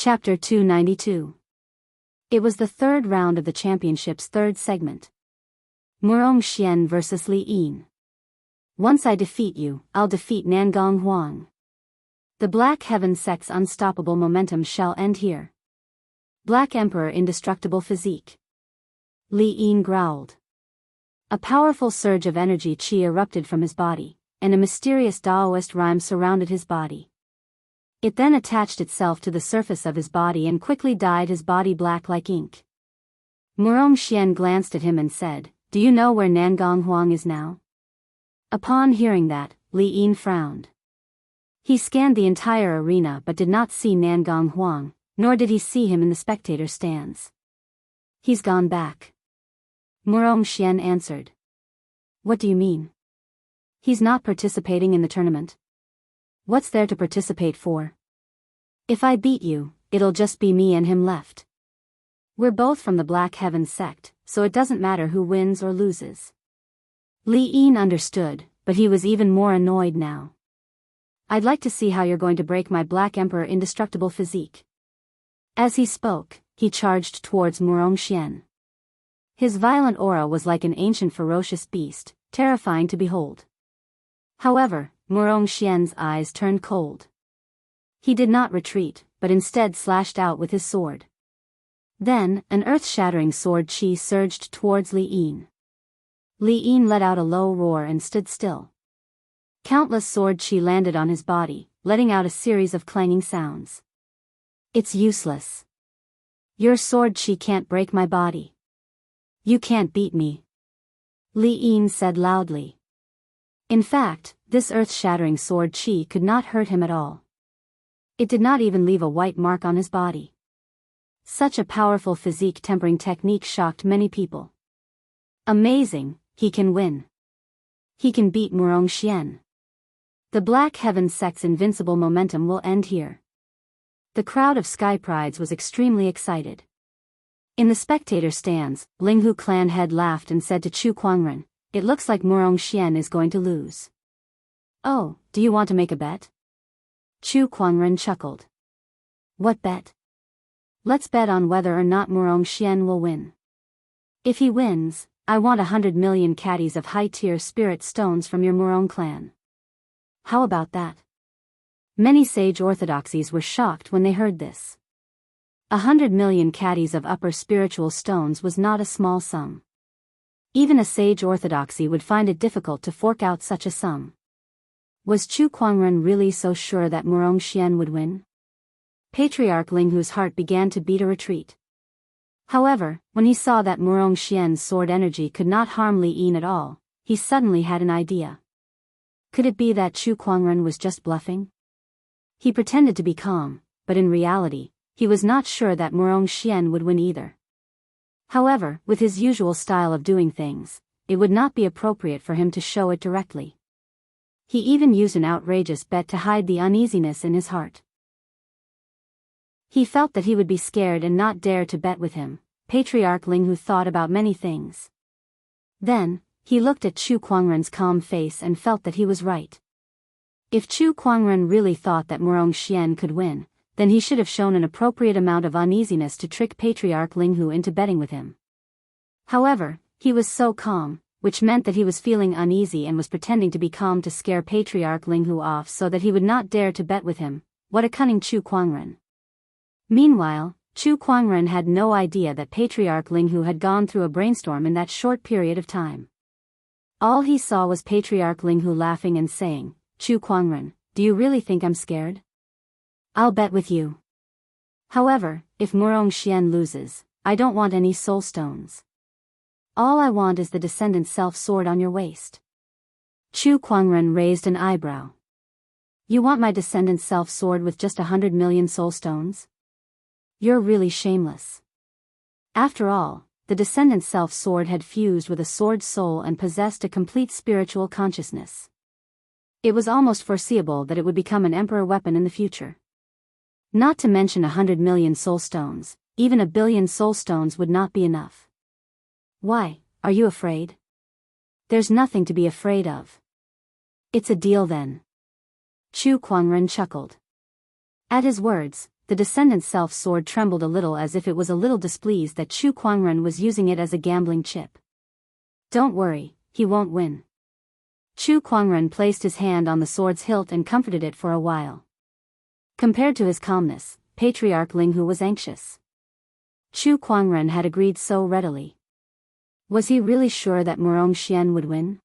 Chapter 292. It was the third round of the championship's third segment. Murong Xian versus Li Yin. Once I defeat you, I'll defeat Nangong Huang. The Black Heaven sect's unstoppable momentum shall end here. Black Emperor indestructible physique. Li Yin growled. A powerful surge of energy chi erupted from his body, and a mysterious Daoist rhyme surrounded his body. It then attached itself to the surface of his body and quickly dyed his body black like ink. Murong Xian glanced at him and said, "Do you know where Nangong Huang is now?" Upon hearing that, Li Yin frowned. He scanned the entire arena but did not see Nangong Huang, nor did he see him in the spectator stands. "He's gone back." Murong Xian answered. "What do you mean?" "He's not participating in the tournament." "What's there to participate for? If I beat you, it'll just be me and him left. We're both from the Black Heaven sect, so it doesn't matter who wins or loses." Li Yin understood, but he was even more annoyed now. "I'd like to see how you're going to break my Black Emperor indestructible physique." As he spoke, he charged towards Murong Xian. His violent aura was like an ancient ferocious beast, terrifying to behold. However, Murong Xian's eyes turned cold. He did not retreat, but instead slashed out with his sword. Then, an earth-shattering sword chi surged towards Li Yin. Li Yin let out a low roar and stood still. Countless sword chi landed on his body, letting out a series of clanging sounds. "It's useless. Your sword chi can't break my body. You can't beat me," Li Yin said loudly. In fact, this earth-shattering sword chi could not hurt him at all. It did not even leave a white mark on his body. Such a powerful physique tempering technique shocked many people. Amazing, he can win. He can beat Murong Xian. The Black Heaven sect's invincible momentum will end here. The crowd of Sky Prides was extremely excited. In the spectator stands, Linghu clan head laughed and said to Chu Kuangren, "It looks like Murong Xian is going to lose." "Oh, do you want to make a bet?" Chu Kuangren chuckled. "What bet?" "Let's bet on whether or not Murong Xian will win. If he wins, I want 100 million caddies of high-tier spirit stones from your Murong clan. How about that?" Many sage orthodoxies were shocked when they heard this. 100 million caddies of upper spiritual stones was not a small sum. Even a sage orthodoxy would find it difficult to fork out such a sum. Was Chu Kuangren really so sure that Murong Xian would win? Patriarch Linghu's heart began to beat a retreat. However, when he saw that Murong Xian's sword energy could not harm Li Yin at all, he suddenly had an idea. Could it be that Chu Kuangren was just bluffing? He pretended to be calm, but in reality, he was not sure that Murong Xian would win either. However, with his usual style of doing things, it would not be appropriate for him to show it directly. He even used an outrageous bet to hide the uneasiness in his heart. He felt that he would be scared and not dare to bet with him. Patriarch Linghu thought about many things. Then, he looked at Chu Kuangren's calm face and felt that he was right. If Chu Kuangren really thought that Murong Xian could win, then he should have shown an appropriate amount of uneasiness to trick Patriarch Linghu into betting with him. However, he was so calm, which meant that he was feeling uneasy and was pretending to be calm to scare Patriarch Linghu off so that he would not dare to bet with him. What a cunning Chu Kuangren. Meanwhile, Chu Kuangren had no idea that Patriarch Linghu had gone through a brainstorm in that short period of time. All he saw was Patriarch Linghu laughing and saying, "Chu Kuangren, do you really think I'm scared? I'll bet with you. However, if Murong Xian loses, I don't want any soul stones. All I want is the Descendant Self-Sword on your waist." Chu Kuangren raised an eyebrow. "You want my Descendant Self-Sword with just 100 million soul stones? You're really shameless." After all, the Descendant Self-Sword had fused with a sword soul and possessed a complete spiritual consciousness. It was almost foreseeable that it would become an emperor weapon in the future. Not to mention 100 million soul stones, even 1 billion soul stones would not be enough. "Why, are you afraid?" "There's nothing to be afraid of." "It's a deal then." Chu Kuangren chuckled. At his words, the descendant's self-sword trembled a little as if it was a little displeased that Chu Kuangren was using it as a gambling chip. Don't worry, he won't win. Chu Kuangren placed his hand on the sword's hilt and comforted it for a while. Compared to his calmness, Patriarch Linghu was anxious. Chu Kuangren had agreed so readily. Was he really sure that Murong Xian would win?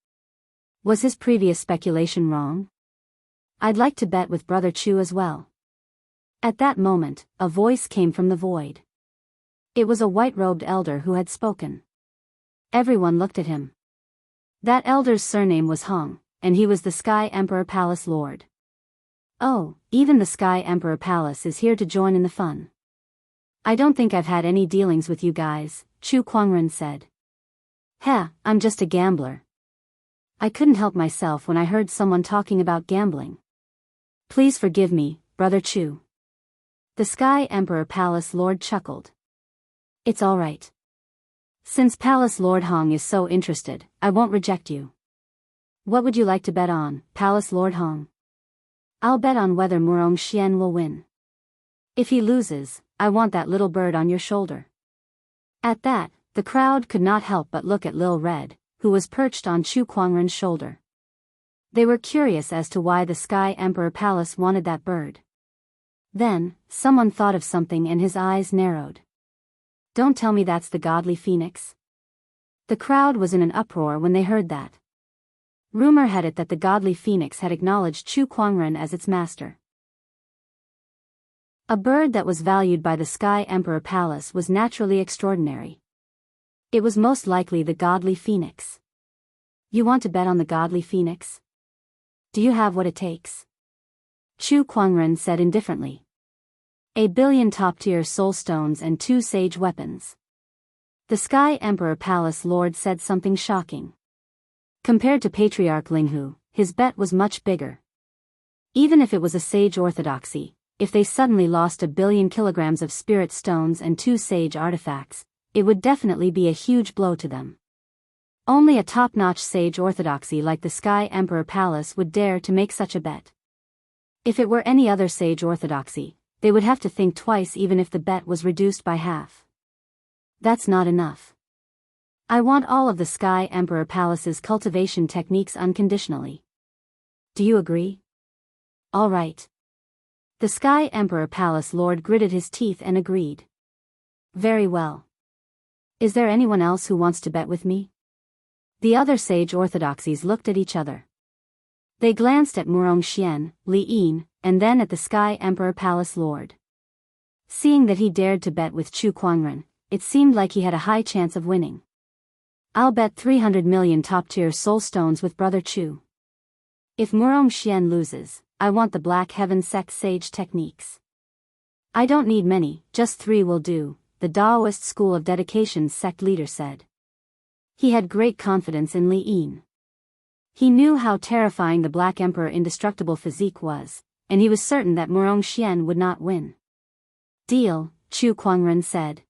Was his previous speculation wrong? I'd like to bet with Brother Chu as well. At that moment, a voice came from the void. It was a white-robed elder who had spoken. Everyone looked at him. That elder's surname was Hong, and he was the Sky Emperor Palace Lord. Oh, even the Sky Emperor Palace is here to join in the fun. I don't think I've had any dealings with you guys, Chu Kuangren said. Heh, I'm just a gambler. I couldn't help myself when I heard someone talking about gambling. Please forgive me, Brother Chu. The Sky Emperor Palace Lord chuckled. It's all right. Since Palace Lord Hong is so interested, I won't reject you. What would you like to bet on, Palace Lord Hong? I'll bet on whether Murong Xian will win. If he loses, I want that little bird on your shoulder. At that, the crowd could not help but look at Lil Red, who was perched on Chu Kuangren's shoulder. They were curious as to why the Sky Emperor Palace wanted that bird. Then, someone thought of something and his eyes narrowed. Don't tell me that's the godly phoenix. The crowd was in an uproar when they heard that. Rumor had it that the godly phoenix had acknowledged Chu Kuangren as its master. A bird that was valued by the Sky Emperor Palace was naturally extraordinary. It was most likely the godly phoenix. You want to bet on the godly phoenix? Do you have what it takes? Chu Kuangren said indifferently. 1 billion top-tier soul stones and 2 sage weapons. The Sky Emperor Palace Lord said something shocking. Compared to Patriarch Linghu, his bet was much bigger. Even if it was a sage orthodoxy, if they suddenly lost 1 billion kilograms of spirit stones and 2 sage artifacts, it would definitely be a huge blow to them. Only a top-notch sage orthodoxy like the Sky Emperor Palace would dare to make such a bet. If it were any other sage orthodoxy, they would have to think twice even if the bet was reduced by half. That's not enough. I want all of the Sky Emperor Palace's cultivation techniques unconditionally. Do you agree? All right. The Sky Emperor Palace Lord gritted his teeth and agreed. Very well. Is there anyone else who wants to bet with me? The other sage orthodoxies looked at each other. They glanced at Murong Xian, Li Yin, and then at the Sky Emperor Palace Lord. Seeing that he dared to bet with Chu Kuangren, it seemed like he had a high chance of winning. I'll bet 300 million top-tier soul stones with Brother Chu. If Murong Xian loses, I want the Black Heaven Sect sage techniques. I don't need many, just 3 will do, the Daoist School of Dedication's sect leader said. He had great confidence in Li Yin. He knew how terrifying the Black Emperor's indestructible physique was, and he was certain that Murong Xian would not win. Deal, Chu Kuangren said.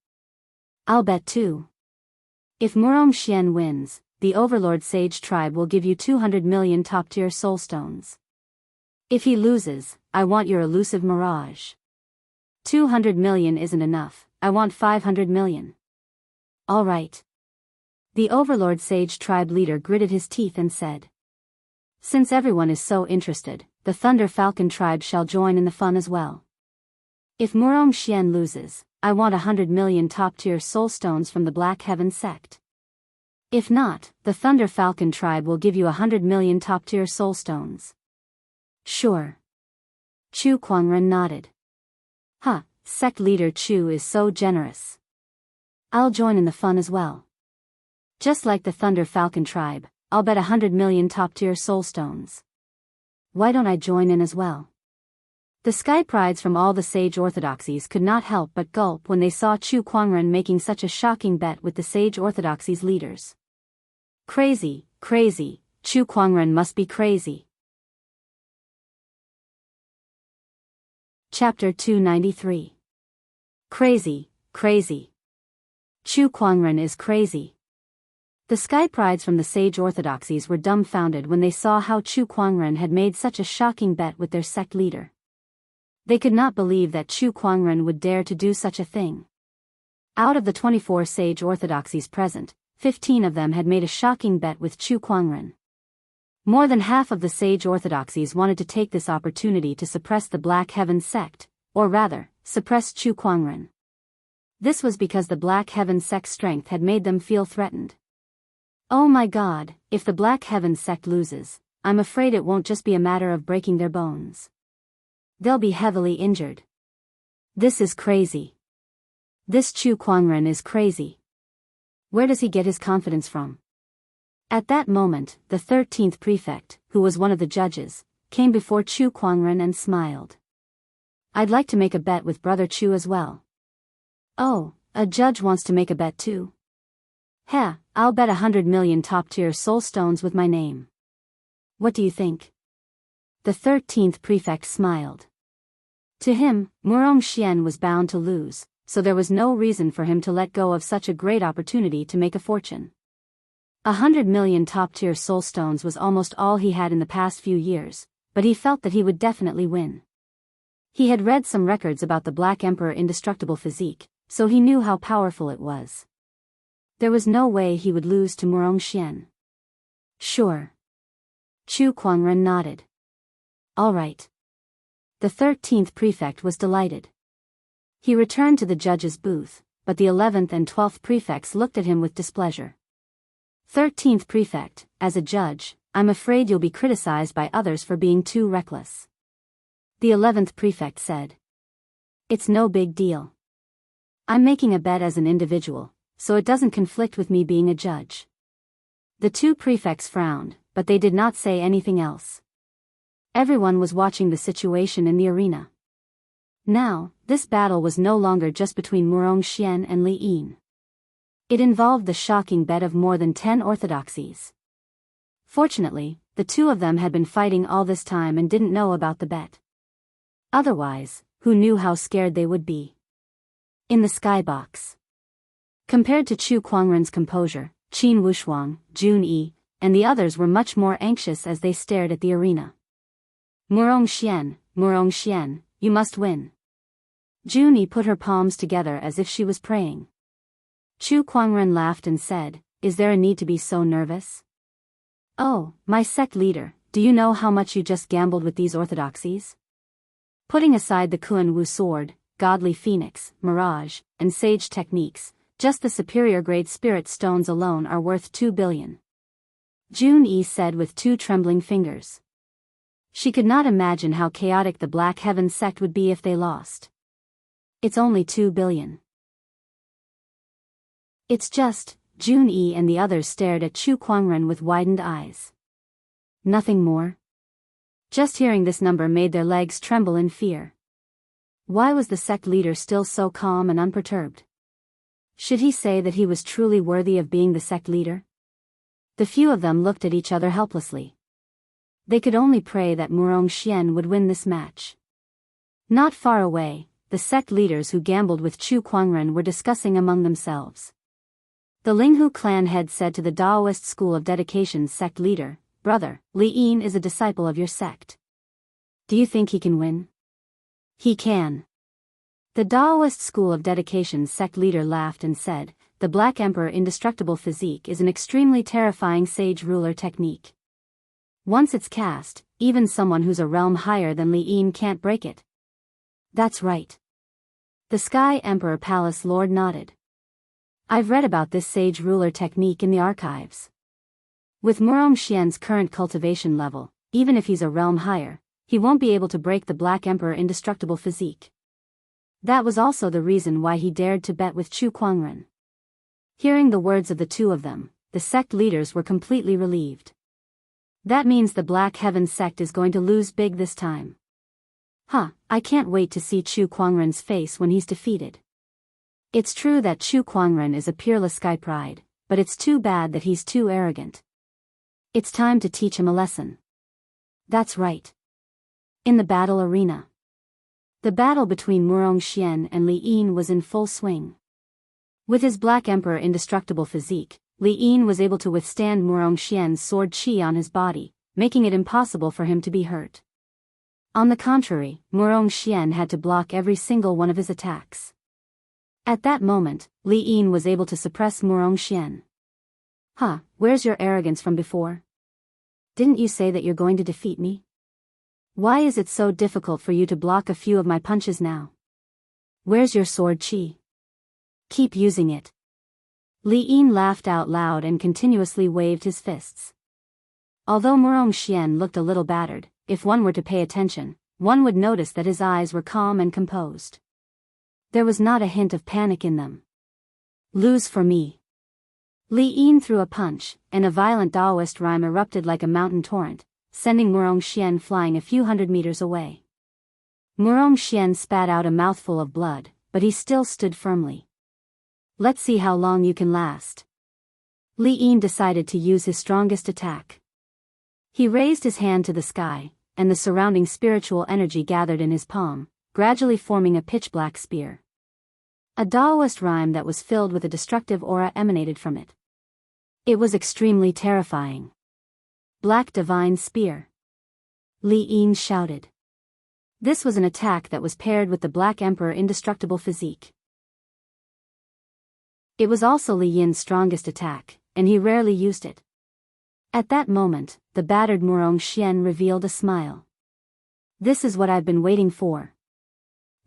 I'll bet 2. If Murong Xian wins, the Overlord Sage tribe will give you 200 million top-tier soul stones. If he loses, I want your elusive mirage. 200 million isn't enough, I want 500 million. All right. The Overlord Sage tribe leader gritted his teeth and said. Since everyone is so interested, the Thunder Falcon tribe shall join in the fun as well. If Murong Xian loses, I want 100 million top-tier soul stones from the Black Heaven sect. If not, the Thunder Falcon tribe will give you 100 million top-tier soul stones. Sure. Chu Kuangren nodded. Huh, sect leader Chu is so generous. I'll join in the fun as well. Just like the Thunder Falcon tribe, I'll bet 100 million top-tier soul stones. Why don't I join in as well? The Sky Prides from all the sage orthodoxies could not help but gulp when they saw Chu Kuangren making such a shocking bet with the sage orthodoxies' leaders. Crazy, crazy, Chu Kuangren must be crazy. Chapter 293. Crazy, crazy. Chu Kuangren is crazy. The Sky Prides from the sage orthodoxies were dumbfounded when they saw how Chu Kuangren had made such a shocking bet with their sect leader. They could not believe that Chu Kuangren would dare to do such a thing. Out of the 24 sage orthodoxies present, 15 of them had made a shocking bet with Chu Kuangren. More than half of the sage orthodoxies wanted to take this opportunity to suppress the Black Heaven sect, or rather, suppress Chu Kuangren. This was because the Black Heaven sect's strength had made them feel threatened. Oh my God, if the Black Heaven sect loses, I'm afraid it won't just be a matter of breaking their bones. They'll be heavily injured. This is crazy. This Chu Kuangren is crazy. Where does he get his confidence from? At that moment, the 13th prefect, who was one of the judges, came before Chu Kuangren and smiled. I'd like to make a bet with Brother Chu as well. Oh, a judge wants to make a bet too? Heh, I'll bet 100 million top-tier soul stones with my name. What do you think? The 13th prefect smiled. To him, Murong Xian was bound to lose, so there was no reason for him to let go of such a great opportunity to make a fortune. 100 million top-tier soul stones was almost all he had in the past few years, but he felt that he would definitely win. He had read some records about the Black Emperor indestructible physique, so he knew how powerful it was. There was no way he would lose to Murong Xian. Sure. Chu Kuangren nodded. All right. The 13th prefect was delighted. He returned to the judge's booth, but the 11th and 12th prefects looked at him with displeasure. 13th prefect, as a judge, I'm afraid you'll be criticized by others for being too reckless. The 11th prefect said. It's no big deal. I'm making a bet as an individual, so it doesn't conflict with me being a judge. The two prefects frowned, but they did not say anything else. Everyone was watching the situation in the arena. Now, this battle was no longer just between Murong Xian and Li Yin. It involved the shocking bet of more than 10 orthodoxies. Fortunately, the two of them had been fighting all this time and didn't know about the bet. Otherwise, who knew how scared they would be? In the skybox. Compared to Chu Kuangren's composure, Qin Wushuang, Jun Yi, and the others were much more anxious as they stared at the arena. Murong Xian, you must win. Jun Yi put her palms together as if she was praying. Chu Kuangren laughed and said, Is there a need to be so nervous? Oh, my sect leader, do you know how much you just gambled with these orthodoxies? Putting aside the Kuan Wu sword, godly phoenix, mirage, and sage techniques, just the superior grade spirit stones alone are worth 2 billion. Jun Yi said with two trembling fingers. She could not imagine how chaotic the Black Heaven sect would be if they lost. It's only 2 billion. It's just, Jun Yi and the others stared at Chu Kuangren with widened eyes. Nothing more? Just hearing this number made their legs tremble in fear. Why was the sect leader still so calm and unperturbed? Should he say that he was truly worthy of being the sect leader? The few of them looked at each other helplessly. They could only pray that Murong Xian would win this match. Not far away, the sect leaders who gambled with Chu Kuangren were discussing among themselves. The Linghu clan head said to the Daoist school of dedication's sect leader, Brother, Li Yin is a disciple of your sect. Do you think he can win? He can. The Daoist school of dedication's sect leader laughed and said, The Black Emperor indestructible physique is an extremely terrifying sage ruler technique. Once it's cast, even someone who's a realm higher than Li Yin can't break it. That's right. The Sky Emperor Palace Lord nodded. I've read about this sage ruler technique in the archives. With Murong Xian's current cultivation level, even if he's a realm higher, he won't be able to break the Black Emperor indestructible physique. That was also the reason why he dared to bet with Chu Kuangren. Hearing the words of the two of them, the sect leaders were completely relieved. That means the Black Heaven sect is going to lose big this time. I can't wait to see Chu Kuangren's face when he's defeated. It's true that Chu Kuangren is a peerless sky pride, but it's too bad that he's too arrogant. It's time to teach him a lesson. That's right. In the battle arena. The battle between Murong Xian and Li Yin was in full swing. With his Black Emperor indestructible physique, Li Yin was able to withstand Murong Xian's sword chi on his body, making it impossible for him to be hurt. On the contrary, Wuxia Xianxia had to block every single one of his attacks. At that moment, Li Yin was able to suppress Wuxia Xianxia. Huh, where's your arrogance from before? Didn't you say that you're going to defeat me? Why is it so difficult for you to block a few of my punches now? Where's your sword chi? Keep using it. Li Yin laughed out loud and continuously waved his fists. Although Wuxia Xianxia looked a little battered, if one were to pay attention, one would notice that his eyes were calm and composed. There was not a hint of panic in them. Lose for me. Li Yin threw a punch, and a violent Daoist rhyme erupted like a mountain torrent, sending Wuxia Xianxia flying a few hundred meters away. Wuxia Xianxia spat out a mouthful of blood, but he still stood firmly. Let's see how long you can last. Li Yin decided to use his strongest attack. He raised his hand to the sky, and the surrounding spiritual energy gathered in his palm, gradually forming a pitch-black spear. A Daoist rhyme that was filled with a destructive aura emanated from it. It was extremely terrifying. Black Divine Spear. Li Yin shouted. This was an attack that was paired with the Black Emperor indestructible physique. It was also Li Yin's strongest attack, and he rarely used it. At that moment, the battered Wuxia Xianxia revealed a smile. This is what I've been waiting for.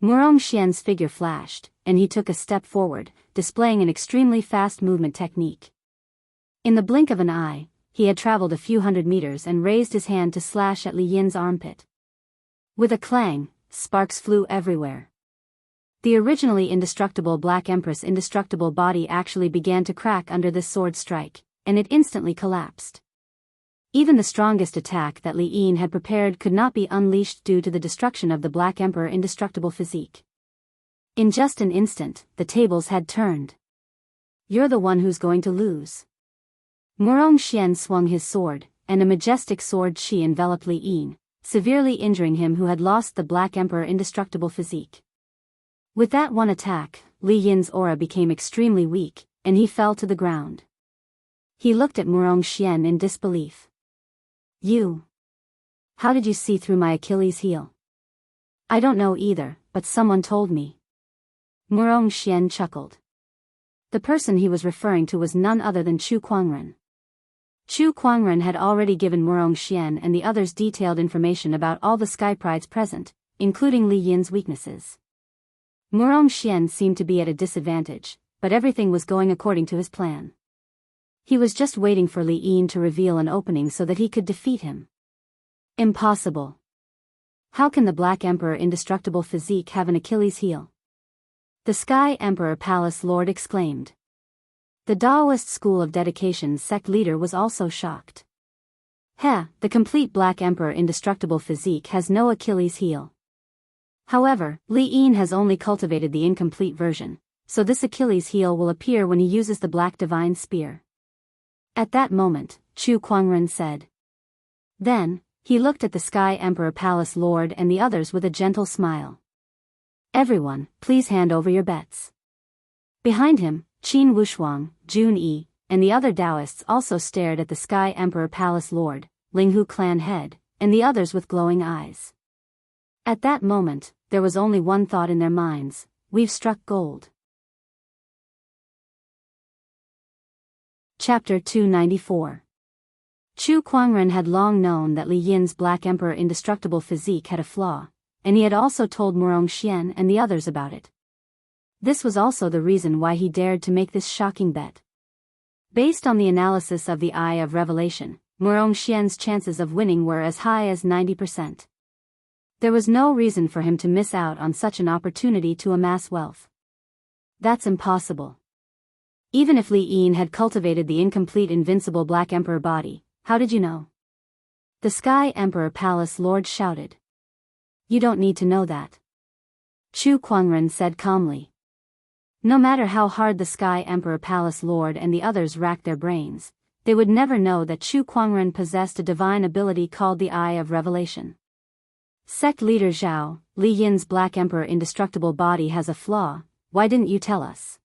Wuxia Xianxia's figure flashed, and he took a step forward, displaying an extremely fast movement technique. In the blink of an eye, he had traveled a few hundred meters and raised his hand to slash at Li Yin's armpit. With a clang, sparks flew everywhere. The originally indestructible Black Empress' indestructible body actually began to crack under this sword strike, and it instantly collapsed. Even the strongest attack that Li Yin had prepared could not be unleashed due to the destruction of the Black Emperor indestructible physique. In just an instant, the tables had turned. You're the one who's going to lose. Wuxia Xianxia swung his sword, and a majestic sword chi enveloped Li Yin, severely injuring him who had lost the Black Emperor indestructible physique. With that one attack, Li Yin's aura became extremely weak, and he fell to the ground. He looked at Wuxia Xianxia in disbelief. You. How did you see through my Achilles heel? I don't know either, but someone told me. Wuxia Xianxia chuckled. The person he was referring to was none other than Chu Kuangren. Chu Kuangren had already given Wuxia Xianxia and the others detailed information about all the sky prides present, including Li Yin's weaknesses. Wuxia Xianxia seemed to be at a disadvantage, but everything was going according to his plan. He was just waiting for Li Yin to reveal an opening so that he could defeat him. Impossible. How can the Black Emperor indestructible physique have an Achilles heel? The Sky Emperor Palace Lord exclaimed. The Daoist School of Dedication sect leader was also shocked. The complete Black Emperor indestructible physique has no Achilles heel. However, Li Yin has only cultivated the incomplete version, so this Achilles heel will appear when he uses the Black Divine Spear. At that moment, Chu Kuangren said. Then, he looked at the Sky Emperor Palace Lord and the others with a gentle smile. Everyone, please hand over your bets. Behind him, Qin Wushuang, Jun Yi, and the other Daoists also stared at the Sky Emperor Palace Lord, Linghu clan head, and the others with glowing eyes. At that moment, there was only one thought in their minds: we've struck gold. Chapter 294. Chu Kuangren had long known that Li Yin's Black Emperor indestructible physique had a flaw, and he had also told Wuxia Xianxia and the others about it. This was also the reason why he dared to make this shocking bet. Based on the analysis of the Eye of Revelation, Wuxia Xianxia's chances of winning were as high as 90%. There was no reason for him to miss out on such an opportunity to amass wealth. That's impossible. Even if Li Yin had cultivated the incomplete Invincible Black Emperor body, how did you know? The Sky Emperor Palace Lord shouted. You don't need to know that. Chu Kuangren said calmly. No matter how hard the Sky Emperor Palace Lord and the others racked their brains, they would never know that Chu Kuangren possessed a divine ability called the Eye of Revelation. Sect leader Zhao, Li Yin's Black Emperor indestructible body has a flaw, why didn't you tell us?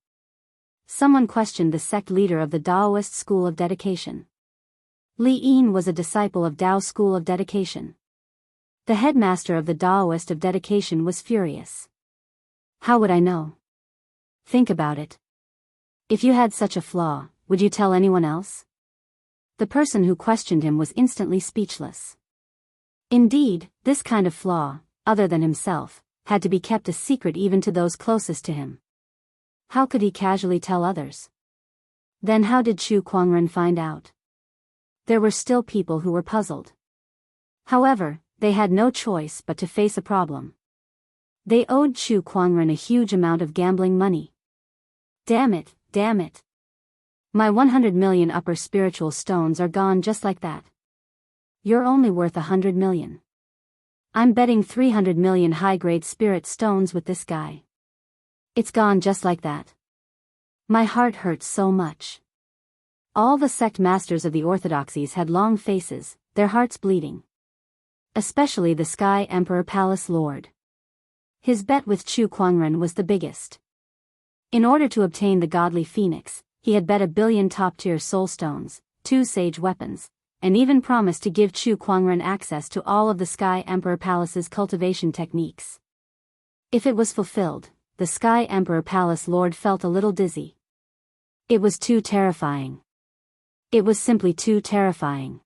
Someone questioned the sect leader of the Daoist School of Dedication. Li Yin was a disciple of Dao School of Dedication. The headmaster of the Daoist of dedication was furious. How would I know? Think about it. If you had such a flaw, would you tell anyone else? The person who questioned him was instantly speechless. Indeed, this kind of flaw, other than himself, had to be kept a secret even to those closest to him. How could he casually tell others? Then how did Chu Kuangren find out? There were still people who were puzzled. However, they had no choice but to face a problem. They owed Chu Kuangren a huge amount of gambling money. Damn it, damn it. My 100 million upper spiritual stones are gone just like that. You're only worth 100 million. I'm betting 300 million high-grade spirit stones with this guy. It's gone just like that. My heart hurts so much. All the sect masters of the orthodoxies had long faces, their hearts bleeding. Especially the Sky Emperor Palace Lord. His bet with Chu Kuangren was the biggest. In order to obtain the godly phoenix, he had bet 1 billion top-tier soul stones, 2 sage weapons, and even promised to give Chu Kuangren access to all of the Sky Emperor Palace's cultivation techniques. If it was fulfilled, the Sky Emperor Palace Lord felt a little dizzy. It was too terrifying. It was simply too terrifying.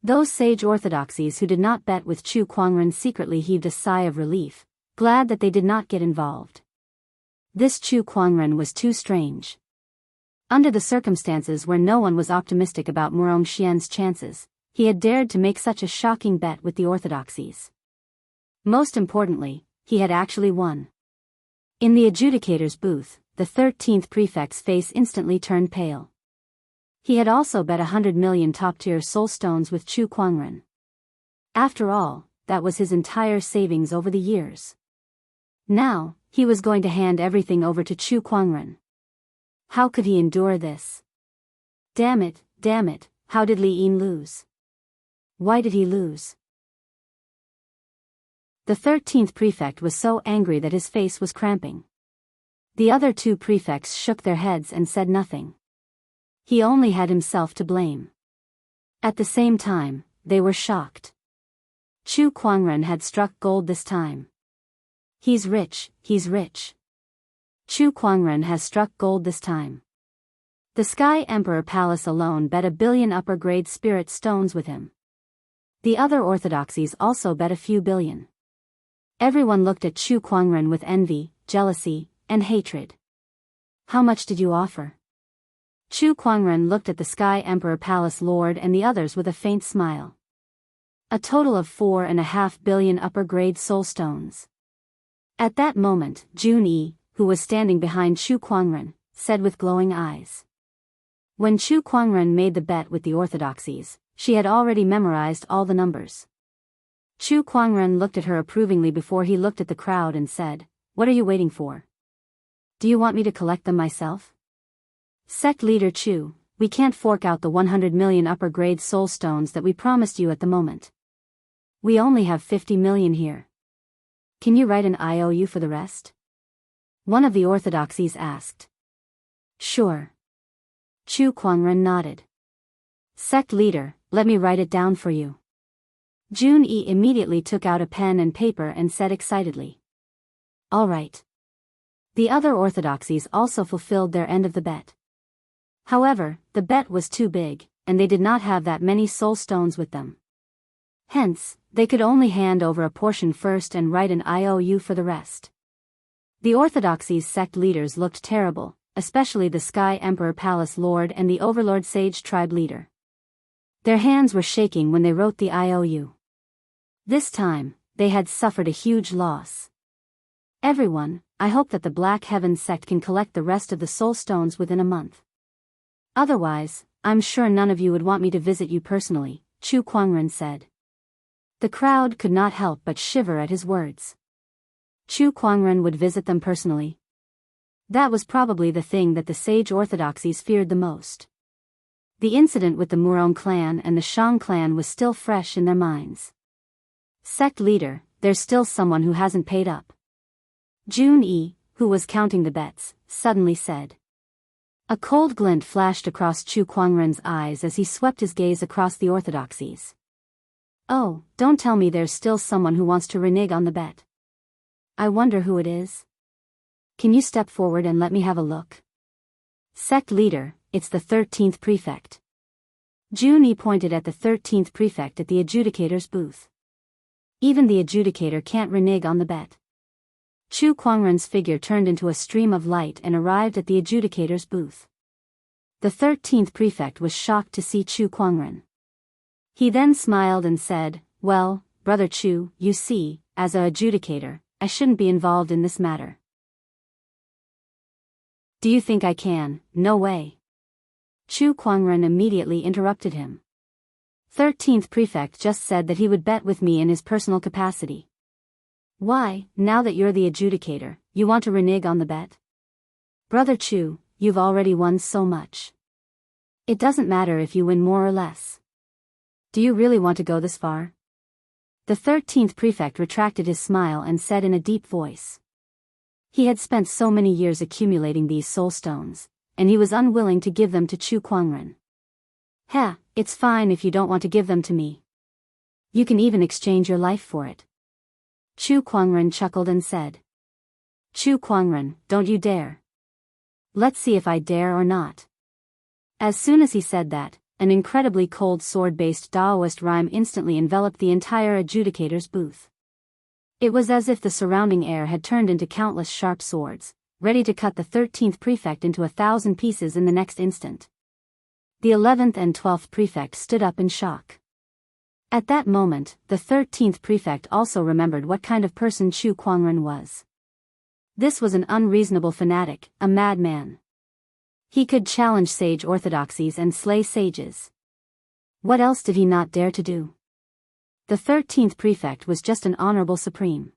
Those sage orthodoxies who did not bet with Chu Kuangren secretly heaved a sigh of relief, glad that they did not get involved. This Chu Kuangren was too strange. Under the circumstances where no one was optimistic about Murong Xian's chances, he had dared to make such a shocking bet with the orthodoxies. Most importantly, he had actually won. In the adjudicator's booth, the 13th prefect's face instantly turned pale. He had also bet 100 million top-tier soul stones with Chu Kuangren. After all, that was his entire savings over the years. Now, he was going to hand everything over to Chu Kuangren. How could he endure this? Damn it, how did Li Yin lose? Why did he lose? The 13th prefect was so angry that his face was cramping. The other 2 prefects shook their heads and said nothing. He only had himself to blame. At the same time, they were shocked. Chu Kuangren had struck gold this time. He's rich, he's rich. Chu Kuangren has struck gold this time. The Sky Emperor Palace alone bet 1 billion upper-grade spirit stones with him. The other orthodoxies also bet a few billion. Everyone looked at Chu Kuangren with envy, jealousy, and hatred. How much did you offer? Chu Kuangren looked at the Sky Emperor Palace Lord and the others with a faint smile. A total of 4.5 billion upper-grade soul stones. At that moment, Jun Yi, who was standing behind Chu Kuangren, said with glowing eyes. When Chu Kuangren made the bet with the orthodoxies, she had already memorized all the numbers. Chu Kuangren looked at her approvingly before he looked at the crowd and said, "What are you waiting for? Do you want me to collect them myself?" Sect leader Chu, we can't fork out the 100 million upper-grade soul stones that we promised you at the moment. We only have 50 million here. Can you write an IOU for the rest? One of the orthodoxies asked. Sure. Chu Kuangren nodded. Sect leader, let me write it down for you. Jun Yi immediately took out a pen and paper and said excitedly. All right. The other orthodoxies also fulfilled their end of the bet. However, the bet was too big, and they did not have that many soul stones with them. Hence, they could only hand over a portion first and write an IOU for the rest. The orthodoxies' sect leaders looked terrible, especially the Sky Emperor Palace Lord and the Overlord Sage Tribe leader. Their hands were shaking when they wrote the IOU. This time, they had suffered a huge loss. Everyone, I hope that the Black Heaven sect can collect the rest of the soul stones within a month. Otherwise, I'm sure none of you would want me to visit you personally, Chu Kuangren said. The crowd could not help but shiver at his words. Chu Kuangren would visit them personally. That was probably the thing that the sage orthodoxies feared the most. The incident with the Murong clan and the Shang clan was still fresh in their minds. Sect leader, there's still someone who hasn't paid up. Jun Yi, who was counting the bets, suddenly said. A cold glint flashed across Chu Kuangren's eyes as he swept his gaze across the orthodoxies. Oh, don't tell me there's still someone who wants to renege on the bet. I wonder who it is. Can you step forward and let me have a look? Sect leader, it's the 13th prefect. Juni pointed at the 13th prefect at the adjudicator's booth. Even the adjudicator can't renege on the bet. Chu Kuangren's figure turned into a stream of light and arrived at the adjudicator's booth. The 13th prefect was shocked to see Chu Kuangren. He then smiled and said, "Well, Brother Chu, you see, as a adjudicator, I shouldn't be involved in this matter." "Do you think I can?" "No way." Chu Kuangren immediately interrupted him. 13th prefect just said that he would bet with me in his personal capacity. Why, now that you're the adjudicator, you want to renege on the bet? Brother Chu, you've already won so much. It doesn't matter if you win more or less. Do you really want to go this far? The 13th prefect retracted his smile and said in a deep voice. He had spent so many years accumulating these soul stones, and he was unwilling to give them to Chu Kuangren. "Heh, it's fine if you don't want to give them to me. You can even exchange your life for it." Chu Kuangren chuckled and said. "Chu Kuangren, don't you dare. Let's see if I dare or not." As soon as he said that, an incredibly cold sword-based Daoist rhyme instantly enveloped the entire adjudicator's booth. It was as if the surrounding air had turned into countless sharp swords, ready to cut the 13th prefect into 1,000 pieces in the next instant. The 11th and 12th prefect stood up in shock. At that moment, the 13th prefect also remembered what kind of person Chu Kuangren was. This was an unreasonable fanatic, a madman. He could challenge sage orthodoxies and slay sages. What else did he not dare to do? The 13th prefect was just an honorable supreme.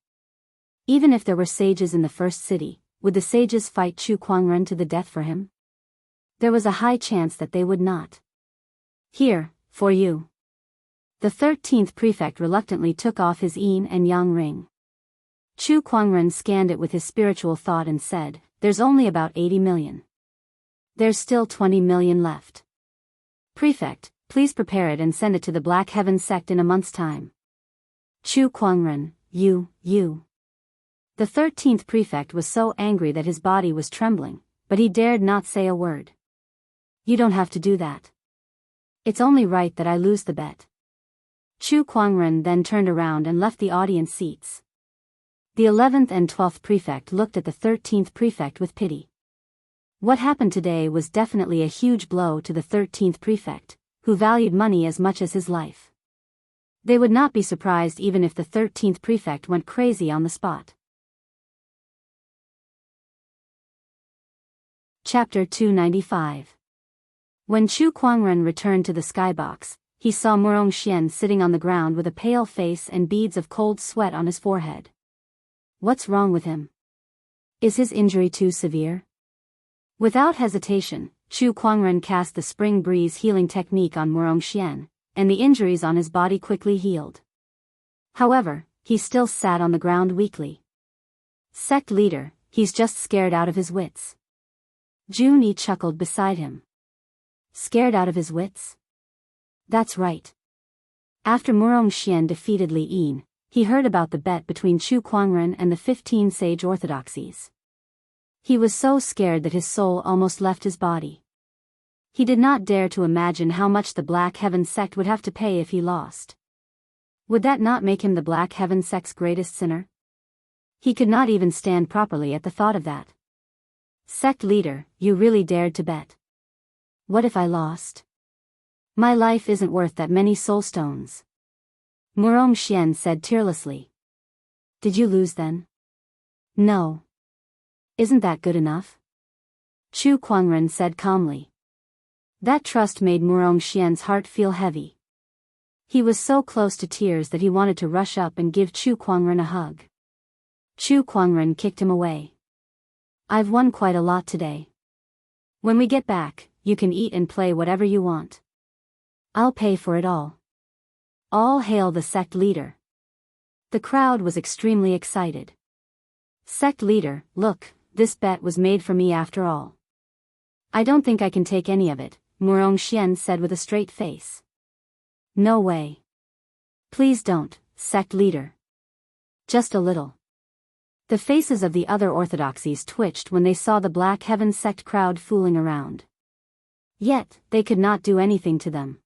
Even if there were sages in the first city, would the sages fight Chu Kuangren to the death for him? There was a high chance that they would not. "Here, for you." The 13th prefect reluctantly took off his yin and yang ring. Chu Kuangren scanned it with his spiritual thought and said, "There's only about 80 million. There's still 20 million left. Prefect, please prepare it and send it to the Black Heaven sect in a month's time." Chu Kuangren, you. The 13th prefect was so angry that his body was trembling, but he dared not say a word. "You don't have to do that. It's only right that I lose the bet." Chu Kuangren then turned around and left the audience seats. The 11th and 12th prefect looked at the 13th prefect with pity. What happened today was definitely a huge blow to the 13th prefect, who valued money as much as his life. They would not be surprised even if the 13th prefect went crazy on the spot. Chapter 295. When Chu Kuangren returned to the skybox, he saw Murong Xian sitting on the ground with a pale face and beads of cold sweat on his forehead. What's wrong with him? Is his injury too severe? Without hesitation, Chu Kuangren cast the spring breeze healing technique on Murong Xian, and the injuries on his body quickly healed. However, he still sat on the ground weakly. "Sect leader, he's just scared out of his wits." Juni chuckled beside him. Scared out of his wits? That's right. After Murong Xian defeated Li Yin, he heard about the bet between Chu Kuangren and the 15 sage orthodoxies. He was so scared that his soul almost left his body. He did not dare to imagine how much the Black Heaven sect would have to pay if he lost. Would that not make him the Black Heaven sect's greatest sinner? He could not even stand properly at the thought of that. "Sect leader, you really dared to bet. What if I lost? My life isn't worth that many soul stones." Murong Xian said tearlessly. "Did you lose then?" "No. Isn't that good enough?" Chu Kuangren said calmly. That trust made Murong Xian's heart feel heavy. He was so close to tears that he wanted to rush up and give Chu Kuangren a hug. Chu Kuangren kicked him away. "I've won quite a lot today. When we get back, you can eat and play whatever you want. I'll pay for it all." All hail the sect leader. The crowd was extremely excited. "Sect leader, look, this bet was made for me after all." "I don't think I can take any of it," Murong Xian said with a straight face. "No way. Please don't, sect leader. Just a little. The faces of the other orthodoxies twitched when they saw the Black Heaven sect crowd fooling around. Yet, they could not do anything to them.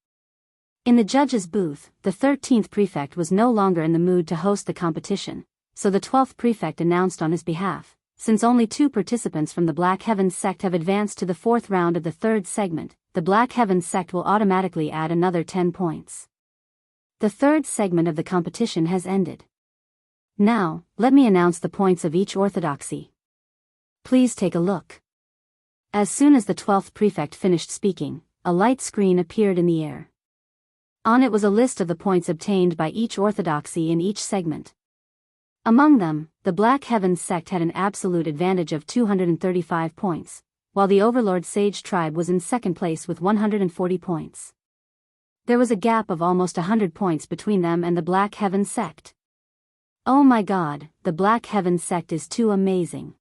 In the judge's booth, the 13th prefect was no longer in the mood to host the competition, so the 12th prefect announced on his behalf, since only 2 participants from the Black Heaven sect have advanced to the 4th round of the 3rd segment, the Black Heaven sect will automatically add another 10 points. The 3rd segment of the competition has ended. Now, let me announce the points of each orthodoxy. Please take a look. As soon as the 12th prefect finished speaking, a light screen appeared in the air. On it was a list of the points obtained by each orthodoxy in each segment. Among them, the Black Heaven sect had an absolute advantage of 235 points, while the Overlord Sage tribe was in second place with 140 points. There was a gap of almost 100 points between them and the Black Heaven sect. Oh my god, the Black Heaven sect is too amazing.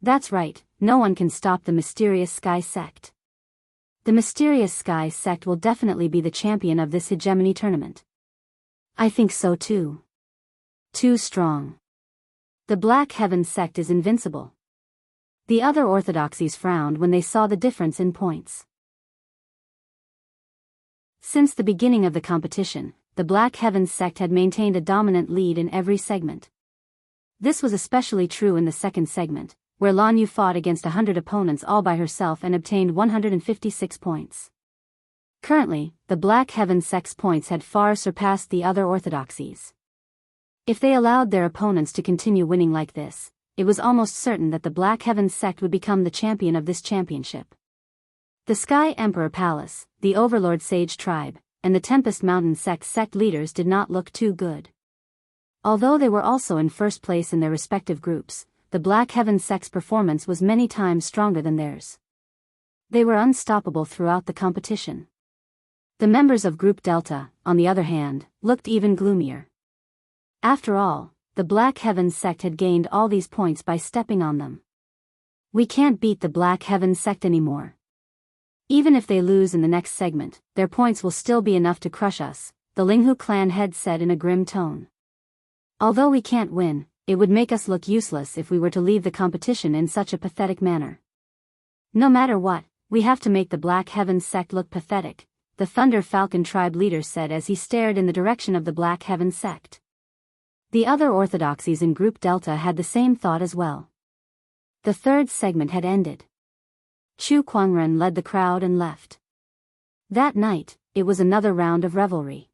That's right, no one can stop the Mysterious Sky sect. The Mysterious Sky sect will definitely be the champion of this hegemony tournament. I think so too. Too strong. The Black Heaven sect is invincible. The other orthodoxies frowned when they saw the difference in points. Since the beginning of the competition, the Black Heaven sect had maintained a dominant lead in every segment. This was especially true in the second segment, where Lan Yu fought against 100 opponents all by herself and obtained 156 points. Currently, the Black Heaven sect's points had far surpassed the other orthodoxies. If they allowed their opponents to continue winning like this, it was almost certain that the Black Heaven sect would become the champion of this championship. The Sky Emperor Palace, the Overlord Sage tribe, and the Tempest Mountain sect leaders did not look too good. Although they were also in first place in their respective groups, the Black Heaven sect's performance was many times stronger than theirs. They were unstoppable throughout the competition. The members of Group Delta, on the other hand, looked even gloomier. After all, the Black Heaven sect had gained all these points by stepping on them. We can't beat the Black Heaven sect anymore. Even if they lose in the next segment, their points will still be enough to crush us, the Linghu clan head said in a grim tone. Although we can't win, it would make us look useless if we were to leave the competition in such a pathetic manner. No matter what, we have to make the Black Heaven sect look pathetic, the Thunder Falcon tribe leader said as he stared in the direction of the Black Heaven sect. The other orthodoxies in Group Delta had the same thought as well. The third segment had ended. Chu Kuangren led the crowd and left. That night, it was another round of revelry.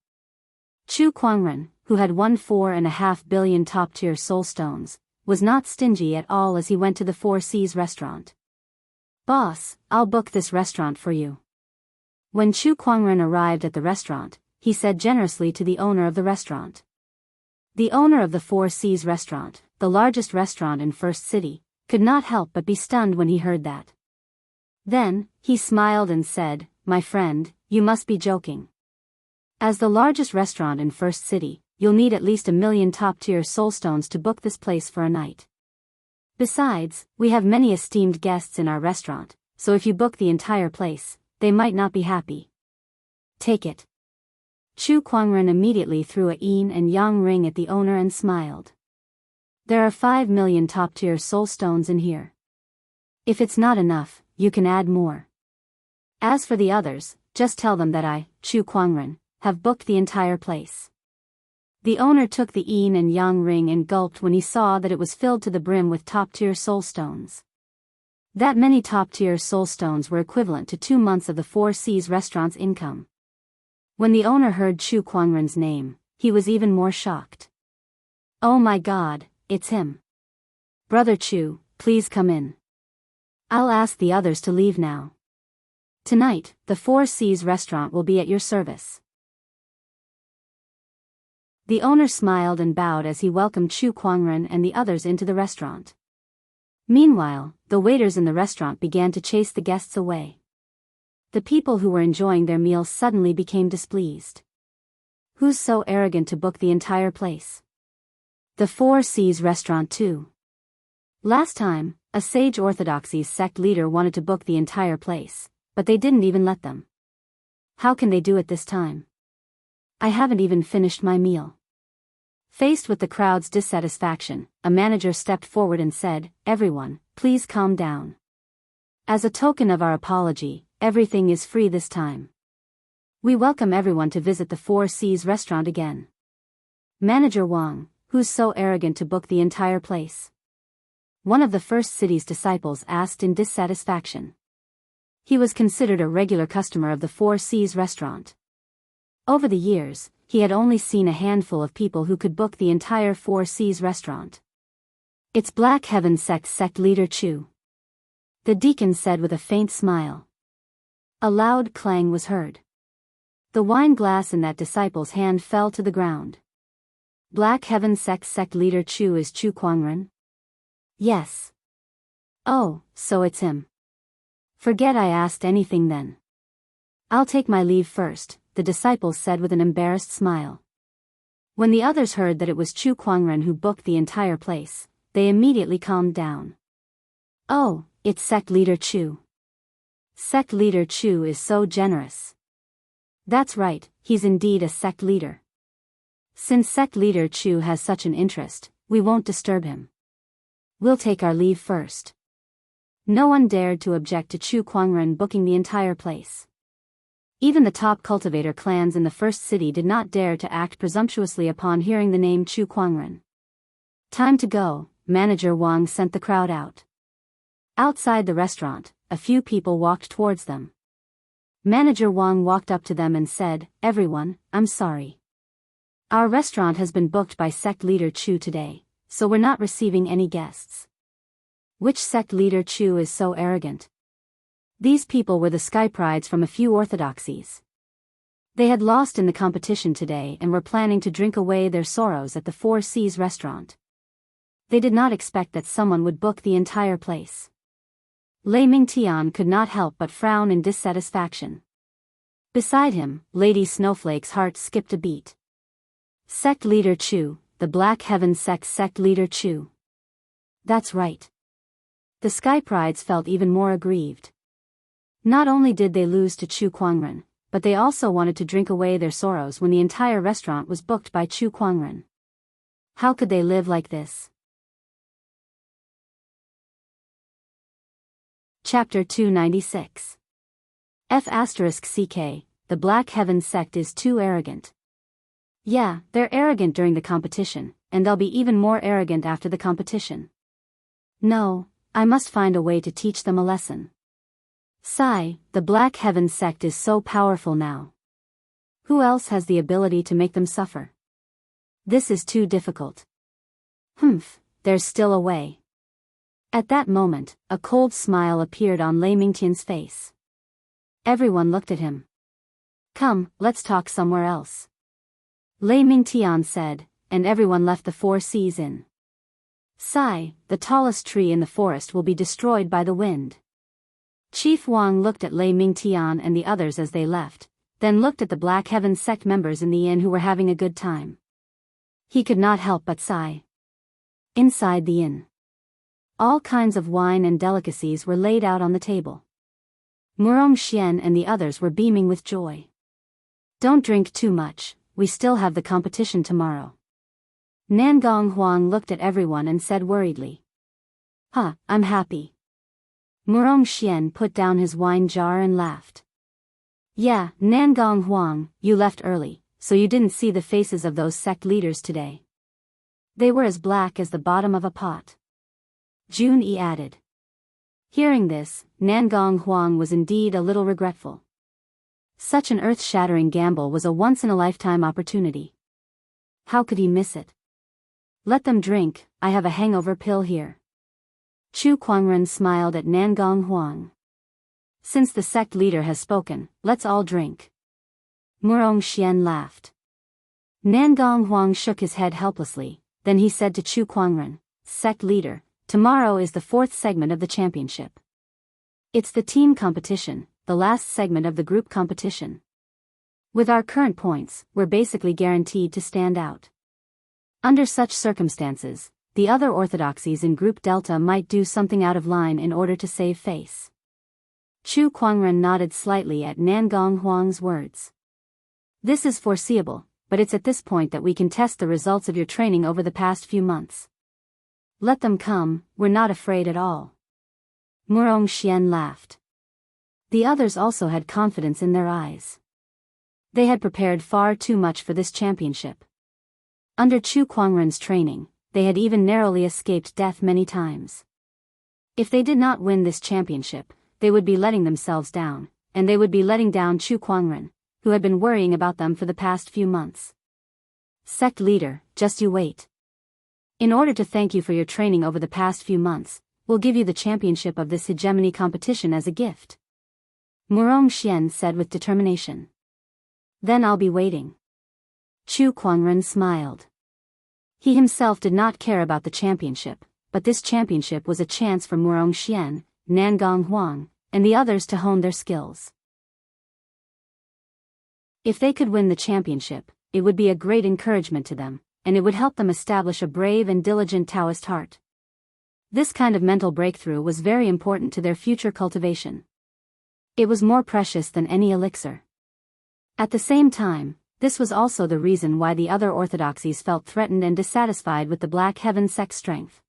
Chu Kuangren, who had won 4.5 billion top-tier soul stones, was not stingy at all as he went to the Four Seas restaurant. "Boss, I'll book this restaurant for you." When Chu Kuangren arrived at the restaurant, he said generously to the owner of the restaurant. The owner of the Four Seas restaurant, the largest restaurant in First City, could not help but be stunned when he heard that. Then, he smiled and said, "My friend, you must be joking. As the largest restaurant in First City, you'll need at least 1 million top-tier soul stones to book this place for a night. Besides, we have many esteemed guests in our restaurant, so if you book the entire place, they might not be happy. Take it." Chu Kuangren immediately threw a yin and yang ring at the owner and smiled. "There are 5 million top-tier soul stones in here. If it's not enough, you can add more. As for the others, just tell them that I, Chu Kuangren, have booked the entire place." The owner took the yin and yang ring and gulped when he saw that it was filled to the brim with top-tier soul stones. That many top-tier soul stones were equivalent to 2 months of the Four Seas restaurant's income. When the owner heard Chu Kuangren's name, he was even more shocked. "Oh my god, it's him. Brother Chu, please come in. I'll ask the others to leave now. Tonight, the Four Seas restaurant will be at your service." The owner smiled and bowed as he welcomed Chu Kuangren and the others into the restaurant. Meanwhile, the waiters in the restaurant began to chase the guests away. The people who were enjoying their meals suddenly became displeased. Who's so arrogant to book the entire place? The Four Seas restaurant too. Last time, a Sage Orthodoxy's sect leader wanted to book the entire place, but they didn't even let them. How can they do it this time? I haven't even finished my meal. Faced with the crowd's dissatisfaction, a manager stepped forward and said, "Everyone, please calm down. As a token of our apology, everything is free this time. We welcome everyone to visit the Four Seas restaurant again." Manager Wang, who's so arrogant to book the entire place? One of the first city's disciples asked in dissatisfaction. He was considered a regular customer of the Four Seas restaurant. Over the years, he had only seen a handful of people who could book the entire Four Seas restaurant. "It's Black Heaven sect leader Chu," the deacon said with a faint smile. A loud clang was heard. The wine glass in that disciple's hand fell to the ground. "Black Heaven sect leader Chu is Chu Kuangren?" "Yes." "Oh, so it's him. Forget I asked anything then. I'll take my leave first," the disciple said with an embarrassed smile. When the others heard that it was Chu Kuangren who booked the entire place, they immediately calmed down. "Oh, it's sect leader Chu. Sect leader Chu is so generous." "That's right, he's indeed a sect leader. Since sect leader Chu has such an interest, we won't disturb him. We'll take our leave first." No one dared to object to Chu Kuangren booking the entire place. Even the top cultivator clans in the first city did not dare to act presumptuously upon hearing the name Chu Kuangren. "Time to go," Manager Wang sent the crowd out. Outside the restaurant, a few people walked towards them. Manager Wang walked up to them and said, "Everyone, I'm sorry. Our restaurant has been booked by sect leader Chu today, so we're not receiving any guests." Which sect leader Chu is so arrogant? These people were the sky prides from a few orthodoxies. They had lost in the competition today and were planning to drink away their sorrows at the Four Seas restaurant. They did not expect that someone would book the entire place. Lei Mingtian could not help but frown in dissatisfaction. Beside him, Lady Snowflake's heart skipped a beat. Sect leader Chu, the Black Heaven sect leader Chu. That's right. The Sky Prides felt even more aggrieved. Not only did they lose to Chu Kuangren, but they also wanted to drink away their sorrows when the entire restaurant was booked by Chu Kuangren. How could they live like this? Chapter 296. F***ck, the Black Heaven sect is too arrogant. Yeah, they're arrogant during the competition, and they'll be even more arrogant after the competition. No, I must find a way to teach them a lesson. Sigh, the Black Heaven sect is so powerful now. Who else has the ability to make them suffer? This is too difficult. There's still a way. At that moment, a cold smile appeared on Lei Mingtian's face. Everyone looked at him. "Come, let's talk somewhere else," Lei Mingtian said, and everyone left the Four Seas Inn. Sigh, the tallest tree in the forest will be destroyed by the wind. Chief Wang looked at Lei Mingtian and the others as they left, then looked at the Black Heaven sect members in the inn who were having a good time. He could not help but sigh. Inside the inn, all kinds of wine and delicacies were laid out on the table. Murong Xian and the others were beaming with joy. "Don't drink too much, we still have the competition tomorrow." Nangong Huang looked at everyone and said worriedly. I'm happy." Murong Xian put down his wine jar and laughed. "Yeah, Nangong Huang, you left early, so you didn't see the faces of those sect leaders today. They were as black as the bottom of a pot." Jun Yi added. Hearing this, Nangong Huang was indeed a little regretful. Such an earth-shattering gamble was a once-in-a-lifetime opportunity. How could he miss it? "Let them drink, I have a hangover pill here." Chu Kuangren smiled at Nangong Huang. "Since the sect leader has spoken, let's all drink." Murong Xian laughed. Nangong Huang shook his head helplessly, then he said to Chu Kuangren, "Sect leader, tomorrow is the fourth segment of the championship. It's the team competition, the last segment of the group competition. With our current points, we're basically guaranteed to stand out. Under such circumstances, the other orthodoxies in Group Delta might do something out of line in order to save face." Chu Kuangren nodded slightly at Nangong Huang's words. This is foreseeable, but it's at this point that we can test the results of your training over the past few months. Let them come, we're not afraid at all. Wuxia laughed. The others also had confidence in their eyes. They had prepared far too much for this championship. Under Chu Kuangren's training, they had even narrowly escaped death many times. If they did not win this championship, they would be letting themselves down, and they would be letting down Chu Kuangren, who had been worrying about them for the past few months. Sect leader, just you wait. In order to thank you for your training over the past few months, we'll give you the championship of this hegemony competition as a gift. Wuxia said with determination. Then I'll be waiting. Chu Kuangren smiled. He himself did not care about the championship, but this championship was a chance for Wuxia, Nangong Huang, and the others to hone their skills. If they could win the championship, it would be a great encouragement to them, and it would help them establish a brave and diligent Daoist heart. This kind of mental breakthrough was very important to their future cultivation. It was more precious than any elixir. At the same time, this was also the reason why the other orthodoxies felt threatened and dissatisfied with the Black Heaven sect's strength.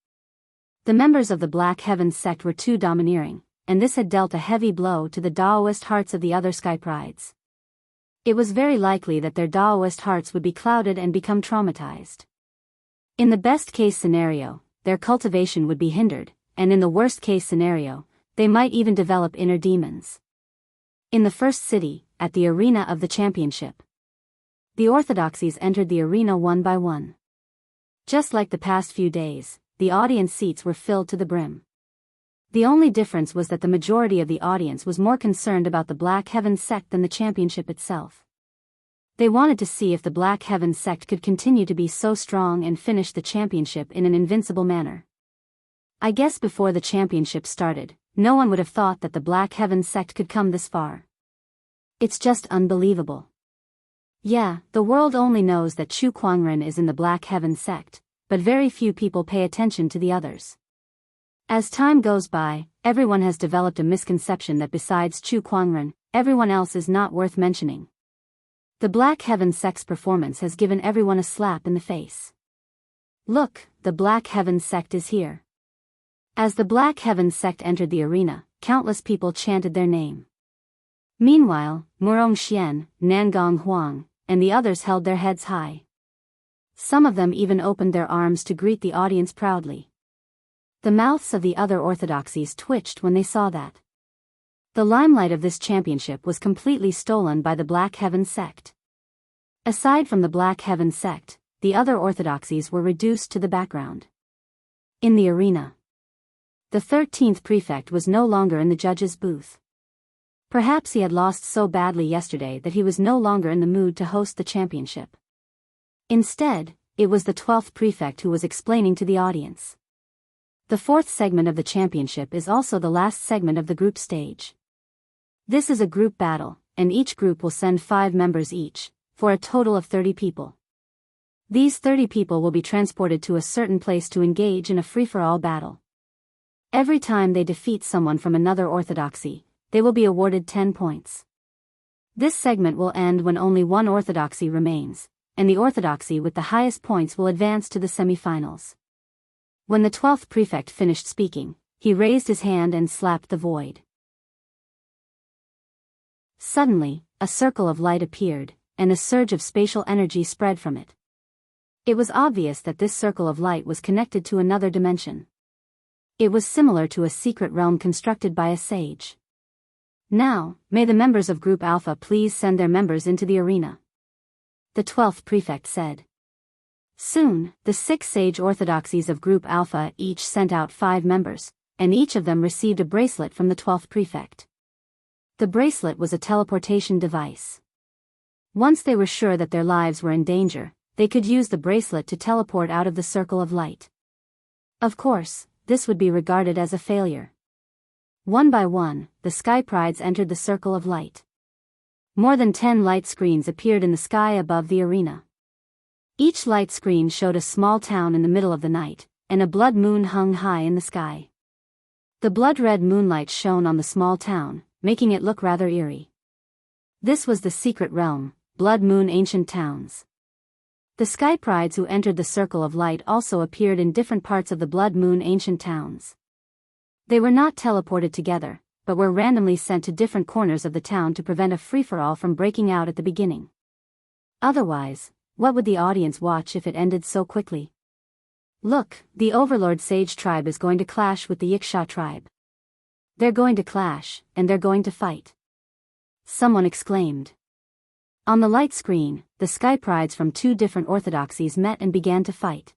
The members of the Black Heaven sect were too domineering, and this had dealt a heavy blow to the Daoist hearts of the other sky prides. It was very likely that their Daoist hearts would be clouded and become traumatized. In the best-case scenario, their cultivation would be hindered, and in the worst-case scenario, they might even develop inner demons. In the first city, at the arena of the championship, the orthodoxies entered the arena one by one. Just like the past few days, the audience seats were filled to the brim. The only difference was that the majority of the audience was more concerned about the Black Heaven sect than the championship itself. They wanted to see if the Black Heaven sect could continue to be so strong and finish the championship in an invincible manner. I guess before the championship started, no one would have thought that the Black Heaven sect could come this far. It's just unbelievable. Yeah, the world only knows that Chu Kuangren is in the Black Heaven sect, but very few people pay attention to the others. As time goes by, everyone has developed a misconception that besides Chu Kuangren, everyone else is not worth mentioning. The Black Heaven sect's performance has given everyone a slap in the face. Look, the Black Heaven sect is here. As the Black Heaven sect entered the arena, countless people chanted their name. Meanwhile, Wuxia, Nangong Huang, and the others held their heads high. Some of them even opened their arms to greet the audience proudly. The mouths of the other orthodoxies twitched when they saw that. The limelight of this championship was completely stolen by the Black Heaven sect. Aside from the Black Heaven sect, the other orthodoxies were reduced to the background. In the arena, the 13th prefect was no longer in the judge's booth. Perhaps he had lost so badly yesterday that he was no longer in the mood to host the championship. Instead, it was the 12th prefect who was explaining to the audience. The fourth segment of the championship is also the last segment of the group stage. This is a group battle, and each group will send 5 members each, for a total of 30 people. These 30 people will be transported to a certain place to engage in a free-for-all battle. Every time they defeat someone from another orthodoxy, they will be awarded 10 points. This segment will end when only one orthodoxy remains, and the orthodoxy with the highest points will advance to the semifinals. When the 12th prefect finished speaking, he raised his hand and slapped the void. Suddenly, a circle of light appeared, and a surge of spatial energy spread from it. It was obvious that this circle of light was connected to another dimension. It was similar to a secret realm constructed by a sage. Now, may the members of Group Alpha please send their members into the arena, the 12th prefect said. Soon, the 6 sage orthodoxies of Group Alpha each sent out 5 members, and each of them received a bracelet from the 12th prefect. The bracelet was a teleportation device. Once they were sure that their lives were in danger, they could use the bracelet to teleport out of the circle of light. Of course, this would be regarded as a failure. One by one, the sky prides entered the circle of light. More than 10 light screens appeared in the sky above the arena. Each light screen showed a small town in the middle of the night, and a blood moon hung high in the sky. The blood-red moonlight shone on the small town, making it look rather eerie. This was the secret realm, Blood Moon Ancient Towns. The Sky Prides who entered the Circle of Light also appeared in different parts of the Blood Moon Ancient Towns. They were not teleported together, but were randomly sent to different corners of the town to prevent a free-for-all from breaking out at the beginning. Otherwise, what would the audience watch if it ended so quickly? Look, the Overlord Sage tribe is going to clash with the Yiksha tribe. They're going to clash, and they're going to fight. Someone exclaimed. On the light screen, the Sky Prides from two different orthodoxies met and began to fight.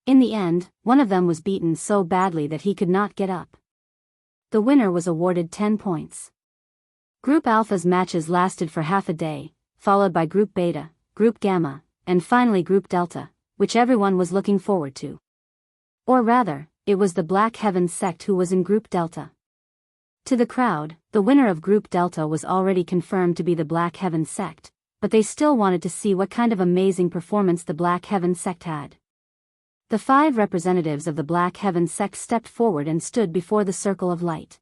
In the end, one of them was beaten so badly that he could not get up. The winner was awarded 10 points. Group Alpha's matches lasted for half a day, followed by Group Beta, Group Gamma, and finally Group Delta, which everyone was looking forward to. Or rather, it was the Black Heaven sect who was in Group Delta. To the crowd, the winner of Group Delta was already confirmed to be the Black Heaven sect, but they still wanted to see what kind of amazing performance the Black Heaven sect had. The 5 representatives of the Black Heaven sect stepped forward and stood before the Circle of Light.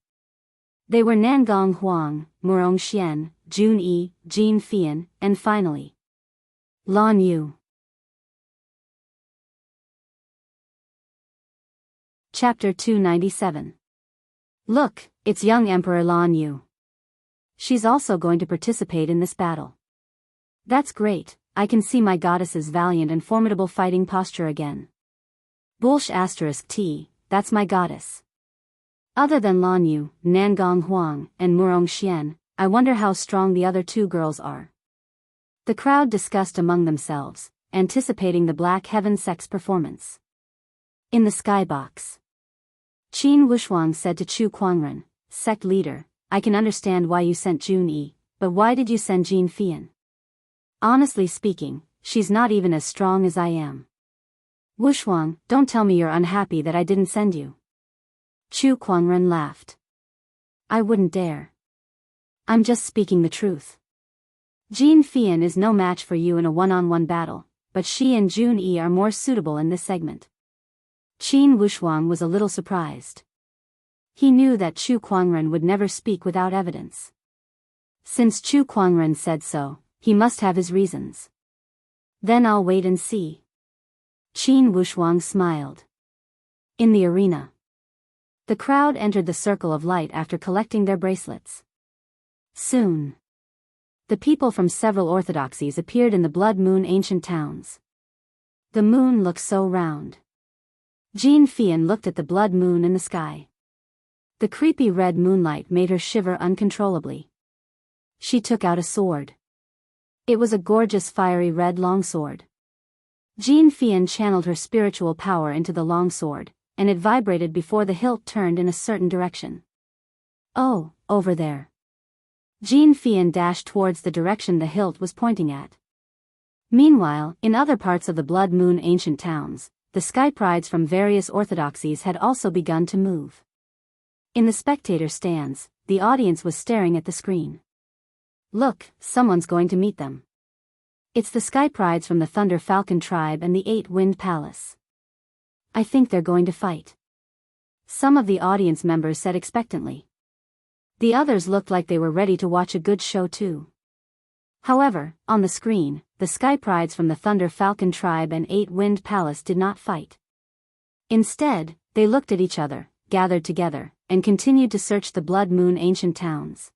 They were Nangong Huang, Murong Xian, Jun Yi, Jin Fian, and finally, Lan Yu. Chapter 297. Look, it's young Emperor Lan Yu. She's also going to participate in this battle. That's great, I can see my goddess's valiant and formidable fighting posture again. Bulsh *T, that's my goddess. Other than Lan Yu, Nangong Huang, and Murong Xian, I wonder how strong the other 2 girls are. The crowd discussed among themselves, anticipating the Black Heaven sect's performance. In the skybox, Qin Wushuang said to Chu Kuangren, sect leader, I can understand why you sent Jun Yi, but why did you send Jin Fian? Honestly speaking, she's not even as strong as I am. Wushuang, don't tell me you're unhappy that I didn't send you. Chu Kuangren laughed. I wouldn't dare. I'm just speaking the truth. Jin Fian is no match for you in a one-on-one battle, but she and Jun Yi are more suitable in this segment. Qin Wushuang was a little surprised. He knew that Chu Kuangren would never speak without evidence. Since Chu Kuangren said so, he must have his reasons. Then I'll wait and see. Qin Wushuang smiled. In the arena, the crowd entered the Circle of Light after collecting their bracelets. Soon, the people from several orthodoxies appeared in the Blood Moon Ancient Towns. The moon looked so round. Jin Fian looked at the blood moon in the sky. The creepy red moonlight made her shiver uncontrollably. She took out a sword. It was a gorgeous fiery red longsword. Jin Fian channeled her spiritual power into the longsword, and it vibrated before the hilt turned in a certain direction. Oh, over there. Jin Fian dashed towards the direction the hilt was pointing at. Meanwhile, in other parts of the Blood Moon Ancient Towns, the Sky Prides from various orthodoxies had also begun to move. In the spectator stands, the audience was staring at the screen. Look, someone's going to meet them. It's the Sky Prides from the Thunder Falcon tribe and the 8-Wind Palace. I think they're going to fight. Some of the audience members said expectantly. The others looked like they were ready to watch a good show too. However, on the screen, the Sky Prides from the Thunder Falcon tribe and 8-Wind Palace did not fight. Instead, they looked at each other, gathered together, and continued to search the Blood Moon Ancient Towns.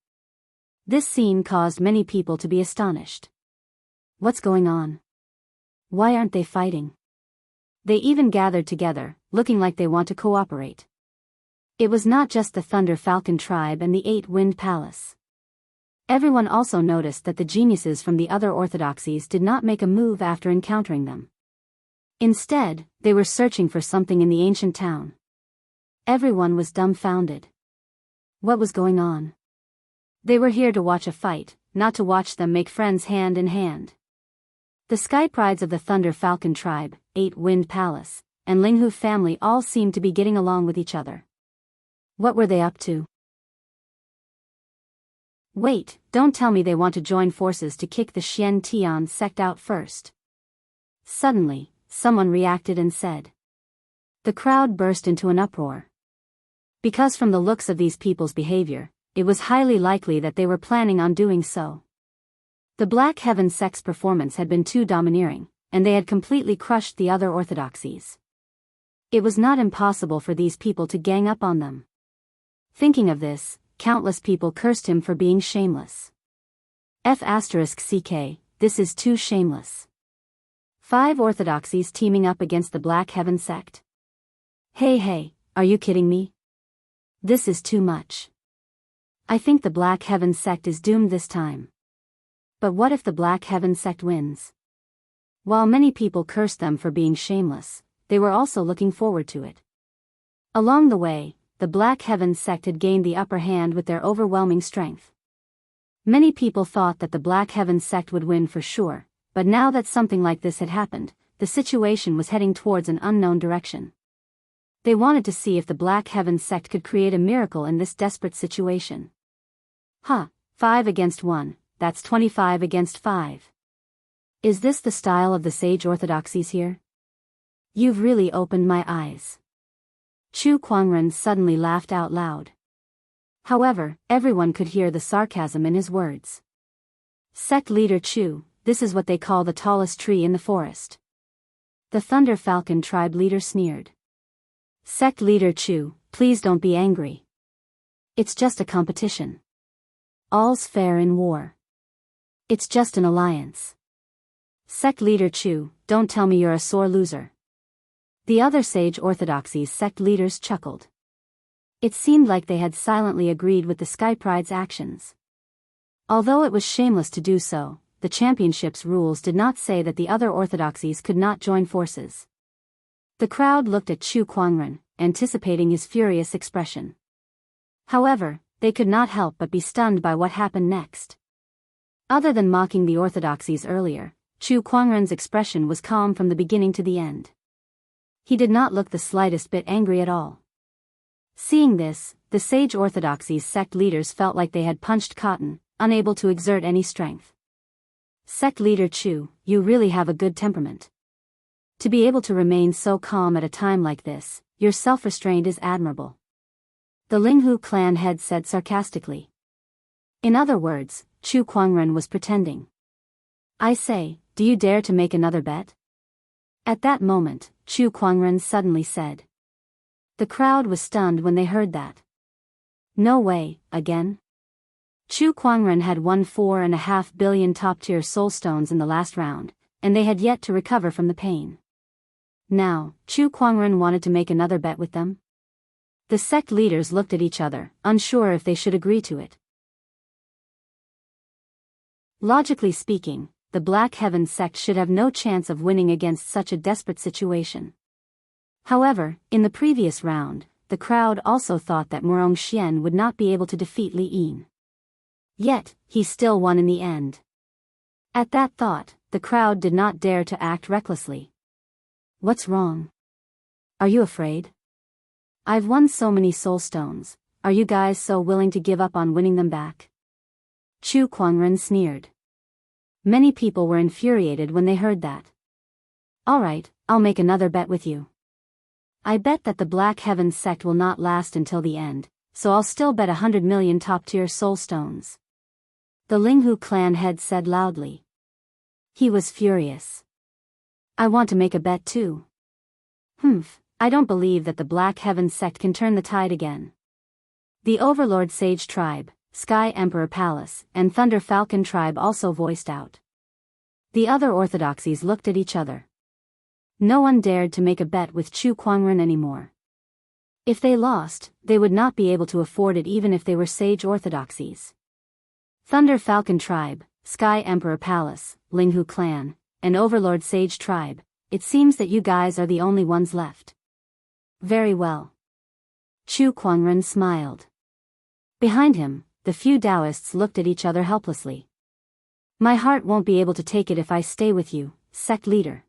This scene caused many people to be astonished. What's going on? Why aren't they fighting? They even gathered together, looking like they want to cooperate. It was not just the Thunder Falcon tribe and the 8-Wind Palace. Everyone also noticed that the geniuses from the other orthodoxies did not make a move after encountering them. Instead, they were searching for something in the ancient town. Everyone was dumbfounded. What was going on? They were here to watch a fight, not to watch them make friends hand in hand. The Sky Prides of the Thunder Falcon tribe, 8-Wind Palace, and Linghu family all seemed to be getting along with each other. What were they up to? Wait, don't tell me they want to join forces to kick the Xian Tian sect out first. Suddenly, someone reacted and said. The crowd burst into an uproar. Because from the looks of these people's behavior, it was highly likely that they were planning on doing so. The Black Heaven sect's performance had been too domineering, and they had completely crushed the other orthodoxies. It was not impossible for these people to gang up on them. Thinking of this, countless people cursed him for being shameless. *CK, this is too shameless. 5 orthodoxies teaming up against the Black Heaven sect. Hey, are you kidding me? This is too much. I think the Black Heaven sect is doomed this time. But what if the Black Heaven sect wins? While many people cursed them for being shameless, they were also looking forward to it. Along the way, the Black Heaven sect had gained the upper hand with their overwhelming strength. Many people thought that the Black Heaven sect would win for sure, but now that something like this had happened, the situation was heading towards an unknown direction. They wanted to see if the Black Heaven sect could create a miracle in this desperate situation. 5 against 1, that's 25 against 5. Is this the style of the sage orthodoxies here? You've really opened my eyes. Chu Kuangren suddenly laughed out loud. However, everyone could hear the sarcasm in his words. Sect leader Chu, this is what they call the tallest tree in the forest. The Thunder Falcon tribe leader sneered. Sect leader Chu, please don't be angry. It's just a competition. All's fair in war. It's just an alliance. Sect leader Chu, don't tell me you're a sore loser. The other sage orthodoxies sect leaders chuckled. It seemed like they had silently agreed with the Sky Pride's actions. Although it was shameless to do so, the championship's rules did not say that the other orthodoxies could not join forces. The crowd looked at Chu Kuangren, anticipating his furious expression. However, they could not help but be stunned by what happened next. Other than mocking the orthodoxies earlier, Chu Kuangren's expression was calm from the beginning to the end. He did not look the slightest bit angry at all. Seeing this, the sage orthodoxies sect leaders felt like they had punched cotton, unable to exert any strength. Sect leader Chu, you really have a good temperament. To be able to remain so calm at a time like this, your self-restraint is admirable. The Linghu clan head said sarcastically. In other words, Chu Kuangren was pretending. I say, do you dare to make another bet? At that moment, Chu Kuangren suddenly said. The crowd was stunned when they heard that. No way, again? Chu Kuangren had won 4.5 billion top-tier soul stones in the last round, and they had yet to recover from the pain. Now, Chu Kuangren wanted to make another bet with them? The sect leaders looked at each other, unsure if they should agree to it. Logically speaking, the Black Heaven sect should have no chance of winning against such a desperate situation. However, in the previous round, the crowd also thought that Murong Xian would not be able to defeat Li Yin. Yet, he still won in the end. At that thought, the crowd did not dare to act recklessly. What's wrong? Are you afraid? I've won so many soul stones, are you guys so willing to give up on winning them back? Chu Kuangren sneered. Many people were infuriated when they heard that. Alright, I'll make another bet with you. I bet that the Black Heaven sect will not last until the end, so I'll still bet 100 million top-tier soul stones. The Linghu clan head said loudly. He was furious. I want to make a bet too. I don't believe that the Black Heaven sect can turn the tide again. The Overlord Sage tribe, Sky Emperor Palace, and Thunder Falcon tribe also voiced out. The other orthodoxies looked at each other. No one dared to make a bet with Chu Kuangren anymore. If they lost, they would not be able to afford it even if they were sage orthodoxies. Thunder Falcon tribe, Sky Emperor Palace, Linghu clan, and Overlord Sage tribe, it seems that you guys are the only ones left. Very well. Chu Kuangren smiled. Behind him, the few Daoists looked at each other helplessly. My heart won't be able to take it if I stay with you, sect leader.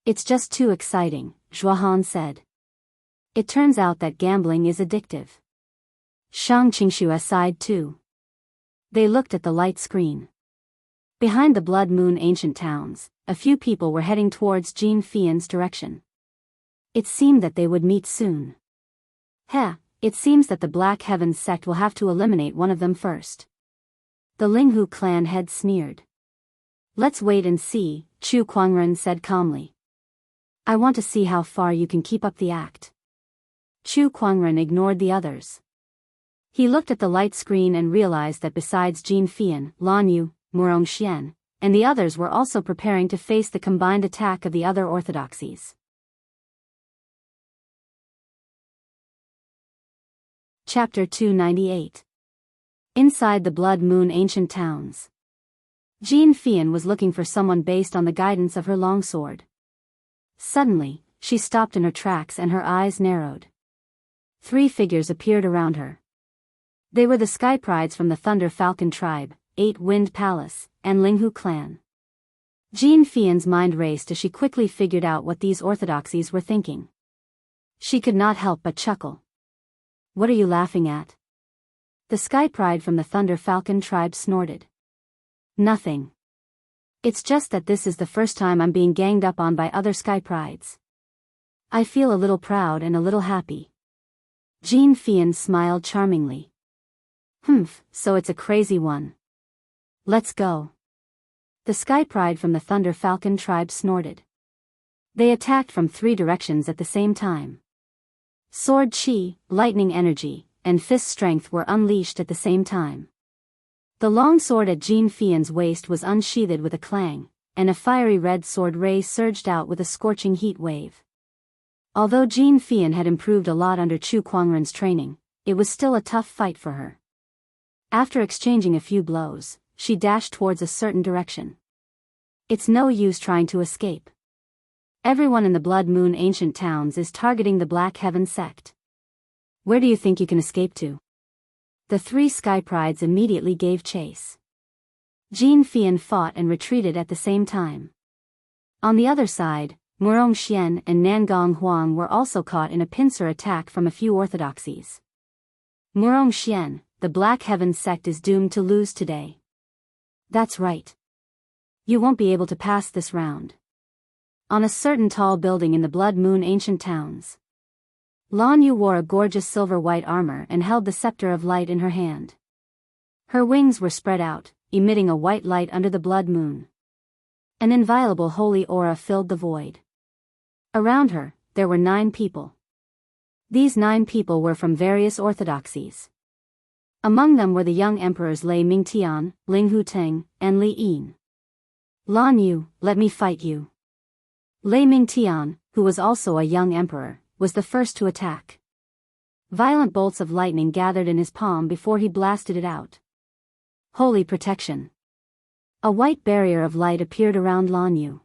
It's just too exciting, Zhuahan said. It turns out that gambling is addictive. Shang Qingxue sighed too. They looked at the light screen. Behind the Blood Moon ancient towns, a few people were heading towards Jin Fian's direction. It seemed that they would meet soon. It seems that the Black Heaven sect will have to eliminate one of them first. The Linghu clan head sneered. Let's wait and see, Chu Kuangren said calmly. I want to see how far you can keep up the act. Chu Kuangren ignored the others. He looked at the light screen and realized that besides Jin Fian, Lan Yu, Murong Xian, and the others were also preparing to face the combined attack of the other orthodoxies. Chapter 298. Inside the Blood Moon Ancient Towns. Jin Fian was looking for someone based on the guidance of her longsword. Suddenly, she stopped in her tracks and her eyes narrowed. 3 figures appeared around her. They were the Sky Prides from the Thunder Falcon tribe, 8 Wind Palace, and Linghu clan. Jin Fian's mind raced as she quickly figured out what these orthodoxies were thinking. She could not help but chuckle. What are you laughing at? The Sky Pride from the Thunder Falcon tribe snorted. Nothing. It's just that this is the first time I'm being ganged up on by other Sky Prides. I feel a little proud and a little happy. Jin Fian smiled charmingly. So it's a crazy one. Let's go. The Sky Pride from the Thunder Falcon tribe snorted. They attacked from 3 directions at the same time. Sword chi, lightning energy, and fist strength were unleashed at the same time. The long sword at Jin Fian's waist was unsheathed with a clang, and a fiery red sword ray surged out with a scorching heat wave. Although Jin Fian had improved a lot under Chu Kuangren's training, it was still a tough fight for her. After exchanging a few blows, she dashed towards a certain direction. It's no use trying to escape. Everyone in the Blood Moon Ancient Towns is targeting the Black Heaven sect. Where do you think you can escape to? The 3 Sky Prides immediately gave chase. Jin Fian fought and retreated at the same time. On the other side, Murong Xian and Nangong Huang were also caught in a pincer attack from a few orthodoxies. Murong Xian, the Black Heaven sect is doomed to lose today. That's right. You won't be able to pass this round. On a certain tall building in the Blood Moon Ancient Towns. Lan Yu wore a gorgeous silver-white armor and held the scepter of light in her hand. Her wings were spread out, emitting a white light under the blood moon. An inviolable holy aura filled the void. Around her, there were 9 people. These 9 people were from various orthodoxies. Among them were the young emperors Lei Mingtian, Ling Huteng, and Li Yin. Lan Yu, let me fight you. Lei Mingtian, who was also a young emperor, was the first to attack. Violent bolts of lightning gathered in his palm before he blasted it out. Holy protection. A white barrier of light appeared around Lan Yu.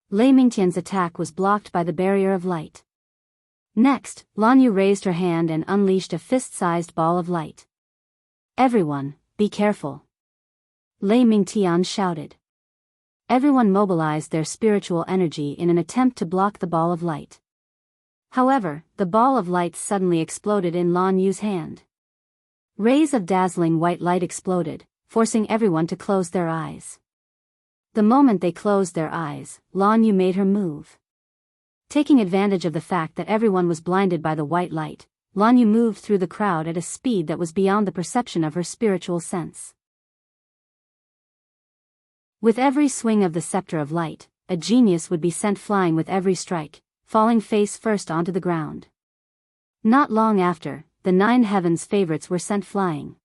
Lei Mingtian's attack was blocked by the barrier of light. Next, Lan Yu raised her hand and unleashed a fist-sized ball of light. Everyone, be careful. Lei Mingtian shouted. Everyone mobilized their spiritual energy in an attempt to block the ball of light. However, the ball of light suddenly exploded in Lan Yu's hand. Rays of dazzling white light exploded, forcing everyone to close their eyes. The moment they closed their eyes, Lan Yu made her move. Taking advantage of the fact that everyone was blinded by the white light, Lan Yu moved through the crowd at a speed that was beyond the perception of her spiritual sense. With every swing of the scepter of light, a genius would be sent flying with every strike, falling face first onto the ground. Not long after, the 9 heavens favorites were sent flying.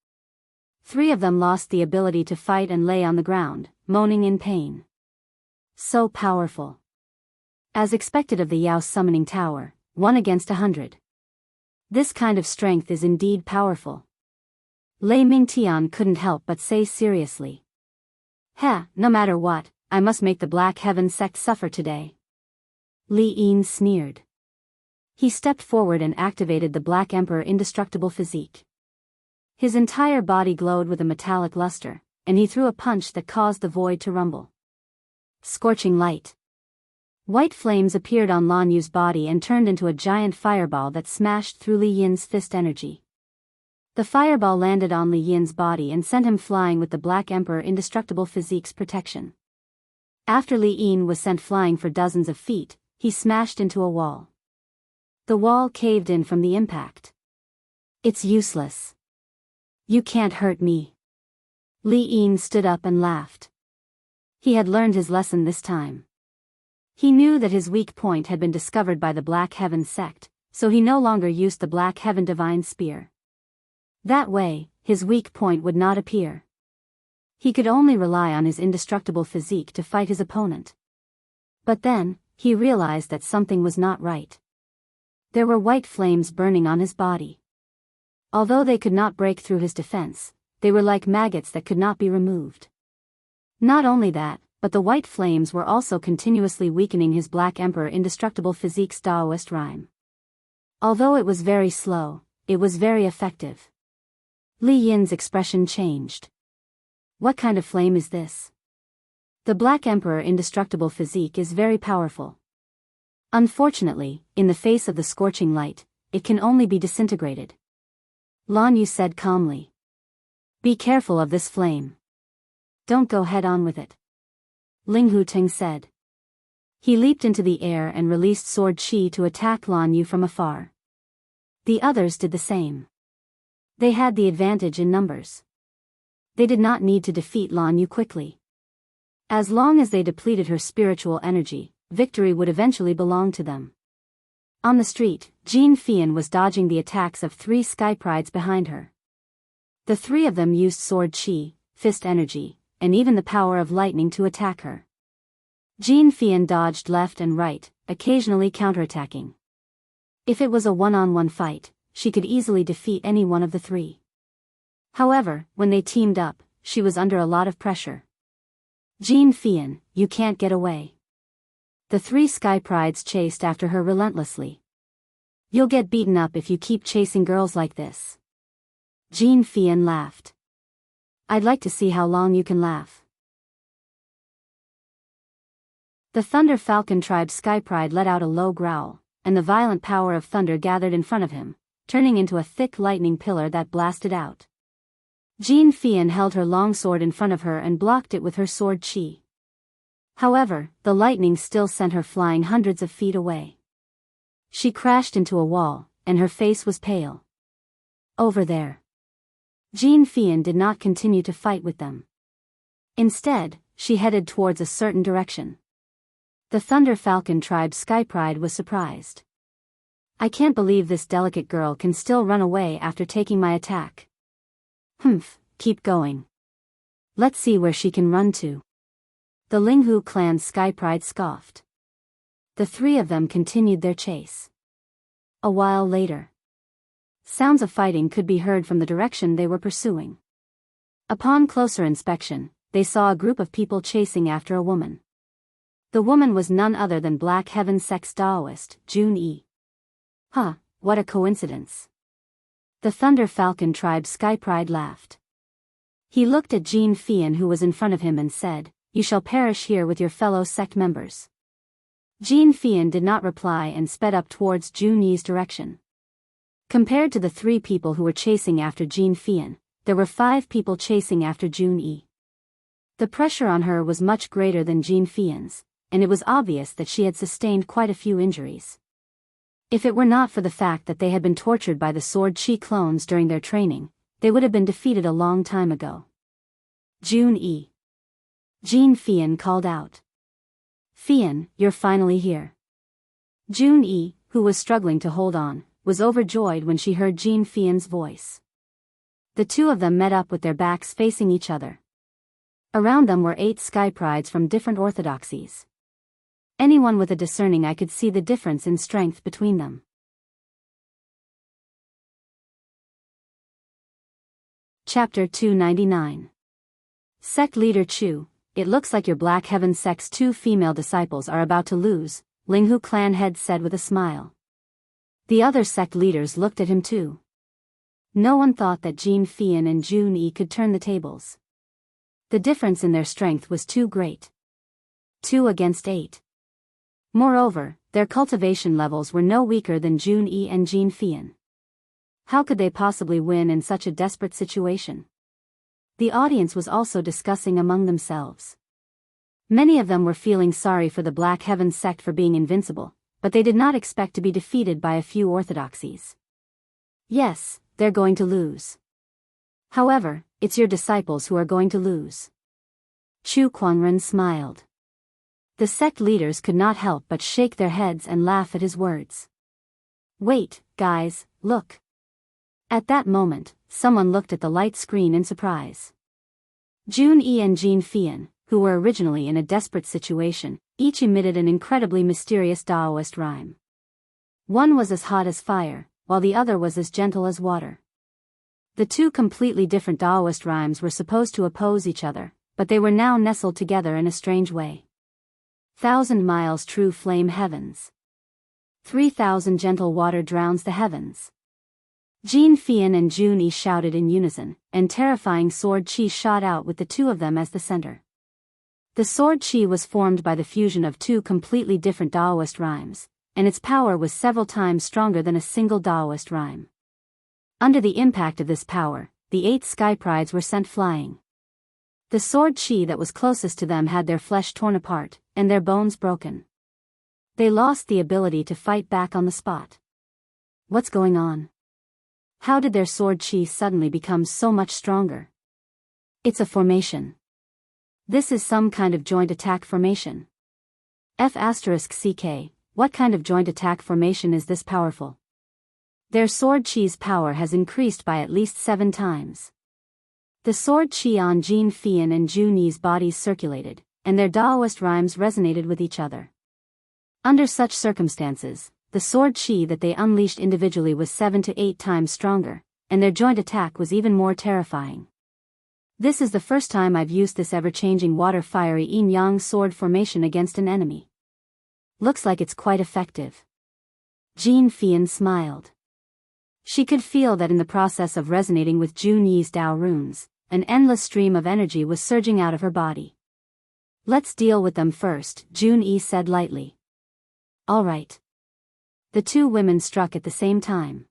3 of them lost the ability to fight and lay on the ground, moaning in pain. So powerful. As expected of the Yao summoning tower, 1 against 100. This kind of strength is indeed powerful. Lei Mingtian couldn't help but say seriously. No matter what, I must make the Black Heaven sect suffer today. Li Yin sneered. He stepped forward and activated the Black Emperor indestructible physique. His entire body glowed with a metallic luster, and he threw a punch that caused the void to rumble. Scorching light. White flames appeared on Lan Yu's body and turned into a giant fireball that smashed through Li Yin's fist energy. The fireball landed on Li Yin's body and sent him flying with the Black Emperor indestructible physique's protection. After Li Yin was sent flying for dozens of feet, he smashed into a wall. The wall caved in from the impact. It's useless. You can't hurt me. Li Yin stood up and laughed. He had learned his lesson this time. He knew that his weak point had been discovered by the Black Heaven sect, so he no longer used the Black Heaven Divine Spear. That way, his weak point would not appear. He could only rely on his indestructible physique to fight his opponent. But then, he realized that something was not right. There were white flames burning on his body. Although they could not break through his defense, they were like maggots that could not be removed. Not only that, but the white flames were also continuously weakening his Black Emperor Indestructible Physique's Daoist rhyme. Although it was very slow, it was very effective. Li Yin's expression changed. What kind of flame is this? The Black Emperor Indestructible Physique is very powerful. Unfortunately, in the face of the scorching light, it can only be disintegrated. Lan Yu said calmly. Be careful of this flame. Don't go head on with it. Ling Huting said. He leaped into the air and released sword chi to attack Lan Yu from afar. The others did the same. They had the advantage in numbers. They did not need to defeat Lan Yu quickly. As long as they depleted her spiritual energy, victory would eventually belong to them. On the street, Jean Fian was dodging the attacks of 3 sky prides behind her. The 3 of them used sword chi, fist energy, and even the power of lightning to attack her. Jean Fian dodged left and right, occasionally counterattacking. If it was a one-on-one fight, she could easily defeat any one of the 3. However, when they teamed up, she was under a lot of pressure. Jean Fian, you can't get away. The 3 sky prides chased after her relentlessly. You'll get beaten up if you keep chasing girls like this. Jean Fian laughed. I'd like to see how long you can laugh. The Thunder Falcon Tribe Sky Pride let out a low growl, and the violent power of thunder gathered in front of him, turning into a thick lightning pillar that blasted out. Jean Fian held her long sword in front of her and blocked it with her sword chi. However, the lightning still sent her flying hundreds of feet away. She crashed into a wall, and her face was pale. Over there. Jean Fian did not continue to fight with them. Instead, she headed towards a certain direction. The Thunder Falcon Tribe Sky Pride was surprised. I can't believe this delicate girl can still run away after taking my attack. Humph, keep going. Let's see where she can run to. The Linghu clan's Sky Pride scoffed. The 3 of them continued their chase. A while later, sounds of fighting could be heard from the direction they were pursuing. Upon closer inspection, they saw a group of people chasing after a woman. The woman was none other than Black Heaven Sect's Daoist, Jun Yi. Huh, what a coincidence. The Thunder Falcon Tribe Sky Pride laughed. He looked at Jean Fian who was in front of him and said, You shall perish here with your fellow sect members. Jean Fian did not reply and sped up towards Jun Yi's direction. Compared to the 3 people who were chasing after Jean Fian, there were 5 people chasing after Jun Yi. The pressure on her was much greater than Jean Fian's, and it was obvious that she had sustained quite a few injuries. If it were not for the fact that they had been tortured by the sword chi clones during their training, they would have been defeated a long time ago. Jun Yi. Jean Fian called out. Fian, you're finally here. Jun Yi, who was struggling to hold on, was overjoyed when she heard Jean Fian's voice. The 2 of them met up with their backs facing each other. Around them were 8 sky prides from different orthodoxies. Anyone with a discerning eye could see the difference in strength between them. Chapter 299. Sect Leader Chu, it looks like your Black Heaven Sect's 2 female disciples are about to lose, Linghu clan head said with a smile. The other sect leaders looked at him too. No one thought that Jean Fian and Jun Yi could turn the tables. The difference in their strength was too great. 2 against 8. Moreover, their cultivation levels were no weaker than Jun Yi and Jean Fian. How could they possibly win in such a desperate situation? The audience was also discussing among themselves. Many of them were feeling sorry for the Black Heaven sect for being invincible, but they did not expect to be defeated by a few orthodoxies. Yes, they're going to lose. However, it's your disciples who are going to lose. Chu Kuangren smiled. The sect leaders could not help but shake their heads and laugh at his words. Wait, guys, look. At that moment, someone looked at the light screen in surprise. Jun Yi and Jin Fian, who were originally in a desperate situation, each emitted an incredibly mysterious Daoist rhyme. One was as hot as fire, while the other was as gentle as water. The two completely different Daoist rhymes were supposed to oppose each other, but they were now nestled together in a strange way. 1,000 miles true flame heavens. 3,000 gentle water drowns the heavens. Jin Fian and Jun Yi shouted in unison, and terrifying sword chi shot out with the two of them as the center. The sword chi was formed by the fusion of two completely different Daoist rhymes, and its power was several times stronger than a single Daoist rhyme. Under the impact of this power, the 8 sky prides were sent flying. The sword chi that was closest to them had their flesh torn apart, and their bones broken. They lost the ability to fight back on the spot. What's going on? How did their sword chi suddenly become so much stronger? It's a formation. This is some kind of joint attack formation. F***CK, what kind of joint attack formation is this powerful? Their sword chi's power has increased by at least 7 times. The sword chi on Jin Fian and Jun Yi's bodies circulated, and their Daoist rhymes resonated with each other. Under such circumstances, the sword chi that they unleashed individually was 7 to 8 times stronger, and their joint attack was even more terrifying. This is the first time I've used this ever-changing water-fiery yin-yang sword formation against an enemy. Looks like it's quite effective. Jin Fian smiled. She could feel that in the process of resonating with Jun Yi's Dao runes, an endless stream of energy was surging out of her body. Let's deal with them first, Jun Yi said lightly. All right. The two women struck at the same time.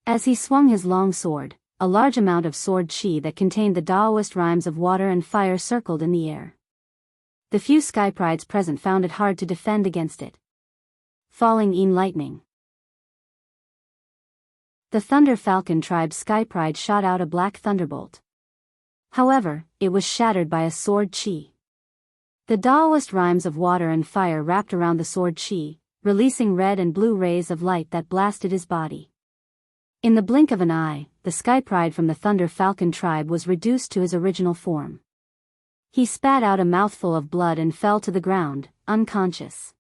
As he swung his long sword, a large amount of sword chi that contained the Daoist rhymes of water and fire circled in the air. The few sky prides present found it hard to defend against it. Falling in lightning. The Thunder Falcon tribe's sky pride shot out a black thunderbolt. However, it was shattered by a sword chi. The Daoist rhymes of water and fire wrapped around the sword chi, releasing red and blue rays of light that blasted his body. In the blink of an eye, the sky pride from the Thunder Falcon tribe was reduced to his original form. He spat out a mouthful of blood and fell to the ground, unconscious.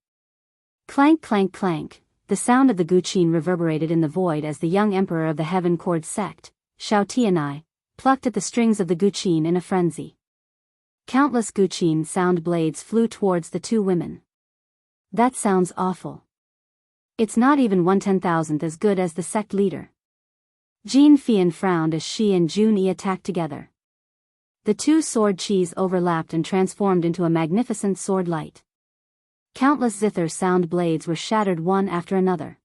Clank clank clank, the sound of the guqin reverberated in the void as the young emperor of the Heaven Cord sect, Xiao Tianai, plucked at the strings of the guqin in a frenzy. Countless guqin sound blades flew towards the two women. That sounds awful. It's not even 1/10,000th as good as the sect leader. Jin Fian frowned as she and Jun Yi attacked together. The two sword chis overlapped and transformed into a magnificent sword light. Countless zither sound blades were shattered one after another.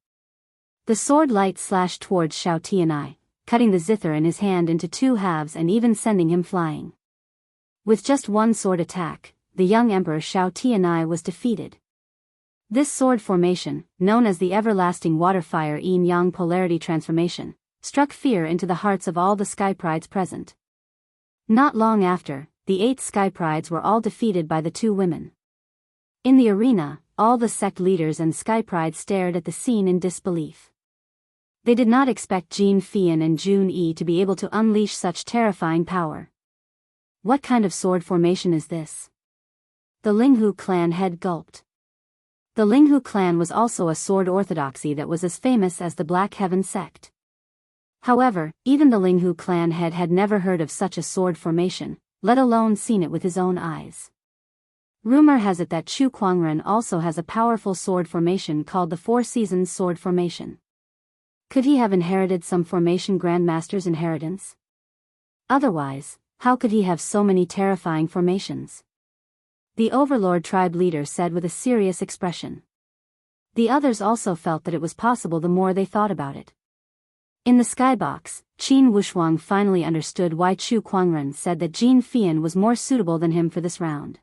The sword light slashed towards Xiao Tianai, cutting the zither in his hand into 2 halves and even sending him flying. With just one sword attack, the young emperor Xiao Tianai was defeated. This sword formation, known as the everlasting water-fire yin-yang polarity transformation, struck fear into the hearts of all the sky prides present. Not long after, the 8 sky prides were all defeated by the two women. In the arena, all the sect leaders and sky prides stared at the scene in disbelief. They did not expect Jin Fian and Jun Yi to be able to unleash such terrifying power. What kind of sword formation is this? The Linghu clan head gulped. The Linghu clan was also a sword orthodoxy that was as famous as the Black Heaven sect. However, even the Linghu clan head had never heard of such a sword formation, let alone seen it with his own eyes. Rumor has it that Chu Kuangren also has a powerful sword formation called the Four Seasons sword formation. Could he have inherited some formation grandmaster's inheritance? Otherwise, how could he have so many terrifying formations? The Overlord tribe leader said with a serious expression. The others also felt that it was possible the more they thought about it. In the skybox, Qin Wushuang finally understood why Chu Kuangren said that Jin Fian was more suitable than him for this round.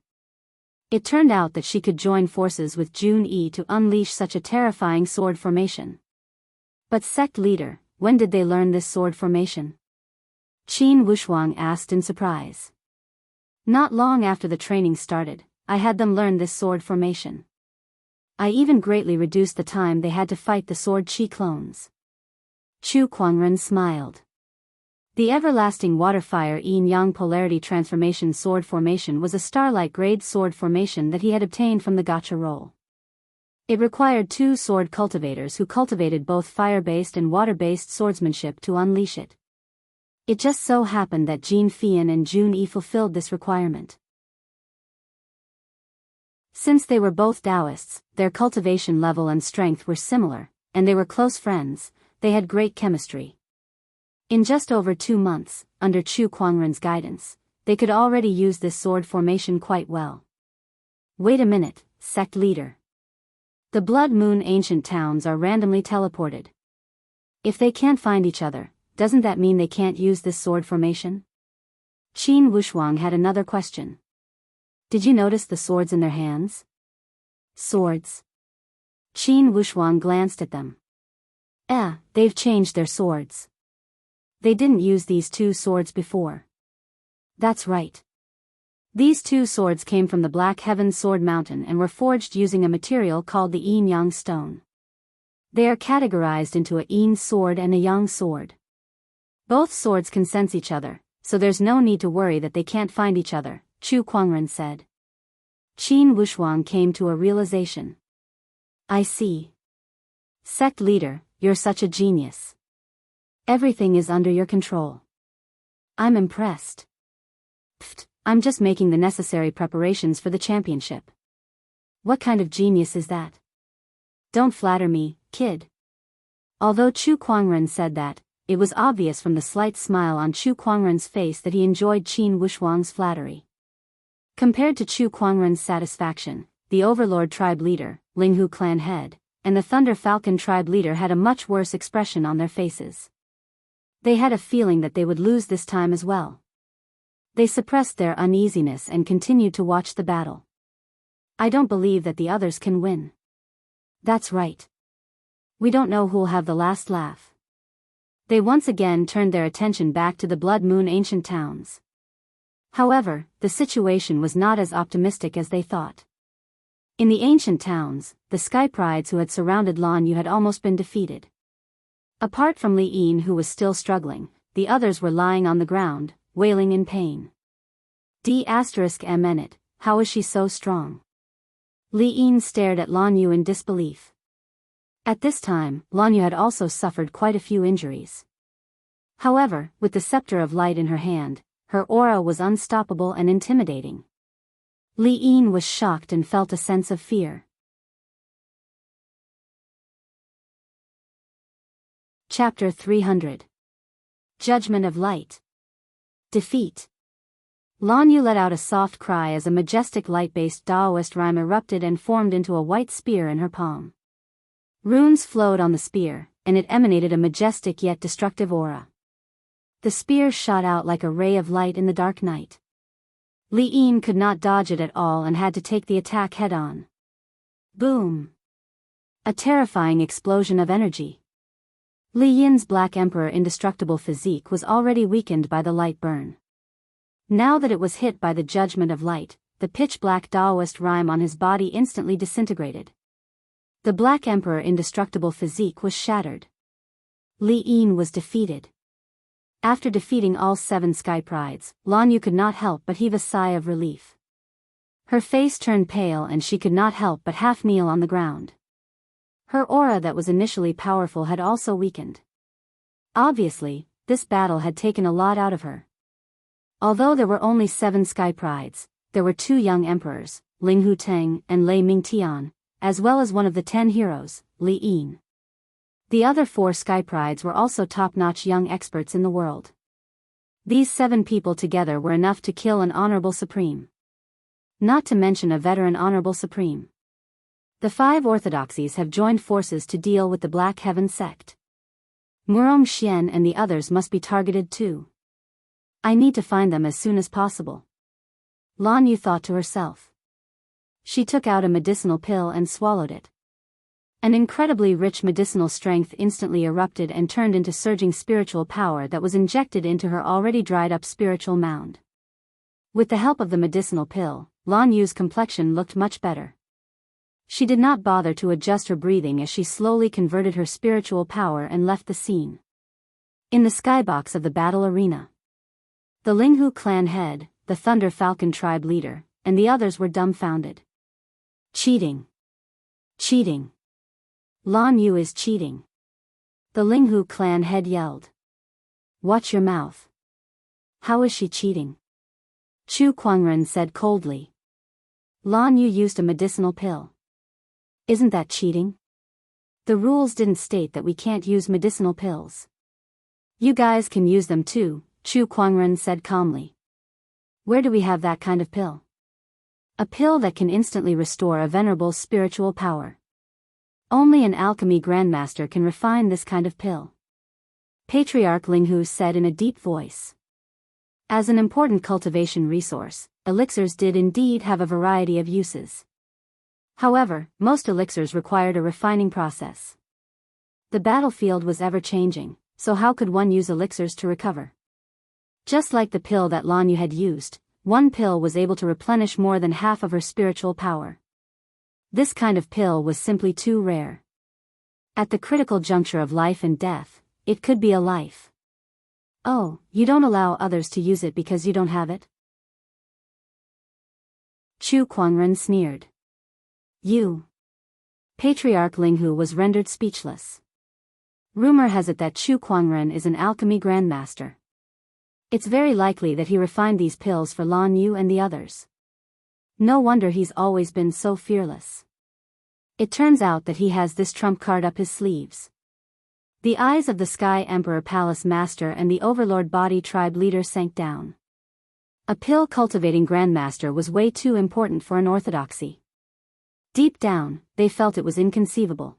It turned out that she could join forces with Jun Yi to unleash such a terrifying sword formation. But sect leader, when did they learn this sword formation? Qin Wushuang asked in surprise. Not long after the training started, I had them learn this sword formation. I even greatly reduced the time they had to fight the sword chi clones. Chu Kuangren smiled. The everlasting water-fire yin-yang polarity transformation sword formation was a starlight grade sword formation that he had obtained from the gacha roll. It required 2 sword cultivators who cultivated both fire-based and water-based swordsmanship to unleash it. It just so happened that Jin Fian and Jun Yi fulfilled this requirement. Since they were both Daoists, their cultivation level and strength were similar, and they were close friends. They had great chemistry. In just over 2 months, under Chu Kuangren's guidance, they could already use this sword formation quite well. Wait a minute, sect leader. The Blood Moon ancient towns are randomly teleported. If they can't find each other, doesn't that mean they can't use this sword formation? Qin Wushuang had another question. Did you notice the swords in their hands? Swords. Qin Wushuang glanced at them. They've changed their swords. They didn't use these 2 swords before. That's right. These 2 swords came from the Black Heaven Sword Mountain and were forged using a material called the yin-yang stone. They are categorized into a yin sword and a yang sword. Both swords can sense each other, so there's no need to worry that they can't find each other, Chu Kuangren said. Qin Wushuang came to a realization. I see. Sect leader, you're such a genius. Everything is under your control. I'm impressed. Pfft, I'm just making the necessary preparations for the championship. What kind of genius is that? Don't flatter me, kid. Although Chu Kuangren said that, it was obvious from the slight smile on Chu Kuangren's face that he enjoyed Qin Wushuang's flattery. Compared to Chu Kuangren's satisfaction, the Overlord tribe leader, Linghu clan head, and the Thunder Falcon tribe leader had a much worse expression on their faces. They had a feeling that they would lose this time as well. They suppressed their uneasiness and continued to watch the battle. I don't believe that the others can win. That's right. We don't know who'll have the last laugh. They once again turned their attention back to the Blood Moon ancient towns. However, the situation was not as optimistic as they thought. In the ancient towns, the Sky Prides who had surrounded Lan Yu had almost been defeated. Apart from Li Yin who was still struggling, the others were lying on the ground, wailing in pain. D****, how is she so strong? Li Yin stared at Lan Yu in disbelief. At this time, Lan Yu had also suffered quite a few injuries. However, with the scepter of light in her hand, her aura was unstoppable and intimidating. Li Yin was shocked and felt a sense of fear. Chapter 300. Judgment of Light. Defeat. Lan Yu let out a soft cry as a majestic light-based Daoist rhyme erupted and formed into a white spear in her palm. Runes flowed on the spear, and it emanated a majestic yet destructive aura. The spear shot out like a ray of light in the dark night. Li Yin could not dodge it at all and had to take the attack head-on. Boom! A terrifying explosion of energy. Li Yin's Black Emperor indestructible physique was already weakened by the light burn. Now that it was hit by the judgment of light, the pitch-black Daoist rhyme on his body instantly disintegrated. The Black Emperor indestructible physique was shattered. Li Yin was defeated. After defeating all 7 Sky Prides, Lan Yu could not help but heave a sigh of relief. Her face turned pale and she could not help but half kneel on the ground. Her aura that was initially powerful had also weakened. Obviously, this battle had taken a lot out of her. Although there were only 7 Sky Prides, there were 2 young emperors, Linghu Teng and Lei Mingtian, as well as one of the 10 heroes, Li Yin. The other 4 Sky Prides were also top-notch young experts in the world. These 7 people together were enough to kill an honorable supreme. Not to mention a veteran honorable supreme. The 5 orthodoxies have joined forces to deal with the Black Heaven sect. Murong Xian and the others must be targeted too. I need to find them as soon as possible. Lan Yu thought to herself. She took out a medicinal pill and swallowed it. An incredibly rich medicinal strength instantly erupted and turned into surging spiritual power that was injected into her already dried-up spiritual mound. With the help of the medicinal pill, Lan Yu's complexion looked much better. She did not bother to adjust her breathing as she slowly converted her spiritual power and left the scene. In the skybox of the battle arena, the Linghu clan head, the Thunder Falcon tribe leader, and the others were dumbfounded. Cheating. Cheating. Lan Yu is cheating. The Linghu clan head yelled. Watch your mouth. How is she cheating? Chu Kuangren said coldly. Lan Yu used a medicinal pill. Isn't that cheating? The rules didn't state that we can't use medicinal pills. You guys can use them too, Chu Kuangren said calmly. Where do we have that kind of pill? A pill that can instantly restore a venerable spiritual power. Only an alchemy grandmaster can refine this kind of pill. Patriarch Linghu said in a deep voice. As an important cultivation resource, elixirs did indeed have a variety of uses. However, most elixirs required a refining process. The battlefield was ever-changing, so how could one use elixirs to recover? Just like the pill that Lan Yu had used, one pill was able to replenish more than half of her spiritual power. This kind of pill was simply too rare. At the critical juncture of life and death, it could be a life. Oh, you don't allow others to use it because you don't have it? Chu Kuangren sneered. You. Patriarch Linghu was rendered speechless. Rumor has it that Chu Kuangren is an alchemy grandmaster. It's very likely that he refined these pills for Lan Yu and the others. No wonder he's always been so fearless. It turns out that he has this trump card up his sleeves. The eyes of the Sky Emperor Palace Master and the Overlord Body Tribe leader sank down. A pill-cultivating grandmaster was way too important for an orthodoxy. Deep down, they felt it was inconceivable.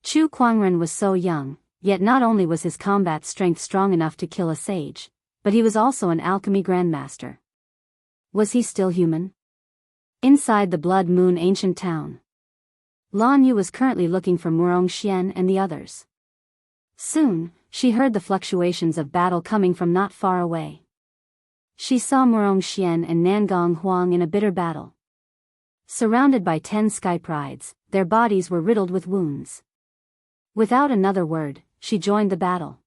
Chu Kuangren was so young, yet not only was his combat strength strong enough to kill a sage, but he was also an alchemy grandmaster. Was he still human? Inside the Blood Moon ancient town, Lan Yu was currently looking for Murong Xian and the others. Soon, she heard the fluctuations of battle coming from not far away. She saw Murong Xian and Nangong Huang in a bitter battle. Surrounded by 10 sky prides, their bodies were riddled with wounds. Without another word, she joined the battle.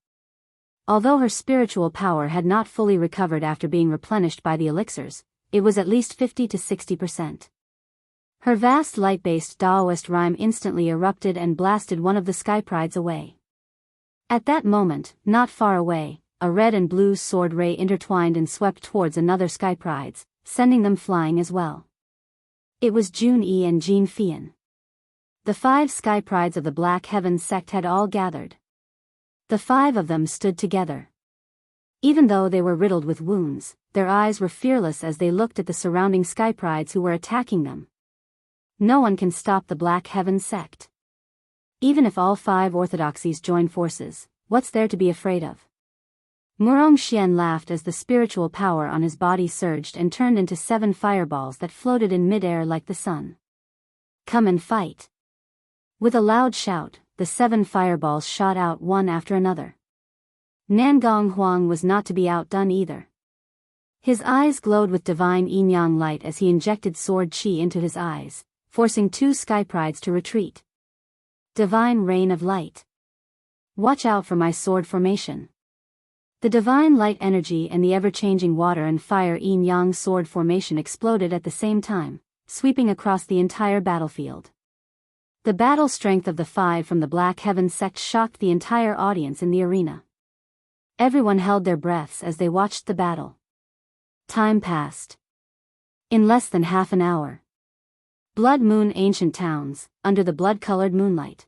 Although her spiritual power had not fully recovered after being replenished by the elixirs, it was at least 50 to 60%. Her vast light-based Daoist rhyme instantly erupted and blasted one of the sky prides away. At that moment, not far away, a red and blue sword ray intertwined and swept towards another sky prides, sending them flying as well. It was Jun Yi and Jin Fian. The 5 sky prides of the Black Heavens sect had all gathered. The 5 of them stood together. Even though they were riddled with wounds, their eyes were fearless as they looked at the surrounding sky prides who were attacking them. No one can stop the Black Heavens sect. Even if all 5 orthodoxies join forces, what's there to be afraid of? Murong Xian laughed as the spiritual power on his body surged and turned into 7 fireballs that floated in midair like the sun. Come and fight. With a loud shout, the 7 fireballs shot out one after another. Nangong Huang was not to be outdone either. His eyes glowed with divine yin-yang light as he injected sword chi into his eyes, forcing 2 sky prides to retreat. Divine rain of light. Watch out for my sword formation. The divine light energy and the ever-changing water and fire yin-yang sword formation exploded at the same time, sweeping across the entire battlefield. The battle strength of the 5 from the Black Heavens sect shocked the entire audience in the arena. Everyone held their breaths as they watched the battle. Time passed. In less than half an hour. Blood Moon ancient towns, under the blood-colored moonlight.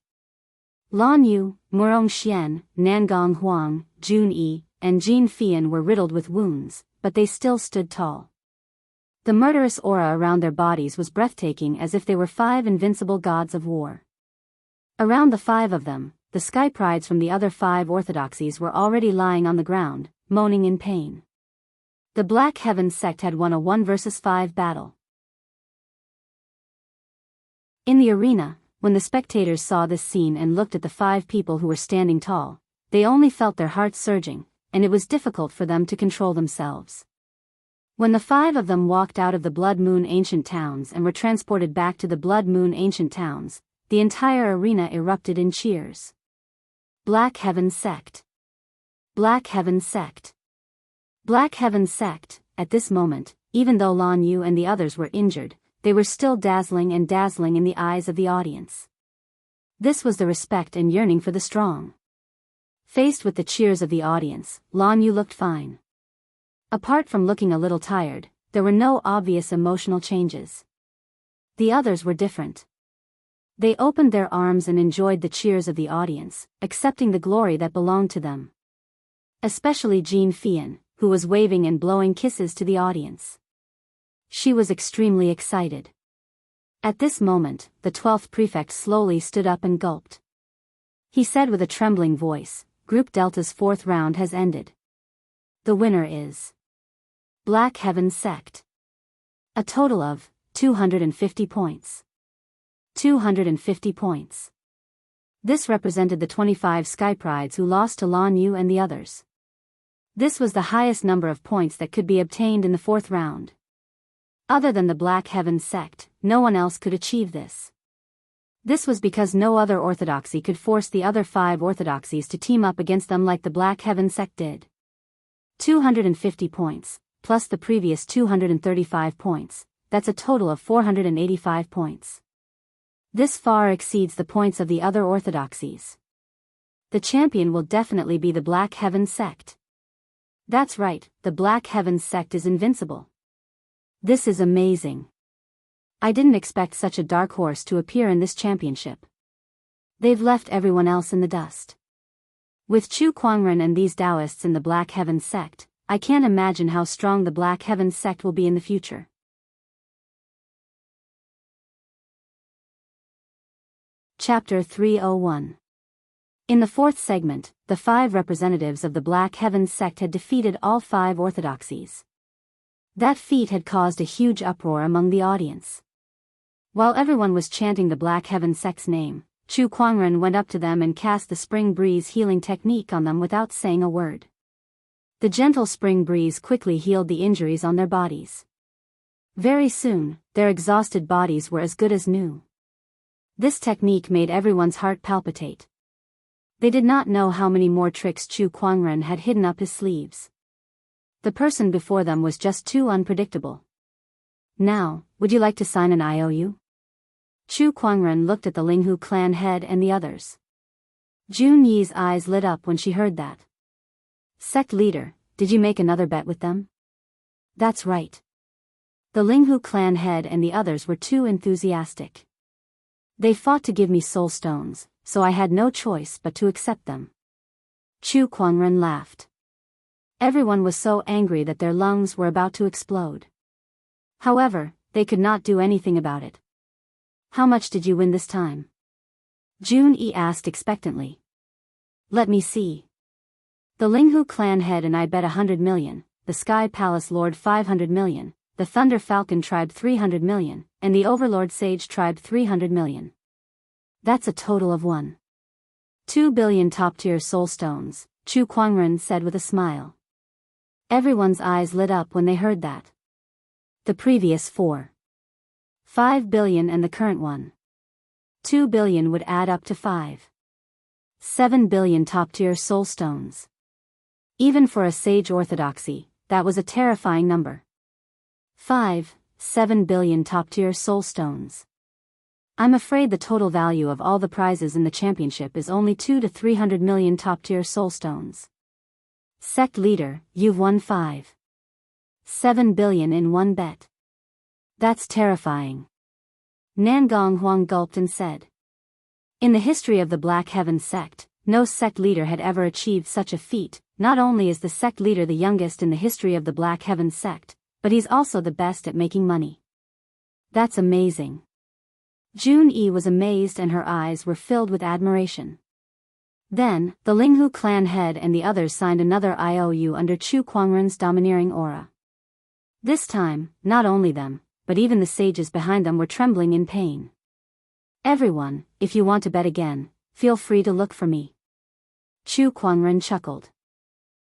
Lan Yu, Murong Xian, Nangong Huang, Jun Yi, and Jin Fian were riddled with wounds, but they still stood tall. The murderous aura around their bodies was breathtaking as if they were 5 invincible gods of war. Around the 5 of them, the sky prides from the other 5 orthodoxies were already lying on the ground, moaning in pain. The Black Heavens sect had won a 1 versus 5 battle. In the arena, when the spectators saw this scene and looked at the 5 people who were standing tall, they only felt their hearts surging, and it was difficult for them to control themselves. When the 5 of them walked out of the Blood Moon Ancient Towns and were transported back to the Blood Moon Ancient Towns, the entire arena erupted in cheers. Black Heaven Sect. Black Heaven Sect. Black Heaven Sect. At this moment, even though Lan Yu and the others were injured, they were still dazzling in the eyes of the audience. This was the respect and yearning for the strong. Faced with the cheers of the audience, Lan Yu looked fine. Apart from looking a little tired, there were no obvious emotional changes. The others were different. They opened their arms and enjoyed the cheers of the audience, accepting the glory that belonged to them. Especially Jean Fian, who was waving and blowing kisses to the audience. She was extremely excited. At this moment, the 12th prefect slowly stood up and gulped. He said with a trembling voice, Group Delta's 4th round has ended. The winner is Black Heaven Sect. A total of 250 points. 250 points. This represented the 25 Sky Prides who lost to Lan Yu and the others. This was the highest number of points that could be obtained in the 4th round. Other than the Black Heaven Sect, no one else could achieve this. This was because no other orthodoxy could force the other 5 orthodoxies to team up against them like the Black Heaven Sect did. 250 points, plus the previous 235 points, that's a total of 485 points. This far exceeds the points of the other orthodoxies. The champion will definitely be the Black Heaven Sect. That's right, the Black Heaven Sect is invincible. This is amazing. I didn't expect such a dark horse to appear in this championship. They've left everyone else in the dust. With Chu Kuangren and these Daoists in the Black Heaven Sect, I can't imagine how strong the Black Heaven Sect will be in the future. Chapter 301. In the 4th segment, the 5 representatives of the Black Heaven Sect had defeated all 5 orthodoxies. That feat had caused a huge uproar among the audience. While everyone was chanting the Black Heaven Sect's name, Chu Kuangren went up to them and cast the Spring Breeze healing technique on them without saying a word. The gentle spring breeze quickly healed the injuries on their bodies. Very soon, their exhausted bodies were as good as new. This technique made everyone's heart palpitate. They did not know how many more tricks Chu Kuangren had hidden up his sleeves. The person before them was just too unpredictable. Now, would you like to sign an IOU? Chu Kuangren looked at the Linghu clan head and the others. Jun Yi's eyes lit up when she heard that. Sect leader, did you make another bet with them? That's right. The Linghu clan head and the others were too enthusiastic. They fought to give me soul stones, so I had no choice but to accept them. Chu Kuangren laughed. Everyone was so angry that their lungs were about to explode. However, they could not do anything about it. How much did you win this time? Jun Yi asked expectantly. Let me see. The Linghu clan head and I bet 100 million, the Sky Palace Lord 500 million, the Thunder Falcon tribe 300 million, and the Overlord Sage tribe 300 million. That's a total of 1.2 billion top-tier soul stones, Chu Kuangren said with a smile. Everyone's eyes lit up when they heard that. The previous 4.5 billion and the current 1.2 billion would add up to 5.7 billion top-tier soul stones. Even for a sage orthodoxy, that was a terrifying number. 5.7 billion top-tier soul stones. I'm afraid the total value of all the prizes in the championship is only 2 to 300 million top-tier soul stones. Sect leader, you've won 5.7 billion in one bet. That's terrifying. Nangong Huang gulped and said. In the history of the Black Heaven Sect, no sect leader had ever achieved such a feat. Not only is the sect leader the youngest in the history of the Black Heaven Sect, but he's also the best at making money. That's amazing. Jun Yi was amazed and her eyes were filled with admiration. Then, the Linghu clan head and the others signed another IOU under Chu Kuangren's domineering aura. This time, not only them, but even the sages behind them were trembling in pain. Everyone, if you want to bet again, feel free to look for me. Chu Kuangren chuckled.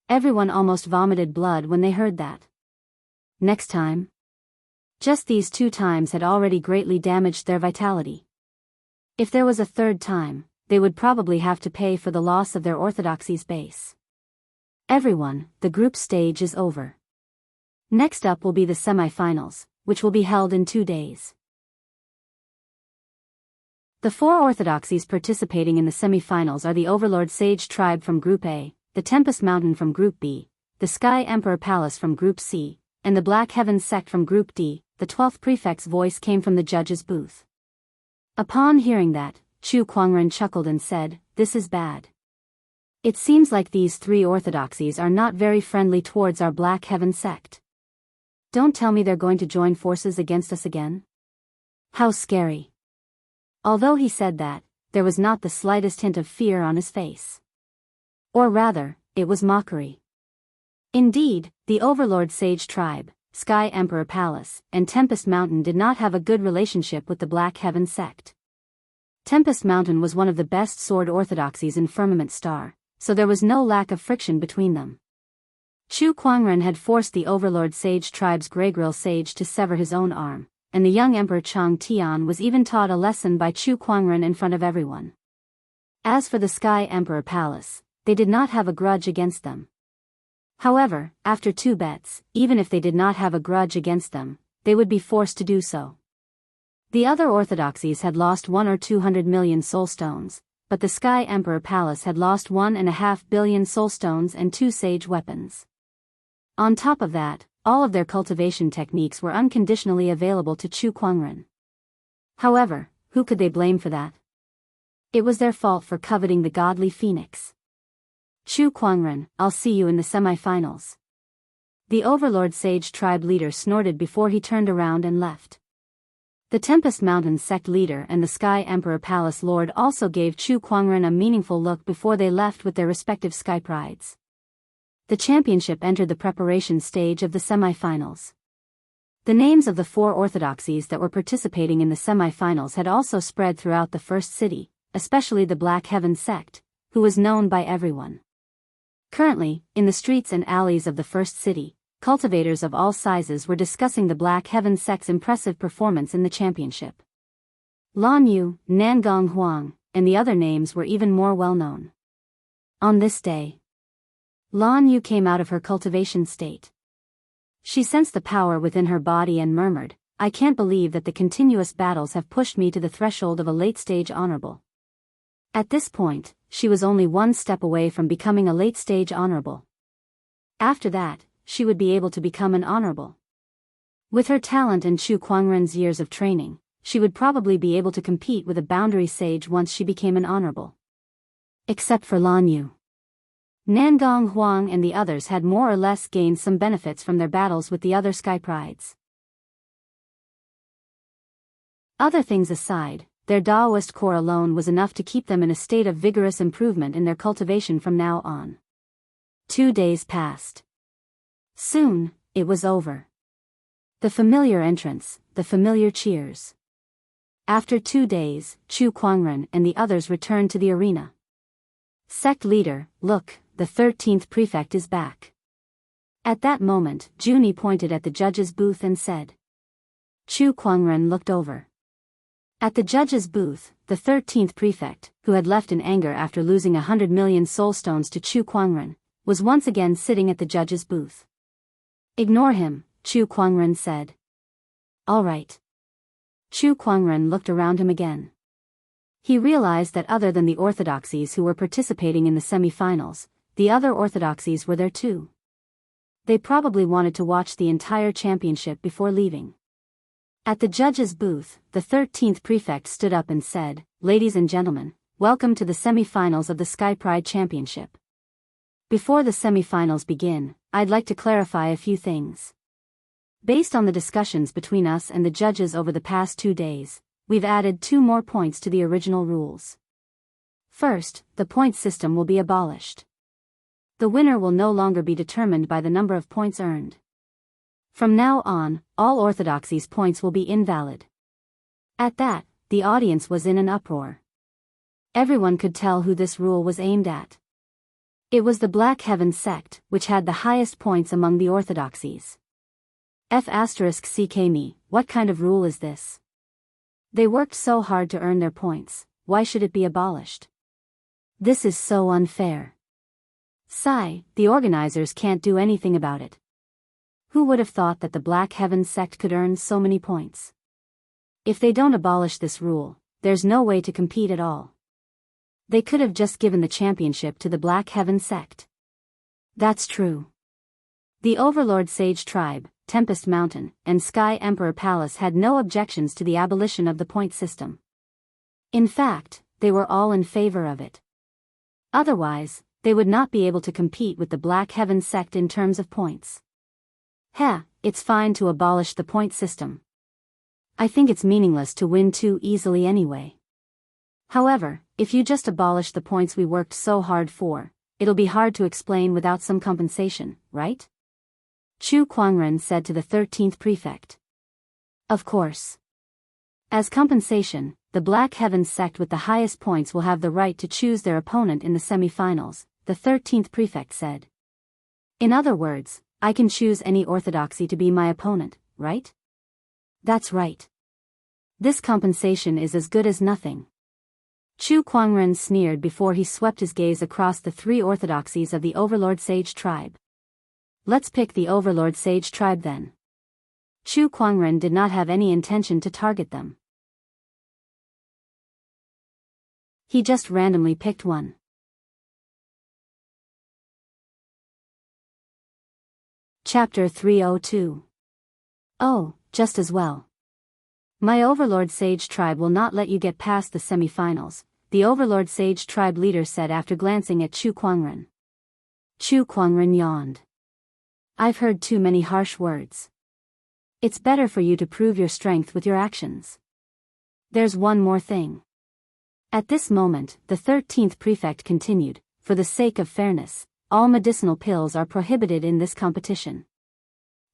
Everyone almost vomited blood when they heard that. next time? Just these 2 times had already greatly damaged their vitality. If there was a third time, they would probably have to pay for the loss of their orthodoxy's base. Everyone, the group stage is over. Next up will be the semi-finals, which will be held in 2 days. The 4 orthodoxies participating in the semi-finals are the Overlord Sage Tribe from Group A, the Tempest Mountain from Group B, the Sky Emperor Palace from Group C, and the Black Heaven Sect from Group D. The 12th prefect's voice came from the judge's booth. Upon hearing that, Chu Kuangren chuckled and said, "This is bad. It seems like these 3 orthodoxies are not very friendly towards our Black Heaven Sect. Don't tell me they're going to join forces against us again? How scary." Although he said that, there was not the slightest hint of fear on his face. Or rather, it was mockery. Indeed, the Overlord Sage Tribe, Sky Emperor Palace, and Tempest Mountain did not have a good relationship with the Black Heaven Sect. Tempest Mountain was one of the best sword orthodoxies in Firmament Star, so there was no lack of friction between them. Chu Kuangren had forced the Overlord Sage Tribe's Greygrill Sage to sever his own arm, and the young Emperor Chang Tian was even taught a lesson by Chu Kuangren in front of everyone. As for the Sky Emperor Palace, they did not have a grudge against them. However, after 2 bets, even if they did not have a grudge against them, they would be forced to do so. The other orthodoxies had lost 1 or 200 million soul stones, but the Sky Emperor Palace had lost 1.5 billion soul stones and 2 sage weapons. On top of that, all of their cultivation techniques were unconditionally available to Chu Kuangren. However, who could they blame for that? It was their fault for coveting the godly phoenix. Chu Kuangren, I'll see you in the semi-finals. The Overlord Sage Tribe leader snorted before he turned around and left. The Tempest Mountain Sect leader and the Sky Emperor Palace Lord also gave Chu Kuangren a meaningful look before they left with their respective sky prides. The championship entered the preparation stage of the semi-finals. The names of the 4 orthodoxies that were participating in the semi-finals had also spread throughout the first city, especially the Black Heaven Sect, who was known by everyone. Currently, in the streets and alleys of the first city, cultivators of all sizes were discussing the Black Heaven Sect's impressive performance in the championship. Lan Yu, Nangong Huang, and the other names were even more well-known. On this day, Lan Yu came out of her cultivation state. She sensed the power within her body and murmured, "I can't believe that the continuous battles have pushed me to the threshold of a late-stage honorable." At this point, she was only 1 step away from becoming a late-stage honorable. After that, she would be able to become an honorable. With her talent and Chu Kuangren's years of training, she would probably be able to compete with a boundary sage once she became an honorable. Except for Lan Yu. Nangong Huang and the others had more or less gained some benefits from their battles with the other sky prides. Other things aside, their Daoist core alone was enough to keep them in a state of vigorous improvement in their cultivation from now on. 2 days passed. Soon, it was over. The familiar entrance, the familiar cheers. After 2 days, Chu Kuangren and the others returned to the arena. Sect leader, look, the 13th prefect is back. At that moment, Junie pointed at the judge's booth and said. Chu Kuangren looked over. At the judge's booth, the 13th prefect, who had left in anger after losing 100 million soul stones to Chu Kuangren, was once again sitting at the judge's booth. Ignore him, Chu Kuangren said. All right. Chu Kuangren looked around him again. He realized that other than the orthodoxies who were participating in the semi-finals, the other orthodoxies were there too. They probably wanted to watch the entire championship before leaving. At the judge's booth, the 13th prefect stood up and said, "Ladies and gentlemen, welcome to the semi-finals of the Sky Pride Championship. Before the semi-finals begin, I'd like to clarify a few things. Based on the discussions between us and the judges over the past 2 days, we've added 2 more points to the original rules. First, the point system will be abolished. The winner will no longer be determined by the number of points earned. From now on, all orthodoxies' points will be invalid." At that, the audience was in an uproar. Everyone could tell who this rule was aimed at. It was the Black Heaven Sect, which had the highest points among the orthodoxies. F***ck me, what kind of rule is this? They worked so hard to earn their points, why should it be abolished? This is so unfair. Sigh, the organizers can't do anything about it. Who would have thought that the Black Heaven sect could earn so many points? If they don't abolish this rule, there's no way to compete at all. They could have just given the championship to the Black Heaven sect. That's true. The Overlord Sage Tribe, Tempest Mountain, and Sky Emperor Palace had no objections to the abolition of the point system. In fact, they were all in favor of it. Otherwise, they would not be able to compete with the Black Heaven sect in terms of points. It's fine to abolish the point system. I think it's meaningless to win too easily anyway. However, if you just abolish the points we worked so hard for, it'll be hard to explain without some compensation, right? Chu Kuangren said to the 13th prefect. Of course. As compensation, the Black Heaven sect with the highest points will have the right to choose their opponent in the semi-finals, the 13th prefect said. In other words, I can choose any orthodoxy to be my opponent, right? That's right. This compensation is as good as nothing. Chu Kuangren sneered before he swept his gaze across the three orthodoxies of the Overlord Sage Tribe. Let's pick the Overlord Sage Tribe then. Chu Kuangren did not have any intention to target them. He just randomly picked one. Chapter 302. Oh, just as well. My Overlord Sage Tribe will not let you get past the semi-finals, the Overlord Sage Tribe leader said after glancing at Chu Kuangren. Chu Kuangren yawned. I've heard too many harsh words. It's better for you to prove your strength with your actions. There's one more thing. At this moment, the 13th prefect continued, for the sake of fairness, all medicinal pills are prohibited in this competition.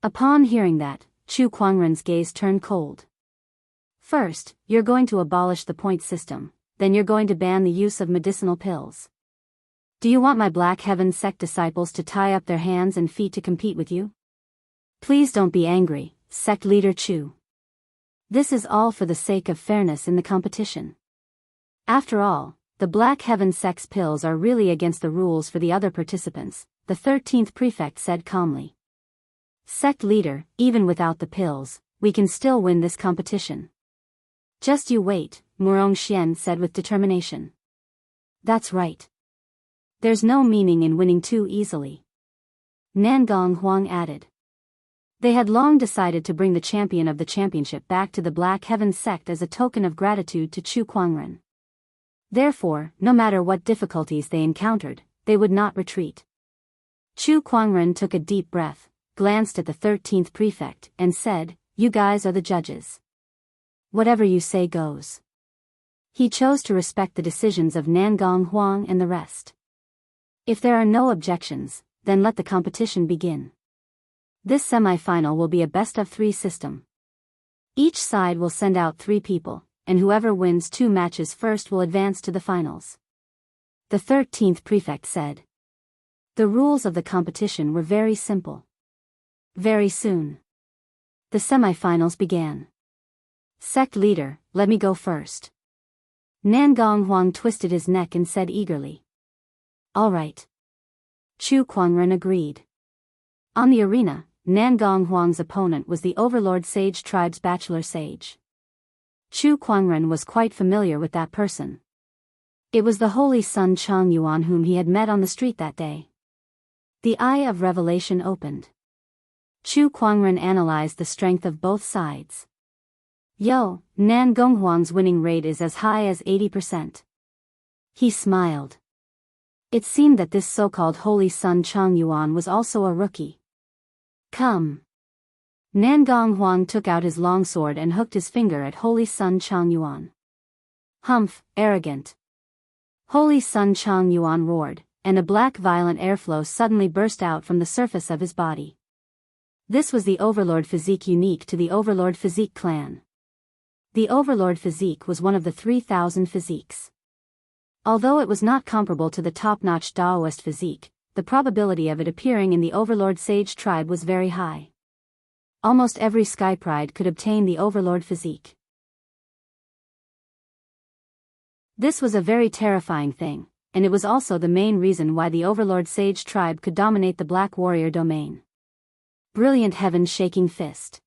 Upon hearing that, Chu Kuangren's gaze turned cold. First, you're going to abolish the point system, then you're going to ban the use of medicinal pills. Do you want my Black Heaven sect disciples to tie up their hands and feet to compete with you? Please don't be angry, sect leader Chu. This is all for the sake of fairness in the competition. After all, the Black Heaven sect's pills are really against the rules for the other participants, the 13th prefect said calmly. Sect leader, even without the pills, we can still win this competition. Just you wait, Murong Xian said with determination. That's right. There's no meaning in winning too easily. Nangong Huang added. They had long decided to bring the champion of the championship back to the Black Heaven sect as a token of gratitude to Chu Kuangren. Therefore, no matter what difficulties they encountered, they would not retreat. Chu Kuangren took a deep breath, glanced at the 13th prefect, and said, You guys are the judges. Whatever you say goes. He chose to respect the decisions of Nangong Huang and the rest. If there are no objections, then let the competition begin. This semi-final will be a best-of-3 system. Each side will send out 3 people, and whoever wins 2 matches first will advance to the finals. The 13th prefect said. The rules of the competition were very simple. Very soon, the semi-finals began. Sect leader, let me go first. Nangong Huang twisted his neck and said eagerly. All right. Chu Kuangren agreed. On the arena, Nangong Huang's opponent was the Overlord Sage Tribe's Bachelor Sage. Chu Kuangren was quite familiar with that person. It was the Holy Sun Chang Yuan whom he had met on the street that day. The eye of revelation opened. Chu Kuangren analyzed the strength of both sides. Yo, Nangong Huang's winning rate is as high as 80%. He smiled. It seemed that this so-called Holy Sun Chang Yuan was also a rookie. Come. Nangong Huang took out his longsword and hooked his finger at Holy Sun Chang Yuan. Humph, arrogant. Holy Sun Chang Yuan roared, and a black violent airflow suddenly burst out from the surface of his body. This was the Overlord physique unique to the Overlord physique clan. The Overlord physique was one of the 3,000 physiques. Although it was not comparable to the top-notch Daoist physique, the probability of it appearing in the Overlord Sage Tribe was very high. almost every Sky Pride could obtain the Overlord physique. This was a very terrifying thing, and it was also the main reason why the Overlord Sage tribe could dominate the Black Warrior domain. Brilliant heaven-shaking fist.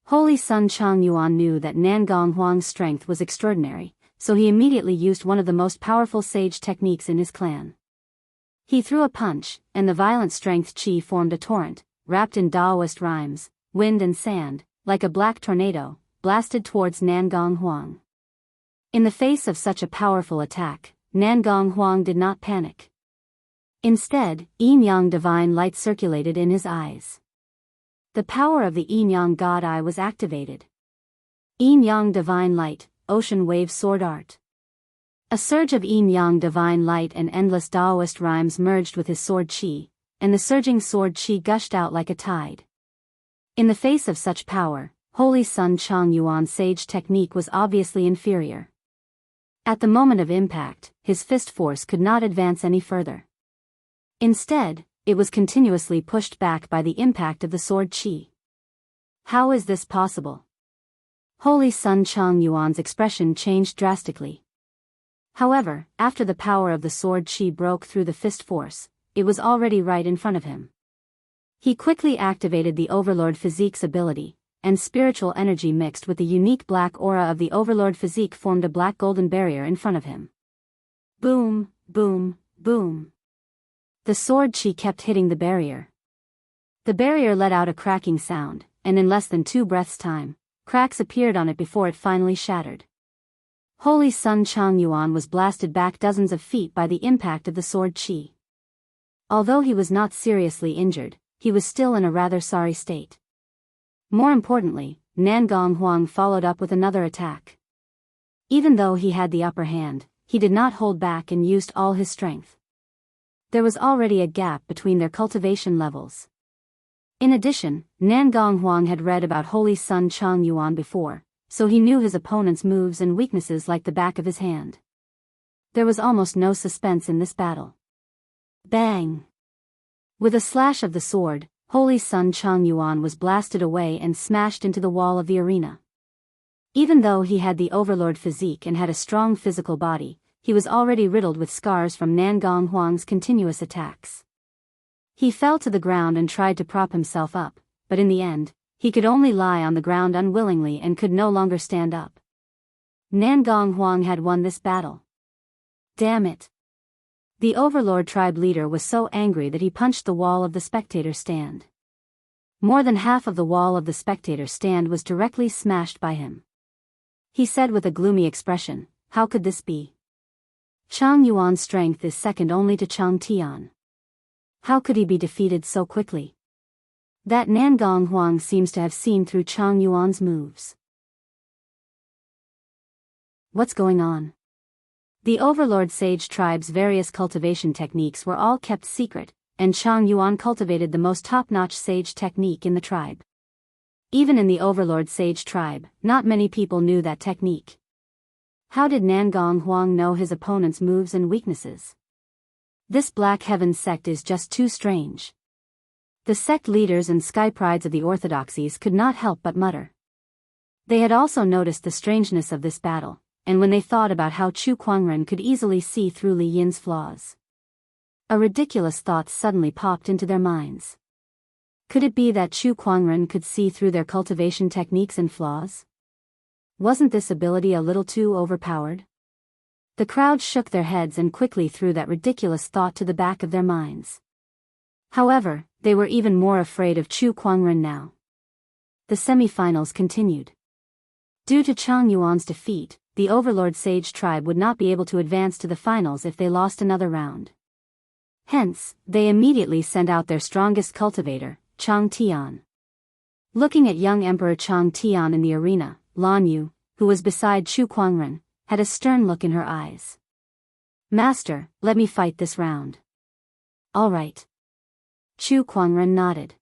Holy Sun Chang Yuan knew that Nangong Huang's strength was extraordinary, so he immediately used one of the most powerful sage techniques in his clan. He threw a punch, and the violent strength chi formed a torrent, wrapped in Daoist rhymes, wind and sand, like a black tornado, blasted towards Nangong Huang. In the face of such a powerful attack, Nangong Huang did not panic. Instead, yin-yang divine light circulated in his eyes. The power of the yin-yang god eye was activated. Yin-yang divine light, ocean wave sword art. A surge of yin-yang divine light and endless Daoist rhymes merged with his sword chi, and the surging sword chi gushed out like a tide. In the face of such power, Holy Sun Chang Yuan's sage technique was obviously inferior. At the moment of impact, his fist force could not advance any further. Instead, it was continuously pushed back by the impact of the sword chi. How is this possible? Holy Sun Chang Yuan's expression changed drastically. However, after the power of the sword chi broke through the fist force, it was already right in front of him. He quickly activated the Overlord Physique's ability, and spiritual energy mixed with the unique black aura of the Overlord Physique formed a black golden barrier in front of him. Boom, boom, boom. The sword chi kept hitting the barrier. The barrier let out a cracking sound, and in less than 2 breaths' time, cracks appeared on it before it finally shattered. Holy Sun Chang Yuan was blasted back dozens of feet by the impact of the sword chi. Although he was not seriously injured, he was still in a rather sorry state. More importantly, Nangong Huang followed up with another attack. Even though he had the upper hand, he did not hold back and used all his strength. There was already a gap between their cultivation levels. In addition, Nangong Huang had read about Holy Sun Chang Yuan before, so he knew his opponent's moves and weaknesses like the back of his hand. There was almost no suspense in this battle. Bang! With a slash of the sword, Holy Sun Chang Yuan was blasted away and smashed into the wall of the arena. Even though he had the Overlord physique and had a strong physical body, he was already riddled with scars from Nangong Huang's continuous attacks. He fell to the ground and tried to prop himself up, but in the end, he could only lie on the ground unwillingly and could no longer stand up. Nangong Huang had won this battle. Damn it! The Overlord tribe leader was so angry that he punched the wall of the spectator stand. More than half of the wall of the spectator stand was directly smashed by him. He said with a gloomy expression, "How could this be? Chang Yuan's strength is second only to Chang Tian. How could he be defeated so quickly?" That Nangong Huang seems to have seen through Chang Yuan's moves. What's going on? The Overlord Sage tribe's various cultivation techniques were all kept secret, and Chang Yuan cultivated the most top-notch sage technique in the tribe. Even in the Overlord Sage tribe, not many people knew that technique. How did Nangong Huang know his opponent's moves and weaknesses? This Black Heaven sect is just too strange. The sect leaders and sky prides of the orthodoxies could not help but mutter. They had also noticed the strangeness of this battle, and when they thought about how Chu Kuangren could easily see through Li Yin's flaws, a ridiculous thought suddenly popped into their minds. Could it be that Chu Kuangren could see through their cultivation techniques and flaws? Wasn't this ability a little too overpowered? The crowd shook their heads and quickly threw that ridiculous thought to the back of their minds. However, they were even more afraid of Chu Kuangren now. The semi-finals continued. Due to Chang Yuan's defeat, the Overlord Sage tribe would not be able to advance to the finals if they lost another round. Hence, they immediately sent out their strongest cultivator, Chang Tian. Looking at young Emperor Chang Tian in the arena, Lan Yu, who was beside Chu Kuangren, had a stern look in her eyes. "Master, let me fight this round." "All right." Chu Kuangren nodded.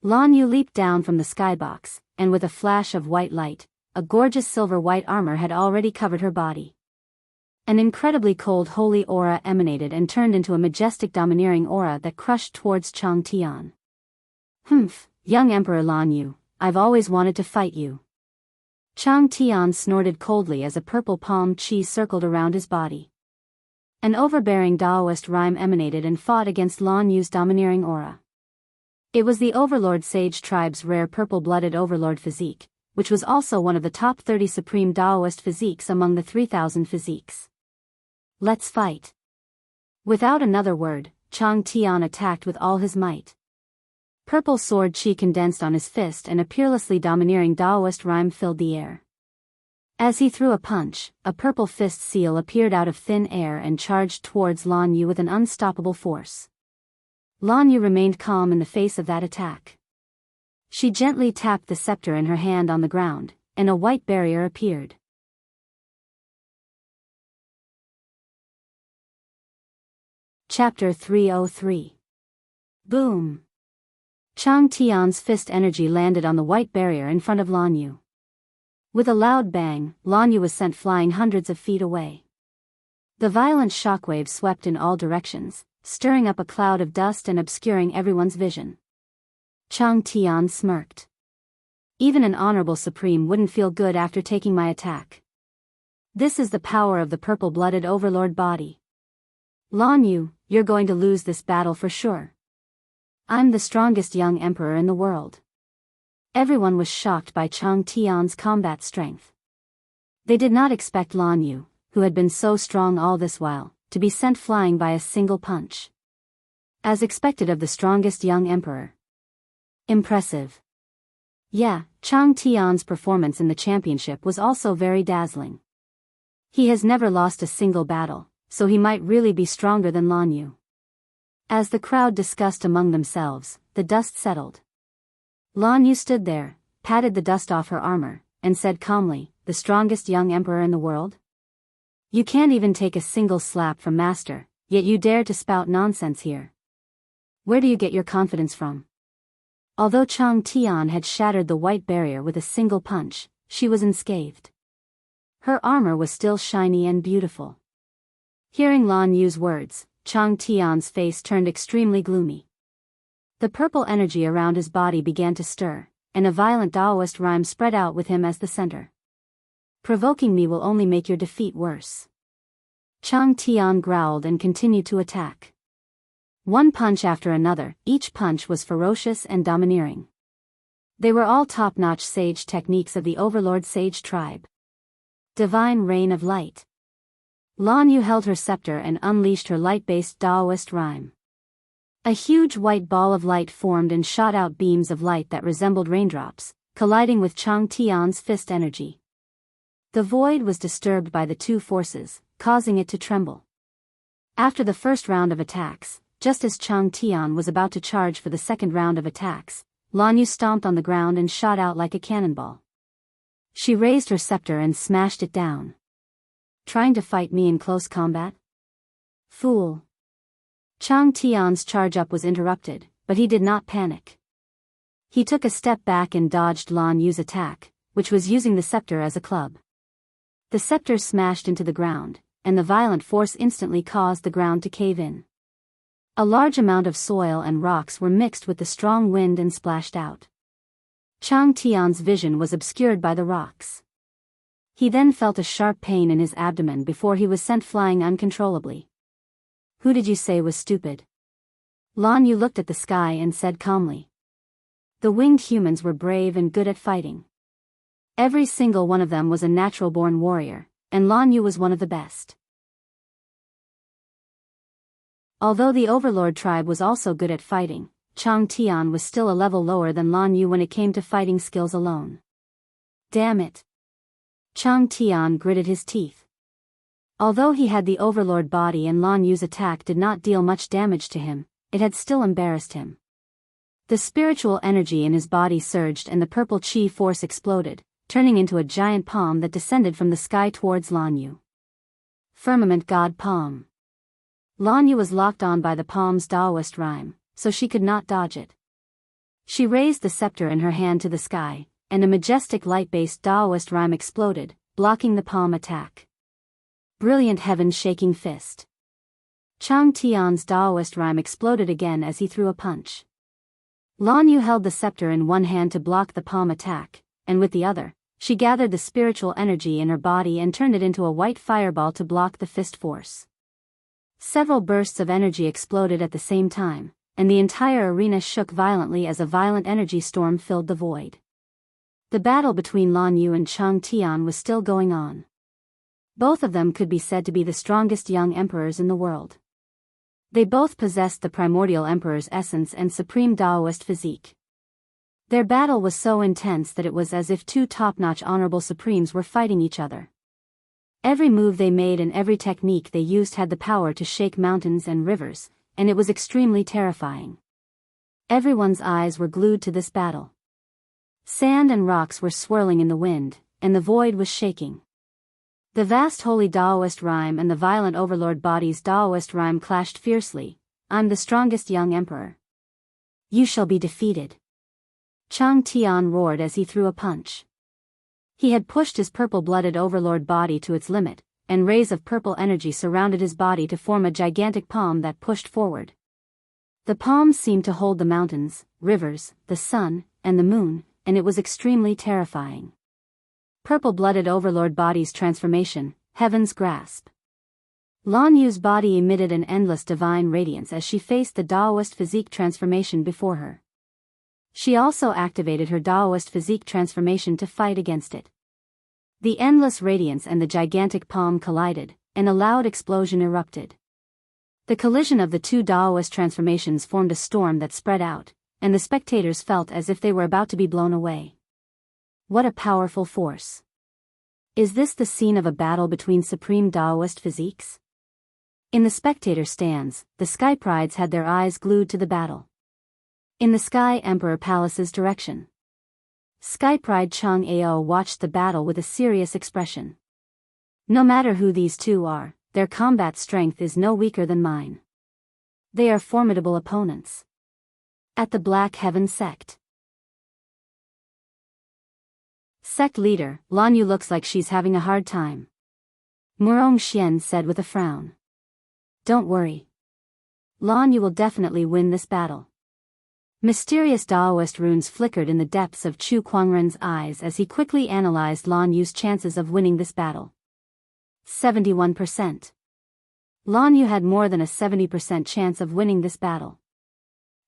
Lan Yu leaped down from the skybox, and with a flash of white light, a gorgeous silver-white armor had already covered her body. An incredibly cold holy aura emanated and turned into a majestic domineering aura that crushed towards Chang Tian. "Humph, Young Emperor Lan Yu, I've always wanted to fight you. Chang Tian snorted coldly as a purple palm chi circled around his body. An overbearing Daoist rhyme emanated and fought against Lan Yu's domineering aura. It was the Overlord Sage tribe's rare purple-blooded Overlord physique, which was also one of the top 30 supreme Daoist physiques among the 3,000 physiques. Let's fight. Without another word, Chang Tian attacked with all his might. Purple sword chi condensed on his fist and a peerlessly domineering Daoist rhyme filled the air. As he threw a punch, a purple fist seal appeared out of thin air and charged towards Lan Yu with an unstoppable force. Lan Yu remained calm in the face of that attack. She gently tapped the scepter in her hand on the ground, and a white barrier appeared. Chapter 303. Boom! Chang Tian's fist energy landed on the white barrier in front of Lan Yu. With a loud bang, Lan Yu was sent flying hundreds of feet away. The violent shockwaves swept in all directions, stirring up a cloud of dust and obscuring everyone's vision. Chang Tian smirked. Even an honorable supreme wouldn't feel good after taking my attack. This is the power of the purple-blooded overlord body. Lan Yu, you're going to lose this battle for sure. I'm the strongest young emperor in the world. Everyone was shocked by Chang Tian's combat strength. They did not expect Lan Yu, who had been so strong all this while, to be sent flying by a single punch. As expected of the strongest young emperor. Impressive. Yeah, Chang Tian's performance in the championship was also very dazzling. He has never lost a single battle, so he might really be stronger than Lan Yu. As the crowd discussed among themselves, the dust settled. Lan Yu stood there, patted the dust off her armor, and said calmly, the strongest young emperor in the world? You can't even take a single slap from master, yet you dare to spout nonsense here. Where do you get your confidence from? Although Chang Tian had shattered the white barrier with a single punch, she was unscathed. Her armor was still shiny and beautiful. Hearing Lan Yu's words, Chang Tian's face turned extremely gloomy. The purple energy around his body began to stir, and a violent Daoist rhyme spread out with him as the center. Provoking me will only make your defeat worse. Chang Tian growled and continued to attack. One punch after another, each punch was ferocious and domineering. They were all top-notch sage techniques of the Overlord Sage tribe. Divine Rain of Light. Lan Yu held her scepter and unleashed her light-based Daoist rhyme. A huge white ball of light formed and shot out beams of light that resembled raindrops, colliding with Chang Tian's fist energy. The void was disturbed by the two forces, causing it to tremble. After the first round of attacks, just as Chang Tian was about to charge for the second round of attacks, Lan Yu stomped on the ground and shot out like a cannonball. She raised her scepter and smashed it down. Trying to fight me in close combat? Fool. Chang Tian's charge-up was interrupted, but he did not panic. He took a step back and dodged Lan Yu's attack, which was using the scepter as a club. The scepter smashed into the ground, and the violent force instantly caused the ground to cave in. A large amount of soil and rocks were mixed with the strong wind and splashed out. Chang Tian's vision was obscured by the rocks. He then felt a sharp pain in his abdomen before he was sent flying uncontrollably. Who did you say was stupid? Lan Yu looked at the sky and said calmly. The winged humans were brave and good at fighting. Every single one of them was a natural-born warrior, and Lan Yu was one of the best. Although the Overlord tribe was also good at fighting, Chang Tian was still a level lower than Lan Yu when it came to fighting skills alone. Damn it. Chang Tian gritted his teeth. Although he had the Overlord body and Lan Yu's attack did not deal much damage to him, it had still embarrassed him. The spiritual energy in his body surged and the purple chi force exploded, turning into a giant palm that descended from the sky towards Lan Yu. Firmament God Palm. Lan Yu was locked on by the palm's Daoist rhyme, so she could not dodge it. She raised the scepter in her hand to the sky, and a majestic light-based Daoist rhyme exploded, blocking the palm attack. Brilliant heaven-shaking fist. Chang Tian's Daoist rhyme exploded again as he threw a punch. Lan Yu held the scepter in one hand to block the palm attack, and with the other, she gathered the spiritual energy in her body and turned it into a white fireball to block the fist force. Several bursts of energy exploded at the same time, and the entire arena shook violently as a violent energy storm filled the void. The battle between Lan Yu and Chang Tian was still going on. Both of them could be said to be the strongest young emperors in the world. They both possessed the primordial emperor's essence and supreme Daoist physique. Their battle was so intense that it was as if two top-notch honorable supremes were fighting each other. Every move they made and every technique they used had the power to shake mountains and rivers, and it was extremely terrifying. Everyone's eyes were glued to this battle. Sand and rocks were swirling in the wind, and the void was shaking. The vast holy Daoist rhyme and the violent overlord body's Daoist rhyme clashed fiercely. I'm the strongest young emperor. You shall be defeated. Chang Tian roared as he threw a punch. He had pushed his purple-blooded overlord body to its limit, and rays of purple energy surrounded his body to form a gigantic palm that pushed forward. The palm seemed to hold the mountains, rivers, the sun, and the moon, and it was extremely terrifying. Purple-blooded overlord body's transformation, heaven's grasp. Lan Yu's body emitted an endless divine radiance as she faced the Daoist physique transformation before her. She also activated her Daoist physique transformation to fight against it. The endless radiance and the gigantic palm collided, and a loud explosion erupted. The collision of the two Daoist transformations formed a storm that spread out, and the spectators felt as if they were about to be blown away. What a powerful force. Is this the scene of a battle between supreme Daoist physiques? In the spectator stands, the Sky Prides had their eyes glued to the battle. In the Sky Emperor Palace's direction, Sky Pride Chang Ao watched the battle with a serious expression. No matter who these two are, their combat strength is no weaker than mine. They are formidable opponents. At the Black Heaven Sect. Sect leader, Lan Yu looks like she's having a hard time. Murong Xian said with a frown. Don't worry. Lan Yu will definitely win this battle. Mysterious Daoist runes flickered in the depths of Chu Kuangren's eyes as he quickly analyzed Lan Yu's chances of winning this battle. 71%. Lan Yu had more than a 70% chance of winning this battle.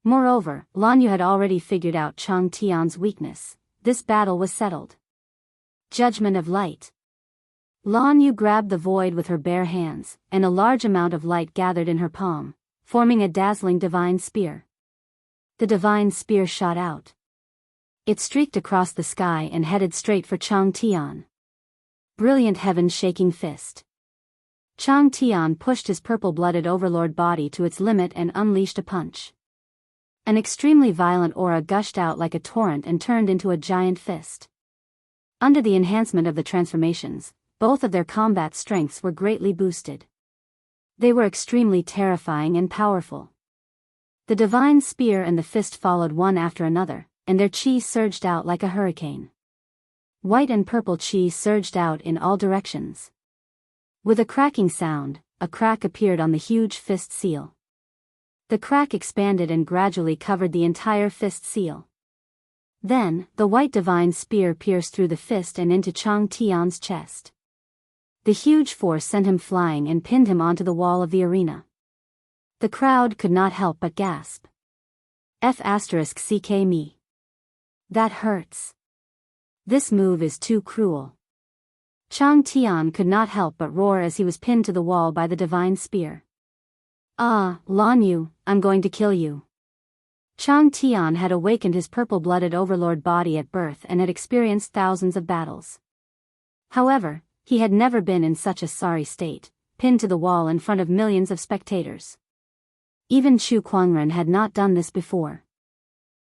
Moreover, Lan Yu had already figured out Chang Tian's weakness. This battle was settled. Judgment of light. Lan Yu grabbed the void with her bare hands, and a large amount of light gathered in her palm, forming a dazzling divine spear. The divine spear shot out. It streaked across the sky and headed straight for Chang Tian. Brilliant heaven-shaking fist. Chang Tian pushed his purple-blooded overlord body to its limit and unleashed a punch. An extremely violent aura gushed out like a torrent and turned into a giant fist. Under the enhancement of the transformations, both of their combat strengths were greatly boosted. They were extremely terrifying and powerful. The divine spear and the fist followed one after another, and their chi surged out like a hurricane. White and purple chi surged out in all directions. With a cracking sound, a crack appeared on the huge fist seal. The crack expanded and gradually covered the entire fist seal. Then, the white divine spear pierced through the fist and into Chang Tian's chest. The huge force sent him flying and pinned him onto the wall of the arena. The crowd could not help but gasp. F***ck me. That hurts. This move is too cruel. Chang Tian could not help but roar as he was pinned to the wall by the divine spear. Ah, Lan Yu, I'm going to kill you. Chang Tian had awakened his purple-blooded overlord body at birth and had experienced thousands of battles. However, he had never been in such a sorry state, pinned to the wall in front of millions of spectators. Even Chu Kuangren had not done this before.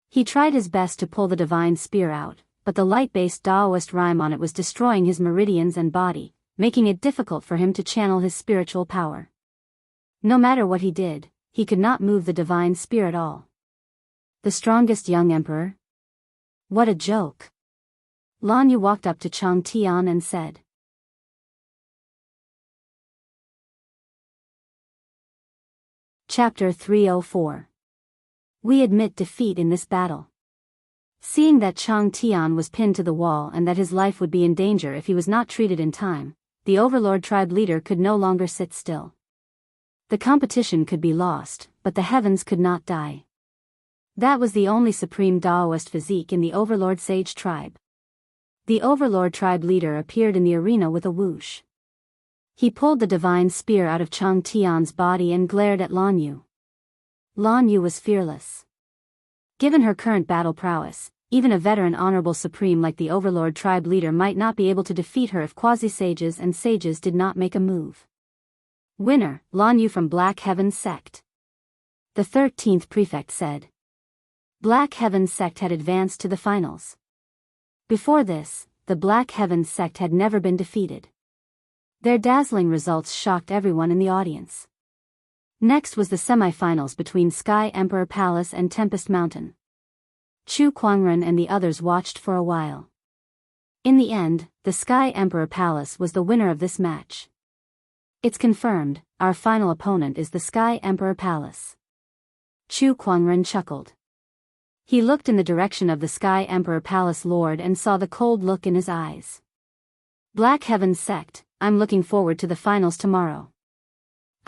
He tried his best to pull the divine spear out, but the light-based Daoist rhyme on it was destroying his meridians and body, making it difficult for him to channel his spiritual power. No matter what he did, he could not move the divine spear at all. The strongest young emperor? What a joke. Lan Yu walked up to Chang Tian and said. Chapter 304. We admit defeat in this battle. Seeing that Chang Tian was pinned to the wall and that his life would be in danger if he was not treated in time, the Overlord tribe leader could no longer sit still. The competition could be lost, but the heavens could not die. That was the only supreme Daoist physique in the Overlord Sage tribe. The Overlord tribe leader appeared in the arena with a whoosh. He pulled the divine spear out of Chang Tian's body and glared at Lan Yu. Lan Yu was fearless. Given her current battle prowess, even a veteran honorable supreme like the Overlord tribe leader might not be able to defeat her if quasi-sages and sages did not make a move. Winner, Lan Yu from Black Heaven Sect. The 13th prefect said. Black Heaven Sect had advanced to the finals. Before this, the Black Heaven Sect had never been defeated. Their dazzling results shocked everyone in the audience. Next was the semi-finals between Sky Emperor Palace and Tempest Mountain. Chu Kuangren and the others watched for a while. In the end, the Sky Emperor Palace was the winner of this match. It's confirmed, our final opponent is the Sky Emperor Palace. Chu Kuangren chuckled. He looked in the direction of the Sky Emperor Palace Lord and saw the cold look in his eyes. Black Heaven Sect, I'm looking forward to the finals tomorrow.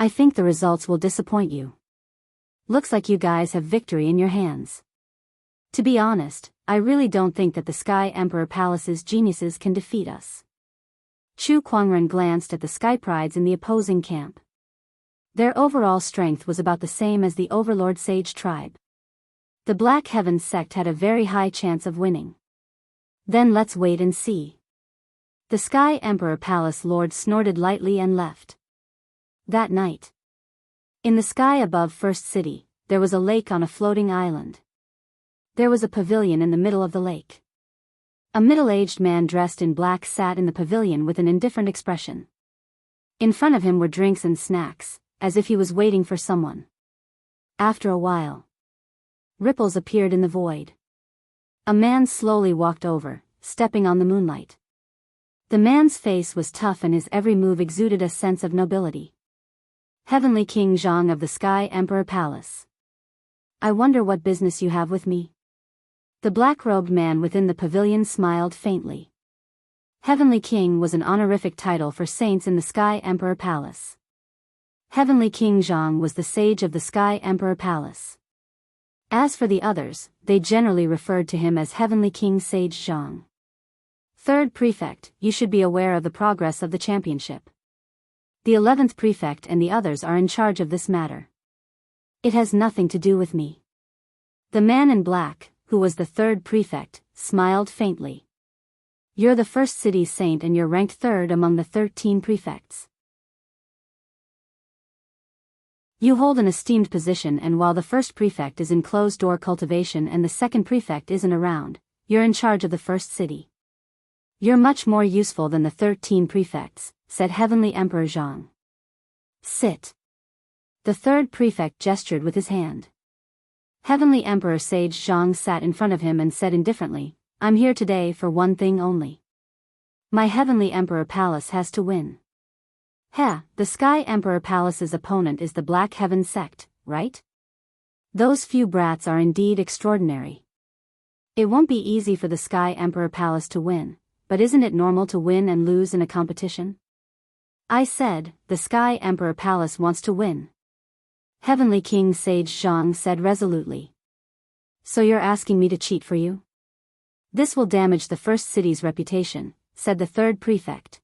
I think the results will disappoint you. Looks like you guys have victory in your hands. To be honest, I really don't think that the Sky Emperor Palace's geniuses can defeat us. Chu Kuangren glanced at the Sky Prides in the opposing camp. Their overall strength was about the same as the Overlord Sage tribe. The Black Heaven Sect had a very high chance of winning. Then let's wait and see. The Sky Emperor Palace Lord snorted lightly and left. That night, in the sky above First City, there was a lake on a floating island. There was a pavilion in the middle of the lake. A middle-aged man dressed in black sat in the pavilion with an indifferent expression. In front of him were drinks and snacks, as if he was waiting for someone. After a while, ripples appeared in the void. A man slowly walked over, stepping on the moonlight. The man's face was tough and his every move exuded a sense of nobility. Heavenly King Zhang of the Sky Emperor Palace. I wonder what business you have with me? The black-robed man within the pavilion smiled faintly. Heavenly King was an honorific title for saints in the Sky Emperor Palace. Heavenly King Zhang was the sage of the Sky Emperor Palace. As for the others, they generally referred to him as Heavenly King Sage Zhang. Third Prefect, you should be aware of the progress of the championship. The 11th Prefect and the others are in charge of this matter. It has nothing to do with me. The man in black, who was the 3rd Prefect, smiled faintly. You're the first city saint and you're ranked 3rd among the 13 prefects. You hold an esteemed position, and while the 1st Prefect is in closed-door cultivation and the 2nd Prefect isn't around, you're in charge of the 1st city. You're much more useful than the 13 prefects, said Heavenly Emperor Zhang. Sit. The 3rd Prefect gestured with his hand. Heavenly Emperor Sage Zhang sat in front of him and said indifferently, I'm here today for one thing only. My Heavenly Emperor Palace has to win. The Sky Emperor Palace's opponent is the Black Heaven Sect, right? Those few brats are indeed extraordinary. It won't be easy for the Sky Emperor Palace to win, but isn't it normal to win and lose in a competition? I said, the Sky Emperor Palace wants to win. Heavenly King Sage Zhang said resolutely. So you're asking me to cheat for you? This will damage the 1st city's reputation, said the 3rd Prefect.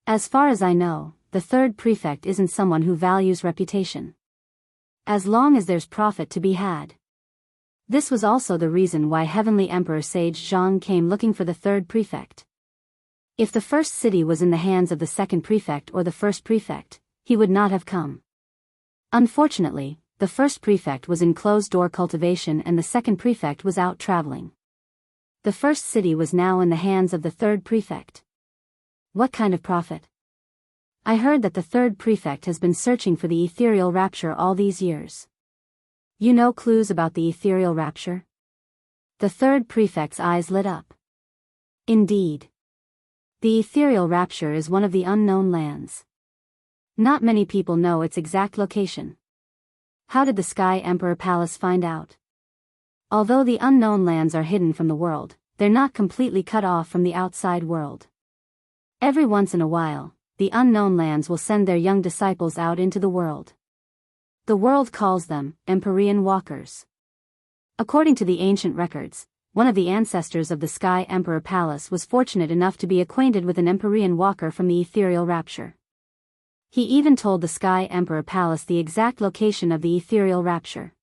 As far as I know, the 3rd Prefect isn't someone who values reputation. As long as there's profit to be had. This was also the reason why Heavenly Emperor Sage Zhang came looking for the 3rd Prefect. If the 1st city was in the hands of the 2nd Prefect or the 1st Prefect, he would not have come. Unfortunately, the 1st Prefect was in closed-door cultivation and the 2nd Prefect was out traveling. The 1st city was now in the hands of the 3rd Prefect. What kind of profit? I heard that the 3rd Prefect has been searching for the ethereal rapture all these years. You know clues about the ethereal rapture? The 3rd Prefect's eyes lit up. Indeed. The ethereal rapture is one of the unknown lands. Not many people know its exact location. How did the Sky Emperor Palace find out? Although the unknown lands are hidden from the world, they're not completely cut off from the outside world. Every once in a while, the unknown lands will send their young disciples out into the world. The world calls them Empyrean Walkers. According to the ancient records, one of the ancestors of the Sky Emperor Palace was fortunate enough to be acquainted with an Empyrean Walker from the ethereal rapture. He even told the Sky Emperor Palace the exact location of the ethereal rapture.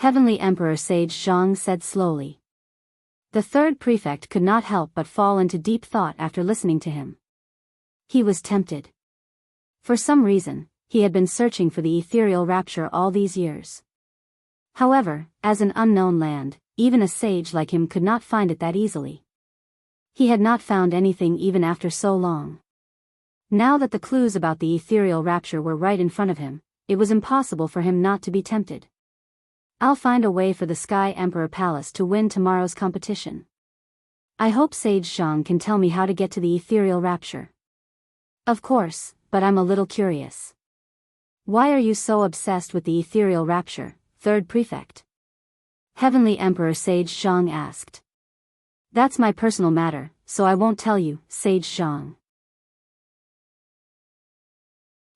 Heavenly Emperor Sage Zhang said slowly. The third prefect could not help but fall into deep thought after listening to him. He was tempted. For some reason, he had been searching for the ethereal rapture all these years. However, as an unknown land, even a sage like him could not find it that easily. He had not found anything even after so long. Now that the clues about the ethereal rapture were right in front of him, it was impossible for him not to be tempted. I'll find a way for the Sky Emperor Palace to win tomorrow's competition. I hope Sage Zhang can tell me how to get to the ethereal rapture. Of course, but I'm a little curious. Why are you so obsessed with the ethereal rapture, third prefect? Heavenly Emperor Sage Zhang asked. That's my personal matter, so I won't tell you, Sage Zhang.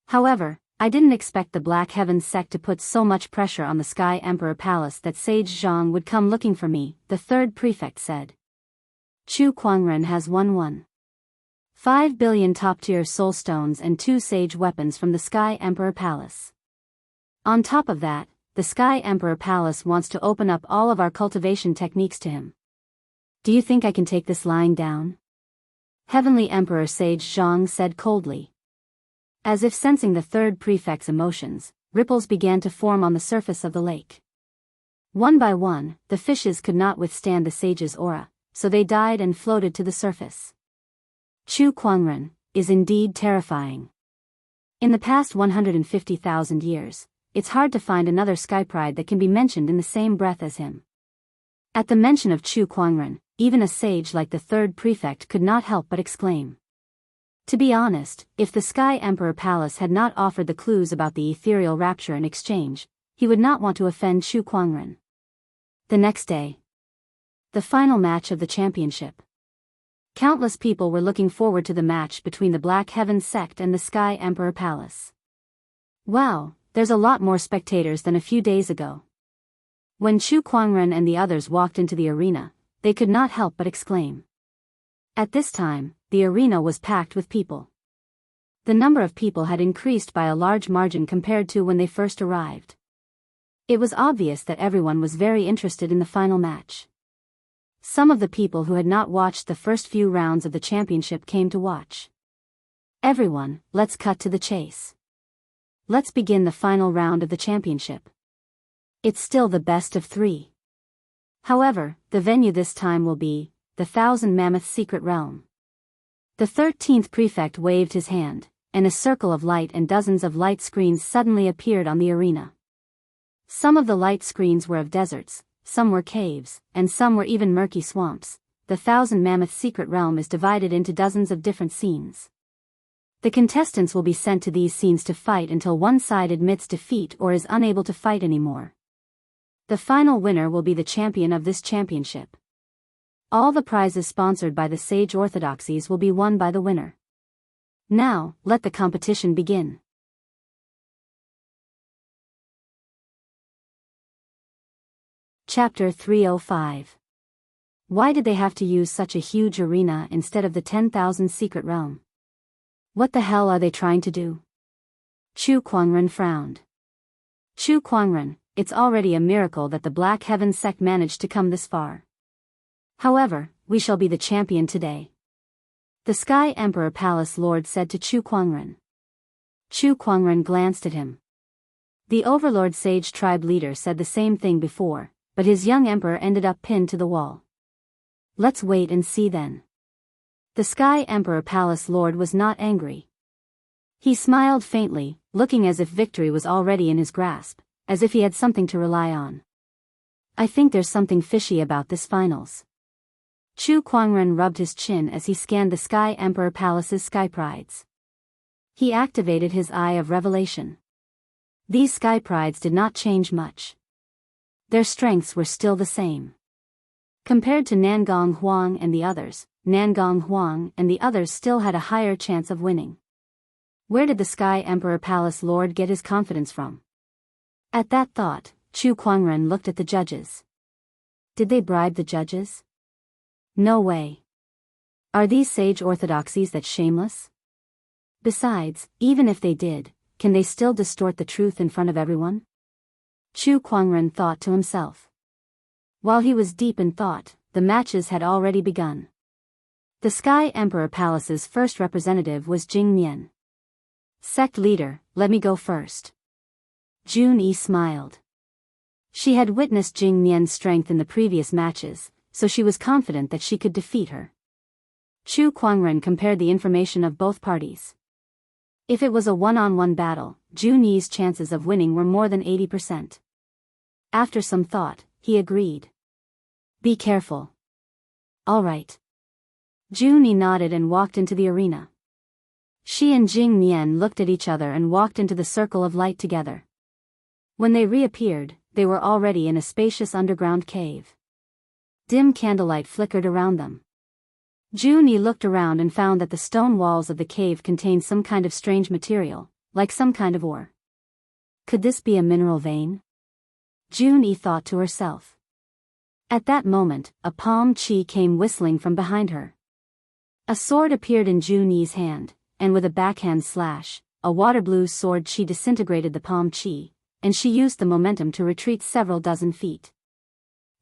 However, I didn't expect the Black Heavens sect to put so much pressure on the Sky Emperor Palace that Sage Zhang would come looking for me, the third prefect said. Chu Kuangren has won 5 billion top-tier soul stones and 2 sage weapons from the Sky Emperor Palace. On top of that, the Sky Emperor Palace wants to open up all of our cultivation techniques to him. Do you think I can take this lying down? Heavenly Emperor Sage Zhang said coldly. As if sensing the third prefect's emotions, ripples began to form on the surface of the lake. One by one, the fishes could not withstand the sage's aura, so they died and floated to the surface. Chu Kuangren is indeed terrifying. In the past 150,000 years, it's hard to find another sky pride that can be mentioned in the same breath as him. At the mention of Chu Kuangren, even a sage like the third prefect could not help but exclaim. To be honest, if the Sky Emperor Palace had not offered the clues about the ethereal rapture in exchange, he would not want to offend Chu Kuangren. The next day. The final match of the championship. Countless people were looking forward to the match between the Black Heavens sect and the Sky Emperor Palace. Wow, there's a lot more spectators than a few days ago. When Chu Kuangren and the others walked into the arena, they could not help but exclaim. At this time, the arena was packed with people. The number of people had increased by a large margin compared to when they first arrived. It was obvious that everyone was very interested in the final match. Some of the people who had not watched the first few rounds of the championship came to watch. Everyone, let's cut to the chase. Let's begin the final round of the championship. It's still the best of 3. However, the venue this time will be the Thousand Mammoth Secret Realm. The 13th prefect waved his hand, and a circle of light and dozens of light screens suddenly appeared on the arena. Some of the light screens were of deserts, some were caves, and some were even murky swamps. The Thousand Mammoth Secret Realm is divided into dozens of different scenes. The contestants will be sent to these scenes to fight until one side admits defeat or is unable to fight anymore. The final winner will be the champion of this championship. All the prizes sponsored by the Sage Orthodoxies will be won by the winner. Now, let the competition begin. Chapter 305. Why did they have to use such a huge arena instead of the 10,000 Secret Realm? What the hell are they trying to do? Chu Kuangren frowned. Chu Kuangren, it's already a miracle that the Black Heavens sect managed to come this far. However, we shall be the champion today. The Sky Emperor Palace Lord said to Chu Kuangren. Chu Kuangren glanced at him. The Overlord Sage Tribe leader said the same thing before, but his young emperor ended up pinned to the wall. Let's wait and see then. The Sky Emperor Palace Lord was not angry. He smiled faintly, looking as if victory was already in his grasp, as if he had something to rely on. I think there's something fishy about this finals. Chu Kuangren rubbed his chin as he scanned the Sky Emperor Palace's sky prides. He activated his Eye of Revelation. These sky prides did not change much. Their strengths were still the same. Compared to Nangong Huang and the others, Nangong Huang and the others still had a higher chance of winning. Where did the Sky Emperor Palace Lord get his confidence from? At that thought, Chu Kuangren looked at the judges. Did they bribe the judges? No way. Are these sage orthodoxies that shameless? Besides, even if they did, can they still distort the truth in front of everyone? Chu Kuangren thought to himself. While he was deep in thought, the matches had already begun. The Sky Emperor Palace's first representative was Jing Mian. Sect leader, let me go first. Jun Yi smiled. She had witnessed Jing Mian's strength in the previous matches, so she was confident that she could defeat her. Chu Kuangren compared the information of both parties. If it was a one-on-one battle, Jun Yi's chances of winning were more than 80%. After some thought, he agreed. Be careful. All right. Jun Yi nodded and walked into the arena. She and Jing Mian looked at each other and walked into the circle of light together. When they reappeared, they were already in a spacious underground cave. Dim candlelight flickered around them. Jun Yi looked around and found that the stone walls of the cave contained some kind of strange material, like some kind of ore. Could this be a mineral vein? Jun Yi thought to herself. At that moment, a palm chi came whistling from behind her. A sword appeared in Jun Yi's hand, and with a backhand slash, a water blue sword chi disintegrated the palm chi, and she used the momentum to retreat several dozen feet.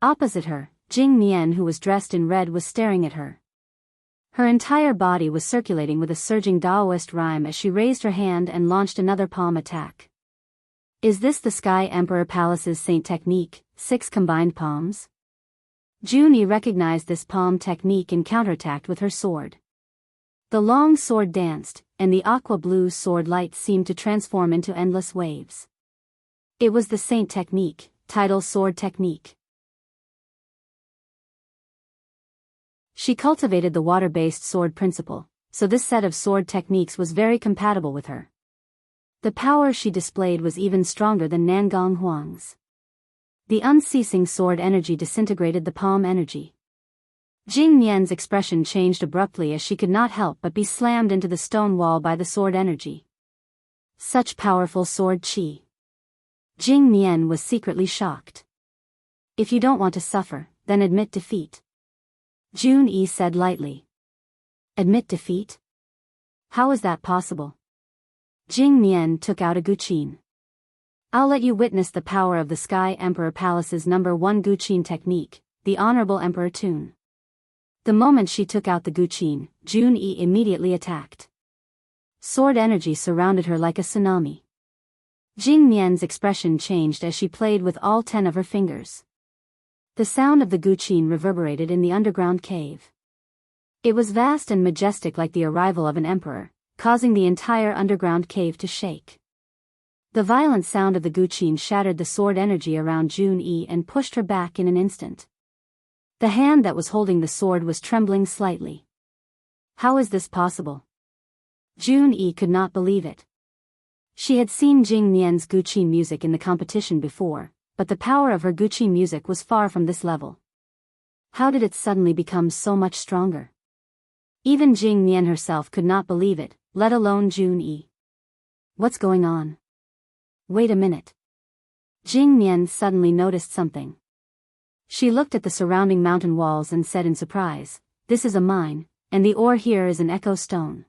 Opposite her, Jing Mian, who was dressed in red, was staring at her. Her entire body was circulating with a surging Daoist rhyme as she raised her hand and launched another palm attack. Is this the Sky Emperor Palace's Saint technique, 6 combined palms? Jun Yi recognized this palm technique and counterattacked with her sword. The long sword danced, and the aqua-blue sword light seemed to transform into endless waves. It was the Saint technique, title sword technique. She cultivated the water-based sword principle, so this set of sword techniques was very compatible with her. The power she displayed was even stronger than Nangong Huang's. The unceasing sword energy disintegrated the palm energy. Jing Mian's expression changed abruptly as she could not help but be slammed into the stone wall by the sword energy. Such powerful sword chi. Jing Mian was secretly shocked. If you don't want to suffer, then admit defeat. Jun Yi said lightly. Admit defeat? How is that possible? Jing Mian took out a guqin. I'll let you witness the power of the Sky Emperor Palace's #1 guqin technique, the Honorable Emperor Tune. The moment she took out the guqin, Jun Yi immediately attacked. Sword energy surrounded her like a tsunami. Jing Mian's expression changed as she played with all 10 of her fingers. The sound of the guqin reverberated in the underground cave. It was vast and majestic, like the arrival of an emperor, causing the entire underground cave to shake. The violent sound of the guqin shattered the sword energy around Jun Yi and pushed her back in an instant. The hand that was holding the sword was trembling slightly. How is this possible? Jun Yi could not believe it. She had seen Jing Mian's guqin music in the competition before, but the power of her guqin music was far from this level. How did it suddenly become so much stronger? Even Jing Mian herself could not believe it, let alone Jun Yi. What's going on? Wait a minute. Jing Mian suddenly noticed something. She looked at the surrounding mountain walls and said in surprise, this is a mine, and the ore here is an echo stone.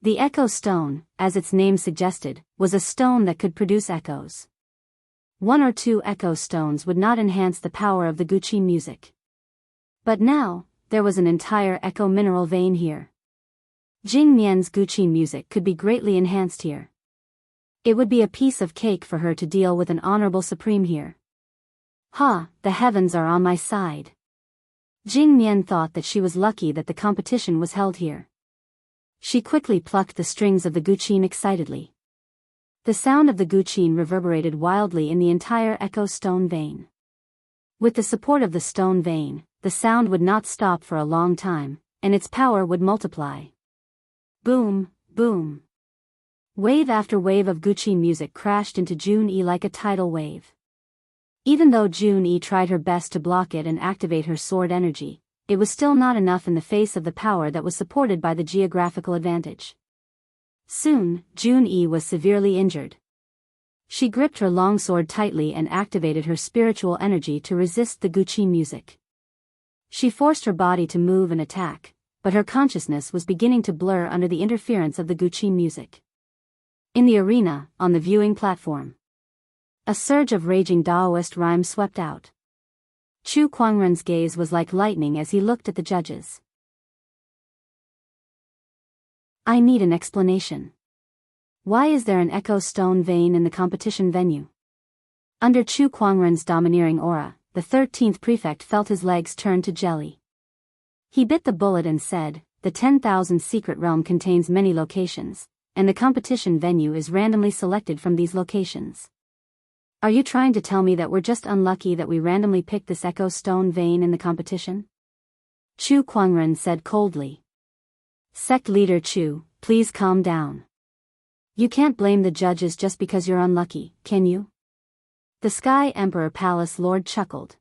The echo stone, as its name suggested, was a stone that could produce echoes. 1 or 2 echo stones would not enhance the power of the guqin music. But now, there was an entire echo mineral vein here. Jing Mian's guqin music could be greatly enhanced here. It would be a piece of cake for her to deal with an honorable supreme here. Ha, the heavens are on my side. Jing Mian thought that she was lucky that the competition was held here. She quickly plucked the strings of the guqin excitedly. The sound of the guqin reverberated wildly in the entire echo stone vein. With the support of the stone vein, the sound would not stop for a long time, and its power would multiply. Boom, boom. Wave after wave of guqin music crashed into Jun Yi like a tidal wave. Even though Jun-yi tried her best to block it and activate her sword energy, it was still not enough in the face of the power that was supported by the geographical advantage. Soon, Jun-yi was severely injured. She gripped her longsword tightly and activated her spiritual energy to resist the guqi music. She forced her body to move and attack, but her consciousness was beginning to blur under the interference of the guqi music. In the arena, on the viewing platform, a surge of raging Daoist rhyme swept out. Chu Kuangren's gaze was like lightning as he looked at the judges. I need an explanation. Why is there an echo stone vein in the competition venue? Under Chu Kuangren's domineering aura, the 13th prefect felt his legs turn to jelly. He bit the bullet and said, the 10,000 secret realm contains many locations, and the competition venue is randomly selected from these locations. Are you trying to tell me that we're just unlucky that we randomly picked this echo stone vein in the competition? Chu Kuangren said coldly. Sect leader Chu, please calm down. You can't blame the judges just because you're unlucky, can you? The Sky Emperor Palace Lord chuckled.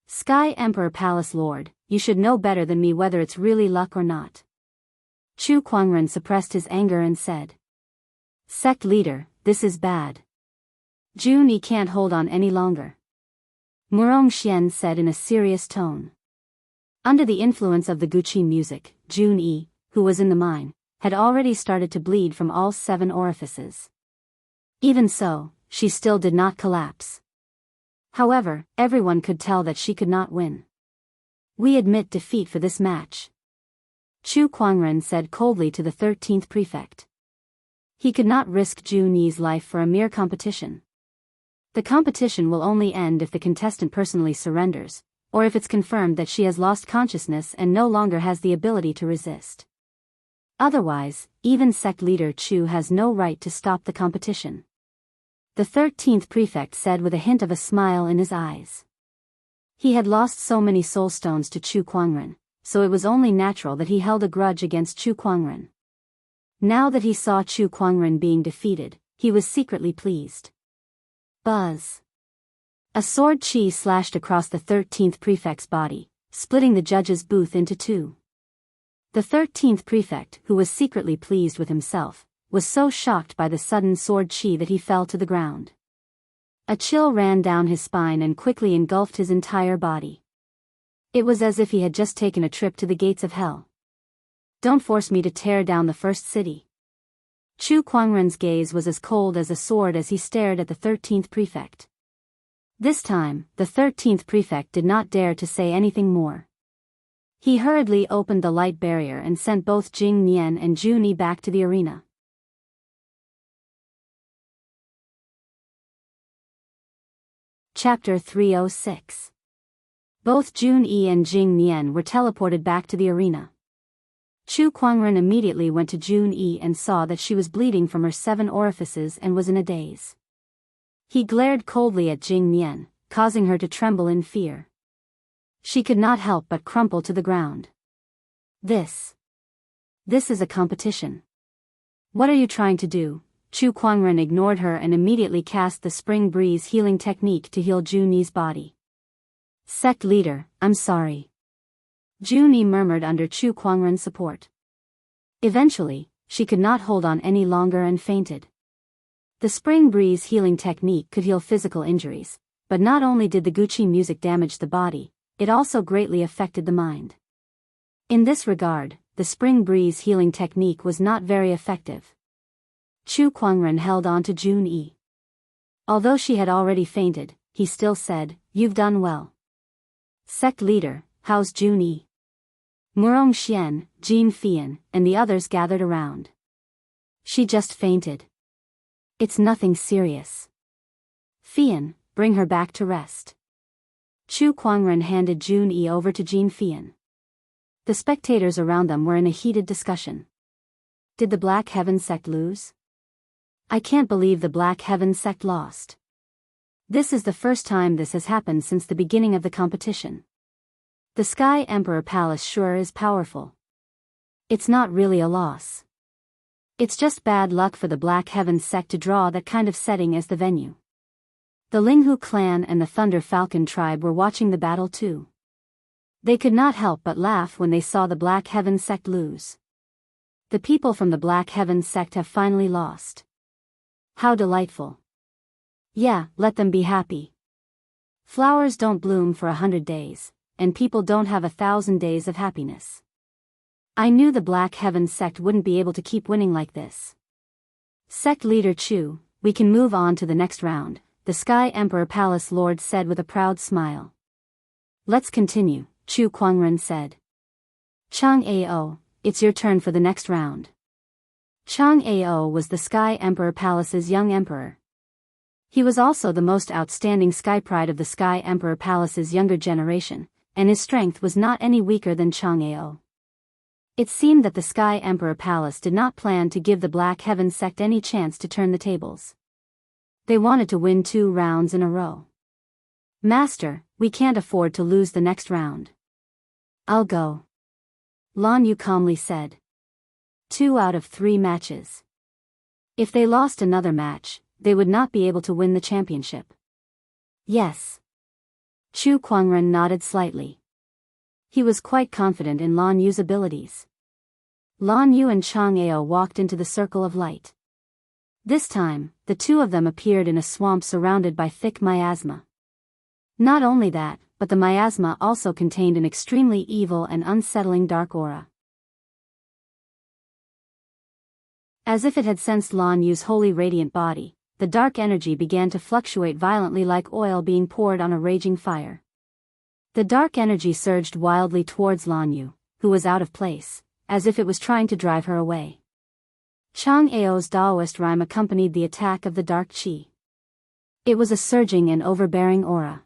Sky Emperor Palace Lord, you should know better than me whether it's really luck or not. Chu Kuangren suppressed his anger and said. Sect leader, this is bad. Jun-yi can't hold on any longer. Murong Xian said in a serious tone. Under the influence of the guqi music, Jun-yi, who was in the mine, had already started to bleed from all 7 orifices. Even so, she still did not collapse. However, everyone could tell that she could not win. We admit defeat for this match. Chu Kuangren said coldly to the 13th prefect. He could not risk Jun-yi's life for a mere competition. The competition will only end if the contestant personally surrenders, or if it's confirmed that she has lost consciousness and no longer has the ability to resist. Otherwise, even sect leader Chu has no right to stop the competition. The 13th prefect said with a hint of a smile in his eyes. He had lost so many soul stones to Chu Kuangren, so it was only natural that he held a grudge against Chu Kuangren. Now that he saw Chu Kuangren being defeated, he was secretly pleased. Buzz. A sword chi slashed across the 13th prefect's body, splitting the judge's booth into 2. The 13th prefect, who was secretly pleased with himself, was so shocked by the sudden sword chi that he fell to the ground. A chill ran down his spine and quickly engulfed his entire body. It was as if he had just taken a trip to the gates of hell. Don't force me to tear down the first city. Chu Kuangren's gaze was as cold as a sword as he stared at the 13th prefect. This time, the 13th prefect did not dare to say anything more. He hurriedly opened the light barrier and sent both Jing Nian and Jun-yi back to the arena. Chapter 306. Both Jun-yi and Jing Nian were teleported back to the arena. Chu Kuangren immediately went to Jun-yi and saw that she was bleeding from her 7 orifices and was in a daze. He glared coldly at Jing Nian, causing her to tremble in fear. She could not help but crumple to the ground. This is a competition. What are you trying to do? Chu Kuangren ignored her and immediately cast the spring breeze healing technique to heal Jun-yi's body. Sect leader, I'm sorry. Jun-yi murmured under Chu Kuangren's support. Eventually, she could not hold on any longer and fainted. The spring breeze healing technique could heal physical injuries, but not only did the guqi music damage the body, it also greatly affected the mind. In this regard, the spring breeze healing technique was not very effective. Chu Kuangren held on to Jun-yi. Although she had already fainted, he still said, "You've done well." Sect leader, how's Jun-yi? Murong Xian, Jin Fian, and the others gathered around. She just fainted. It's nothing serious. Fian, bring her back to rest. Chu Kuangren handed Jun-yi over to Jin Fian. The spectators around them were in a heated discussion. Did the Black Heaven sect lose? I can't believe the Black Heaven sect lost. This is the first time this has happened since the beginning of the competition. The Sky Emperor Palace sure is powerful. It's not really a loss. It's just bad luck for the Black Heaven sect to draw that kind of setting as the venue. The Linghu clan and the Thunder Falcon tribe were watching the battle too. They could not help but laugh when they saw the Black Heaven sect lose. The people from the Black Heaven sect have finally lost. How delightful. Yeah, let them be happy. Flowers don't bloom for 100 days, and people don't have 1,000 days of happiness. I knew the Black Heaven sect wouldn't be able to keep winning like this. Sect leader Chu, we can move on to the next round, the Sky Emperor Palace Lord said with a proud smile. Let's continue, Chu Kuangren said. Chang Ao, it's your turn for the next round. Chang Ao was the Sky Emperor Palace's young emperor. He was also the most outstanding sky pride of the Sky Emperor Palace's younger generation, and his strength was not any weaker than Chang Ao. It seemed that the Sky Emperor Palace did not plan to give the Black Heaven sect any chance to turn the tables. They wanted to win 2 rounds in a row. Master, we can't afford to lose the next round. I'll go. Lan Yu calmly said. 2 out of 3 matches. If they lost another match, they would not be able to win the championship. Yes. Chu Kuangren nodded slightly. He was quite confident in Lan Yu's abilities. Lan Yu and Chang Ao walked into the circle of light. This time, the two of them appeared in a swamp surrounded by thick miasma. Not only that, but the miasma also contained an extremely evil and unsettling dark aura. As if it had sensed Lan Yu's holy radiant body, the dark energy began to fluctuate violently like oil being poured on a raging fire. The dark energy surged wildly towards Lan Yu, who was out of place, as if it was trying to drive her away. Chang Ao's Daoist rhyme accompanied the attack of the dark qi. It was a surging and overbearing aura.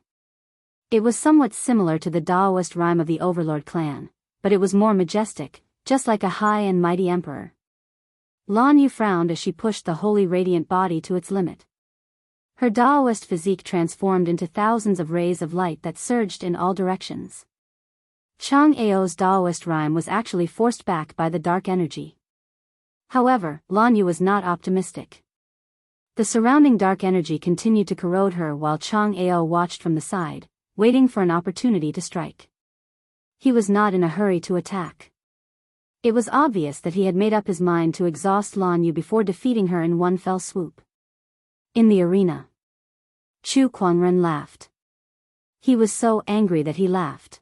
It was somewhat similar to the Daoist rhyme of the Overlord clan, but it was more majestic, just like a high and mighty emperor. Lan Yu frowned as she pushed the holy radiant body to its limit. Her Daoist physique transformed into thousands of rays of light that surged in all directions. Chang Ao's Daoist rhyme was actually forced back by the dark energy. However, Lan Yu was not optimistic. The surrounding dark energy continued to corrode her while Chang Ao watched from the side, waiting for an opportunity to strike. He was not in a hurry to attack. It was obvious that he had made up his mind to exhaust Lan Yu before defeating her in one fell swoop. In the arena, Chu Kuangren laughed. He was so angry that he laughed.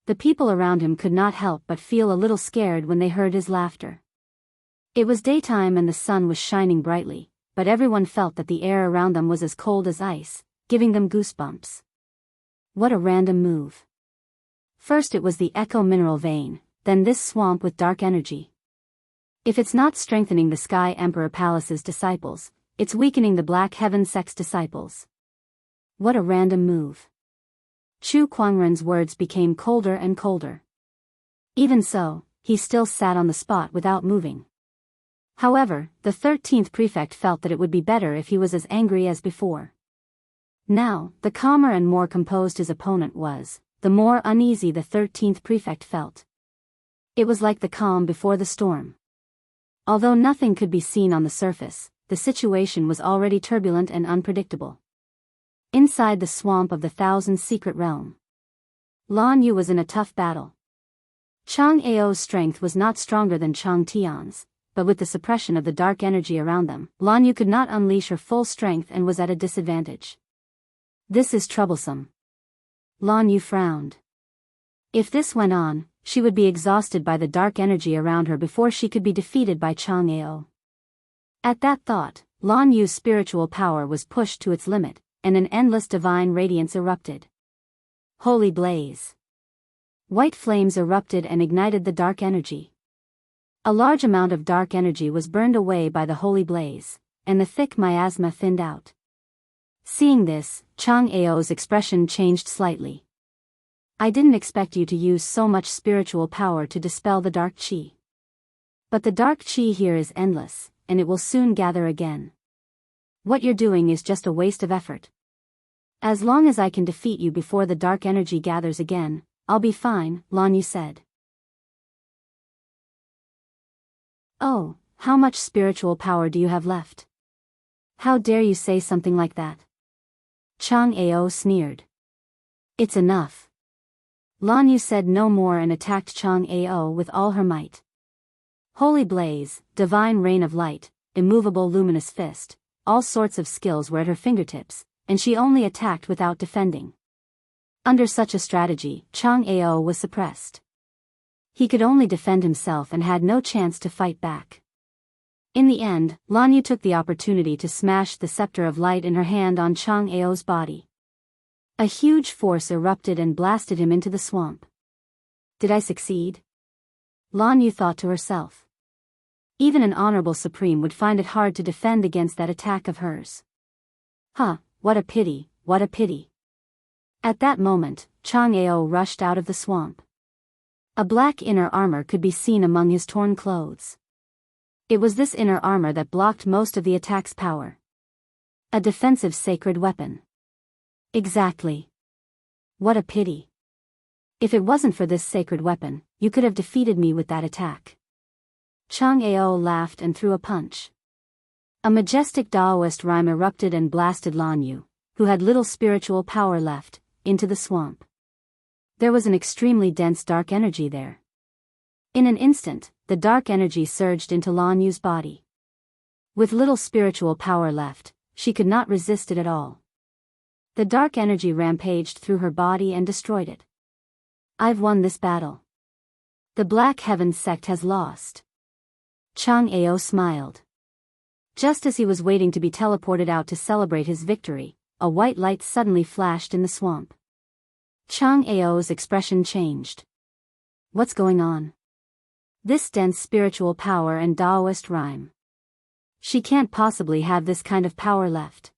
The people around him could not help but feel a little scared when they heard his laughter. It was daytime and the sun was shining brightly, but everyone felt that the air around them was as cold as ice, giving them goosebumps. What a random move. First it was the Echo Mineral Vein, then this swamp with dark energy. If it's not strengthening the Sky Emperor Palace's disciples, it's weakening the Black Heaven sect's disciples. What a random move. Chu Kuangren's words became colder and colder. Even so, he still sat on the spot without moving. However, the 13th prefect felt that it would be better if he was as angry as before. Now, the calmer and more composed his opponent was, the more uneasy the 13th prefect felt. It was like the calm before the storm. Although nothing could be seen on the surface, the situation was already turbulent and unpredictable. Inside the swamp of the Thousand Secret Realm, Lan Yu was in a tough battle. Chang Ao's strength was not stronger than Chang Tian's, but with the suppression of the dark energy around them, Lan Yu could not unleash her full strength and was at a disadvantage. This is troublesome. Lan Yu frowned. If this went on, she would be exhausted by the dark energy around her before she could be defeated by Chang Ao. At that thought, Lan Yu's spiritual power was pushed to its limit, and an endless divine radiance erupted. Holy blaze! White flames erupted and ignited the dark energy. A large amount of dark energy was burned away by the holy blaze, and the thick miasma thinned out. Seeing this, Chang Ao's expression changed slightly. I didn't expect you to use so much spiritual power to dispel the dark qi. But the dark qi here is endless, and it will soon gather again. What you're doing is just a waste of effort. As long as I can defeat you before the dark energy gathers again, I'll be fine, Lan Yu said. Oh, how much spiritual power do you have left? How dare you say something like that? Chang Ao sneered. It's enough. Lan Yu said no more and attacked Chang Ao with all her might. Holy blaze, divine rain of light, immovable luminous fist, all sorts of skills were at her fingertips, and she only attacked without defending. Under such a strategy, Chang Ao was suppressed. He could only defend himself and had no chance to fight back. In the end, Lan Yu took the opportunity to smash the scepter of light in her hand on Chang Ao's body. A huge force erupted and blasted him into the swamp. Did I succeed? Lan Yu thought to herself. Even an honorable supreme would find it hard to defend against that attack of hers. Huh, what a pity, what a pity. At that moment, Chang Ao rushed out of the swamp. A black inner armor could be seen among his torn clothes. It was this inner armor that blocked most of the attack's power. A defensive sacred weapon. Exactly. What a pity. If it wasn't for this sacred weapon, you could have defeated me with that attack. Chang Ao laughed and threw a punch. A majestic Daoist rhyme erupted and blasted Lan Yu, who had little spiritual power left, into the swamp. There was an extremely dense dark energy there. In an instant, the dark energy surged into Lan Yu's body. With little spiritual power left, she could not resist it at all. The dark energy rampaged through her body and destroyed it. I've won this battle. The Black Heavens sect has lost. Chang Ao smiled. Just as he was waiting to be teleported out to celebrate his victory, a white light suddenly flashed in the swamp. Chang Ao's expression changed. What's going on? This dense spiritual power and Daoist rhyme. She can't possibly have this kind of power left.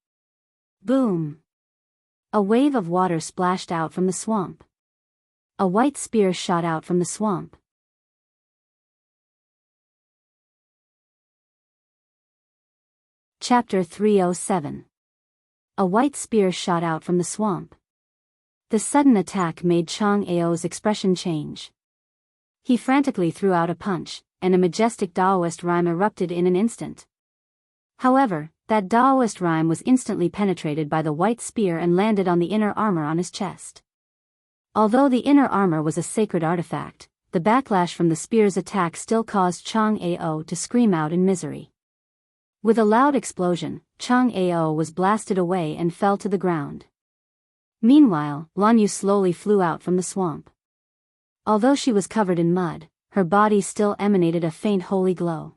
Boom! A wave of water splashed out from the swamp. A white spear shot out from the swamp. Chapter 307. A white spear shot out from the swamp. The sudden attack made Chang Ao's expression change. He frantically threw out a punch, and a majestic Daoist rhyme erupted in an instant. However, that Daoist rhyme was instantly penetrated by the white spear and landed on the inner armor on his chest. Although the inner armor was a sacred artifact, the backlash from the spear's attack still caused Chang Ao to scream out in misery. With a loud explosion, Chang Ao was blasted away and fell to the ground. Meanwhile, Lan Yu slowly flew out from the swamp. Although she was covered in mud, her body still emanated a faint holy glow.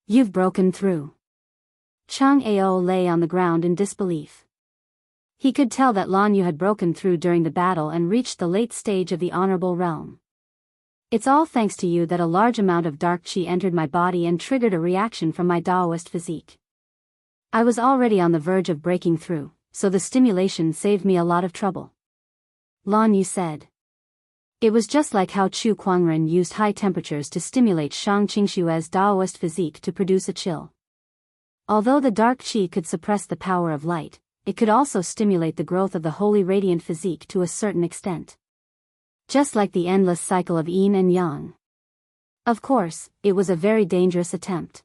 You've broken through. Chang Ao lay on the ground in disbelief. He could tell that Lan Yu had broken through during the battle and reached the late stage of the honorable realm. It's all thanks to you that a large amount of dark chi entered my body and triggered a reaction from my Daoist physique. I was already on the verge of breaking through, so the stimulation saved me a lot of trouble. Lan Yu said. It was just like how Chu Kuangren used high temperatures to stimulate Shang Qingshue's Daoist physique to produce a chill. Although the dark chi could suppress the power of light, it could also stimulate the growth of the holy radiant physique to a certain extent. Just like the endless cycle of yin and yang. Of course, it was a very dangerous attempt.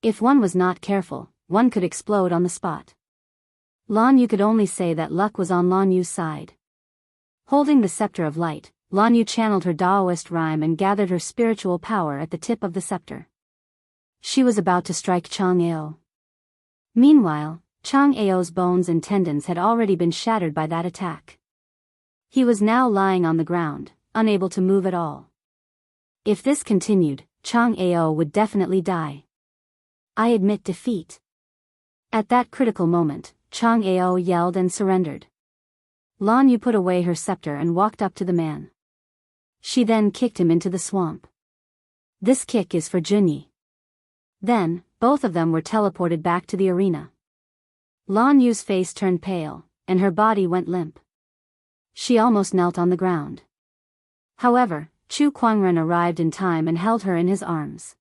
If one was not careful, one could explode on the spot. Lan Yu could only say that luck was on Lan Yu's side. Holding the scepter of light, Lan Yu channeled her Daoist rhyme and gathered her spiritual power at the tip of the scepter. She was about to strike Chang Ao. Meanwhile, Chang Ao's bones and tendons had already been shattered by that attack. He was now lying on the ground, unable to move at all. If this continued, Chang Ao would definitely die. I admit defeat. At that critical moment, Chang Ao yelled and surrendered. Lan Yu put away her scepter and walked up to the man. She then kicked him into the swamp. This kick is for Junyi. Then, both of them were teleported back to the arena. Lan Yu's face turned pale, and her body went limp. She almost knelt on the ground. However, Chu Kuangren arrived in time and held her in his arms.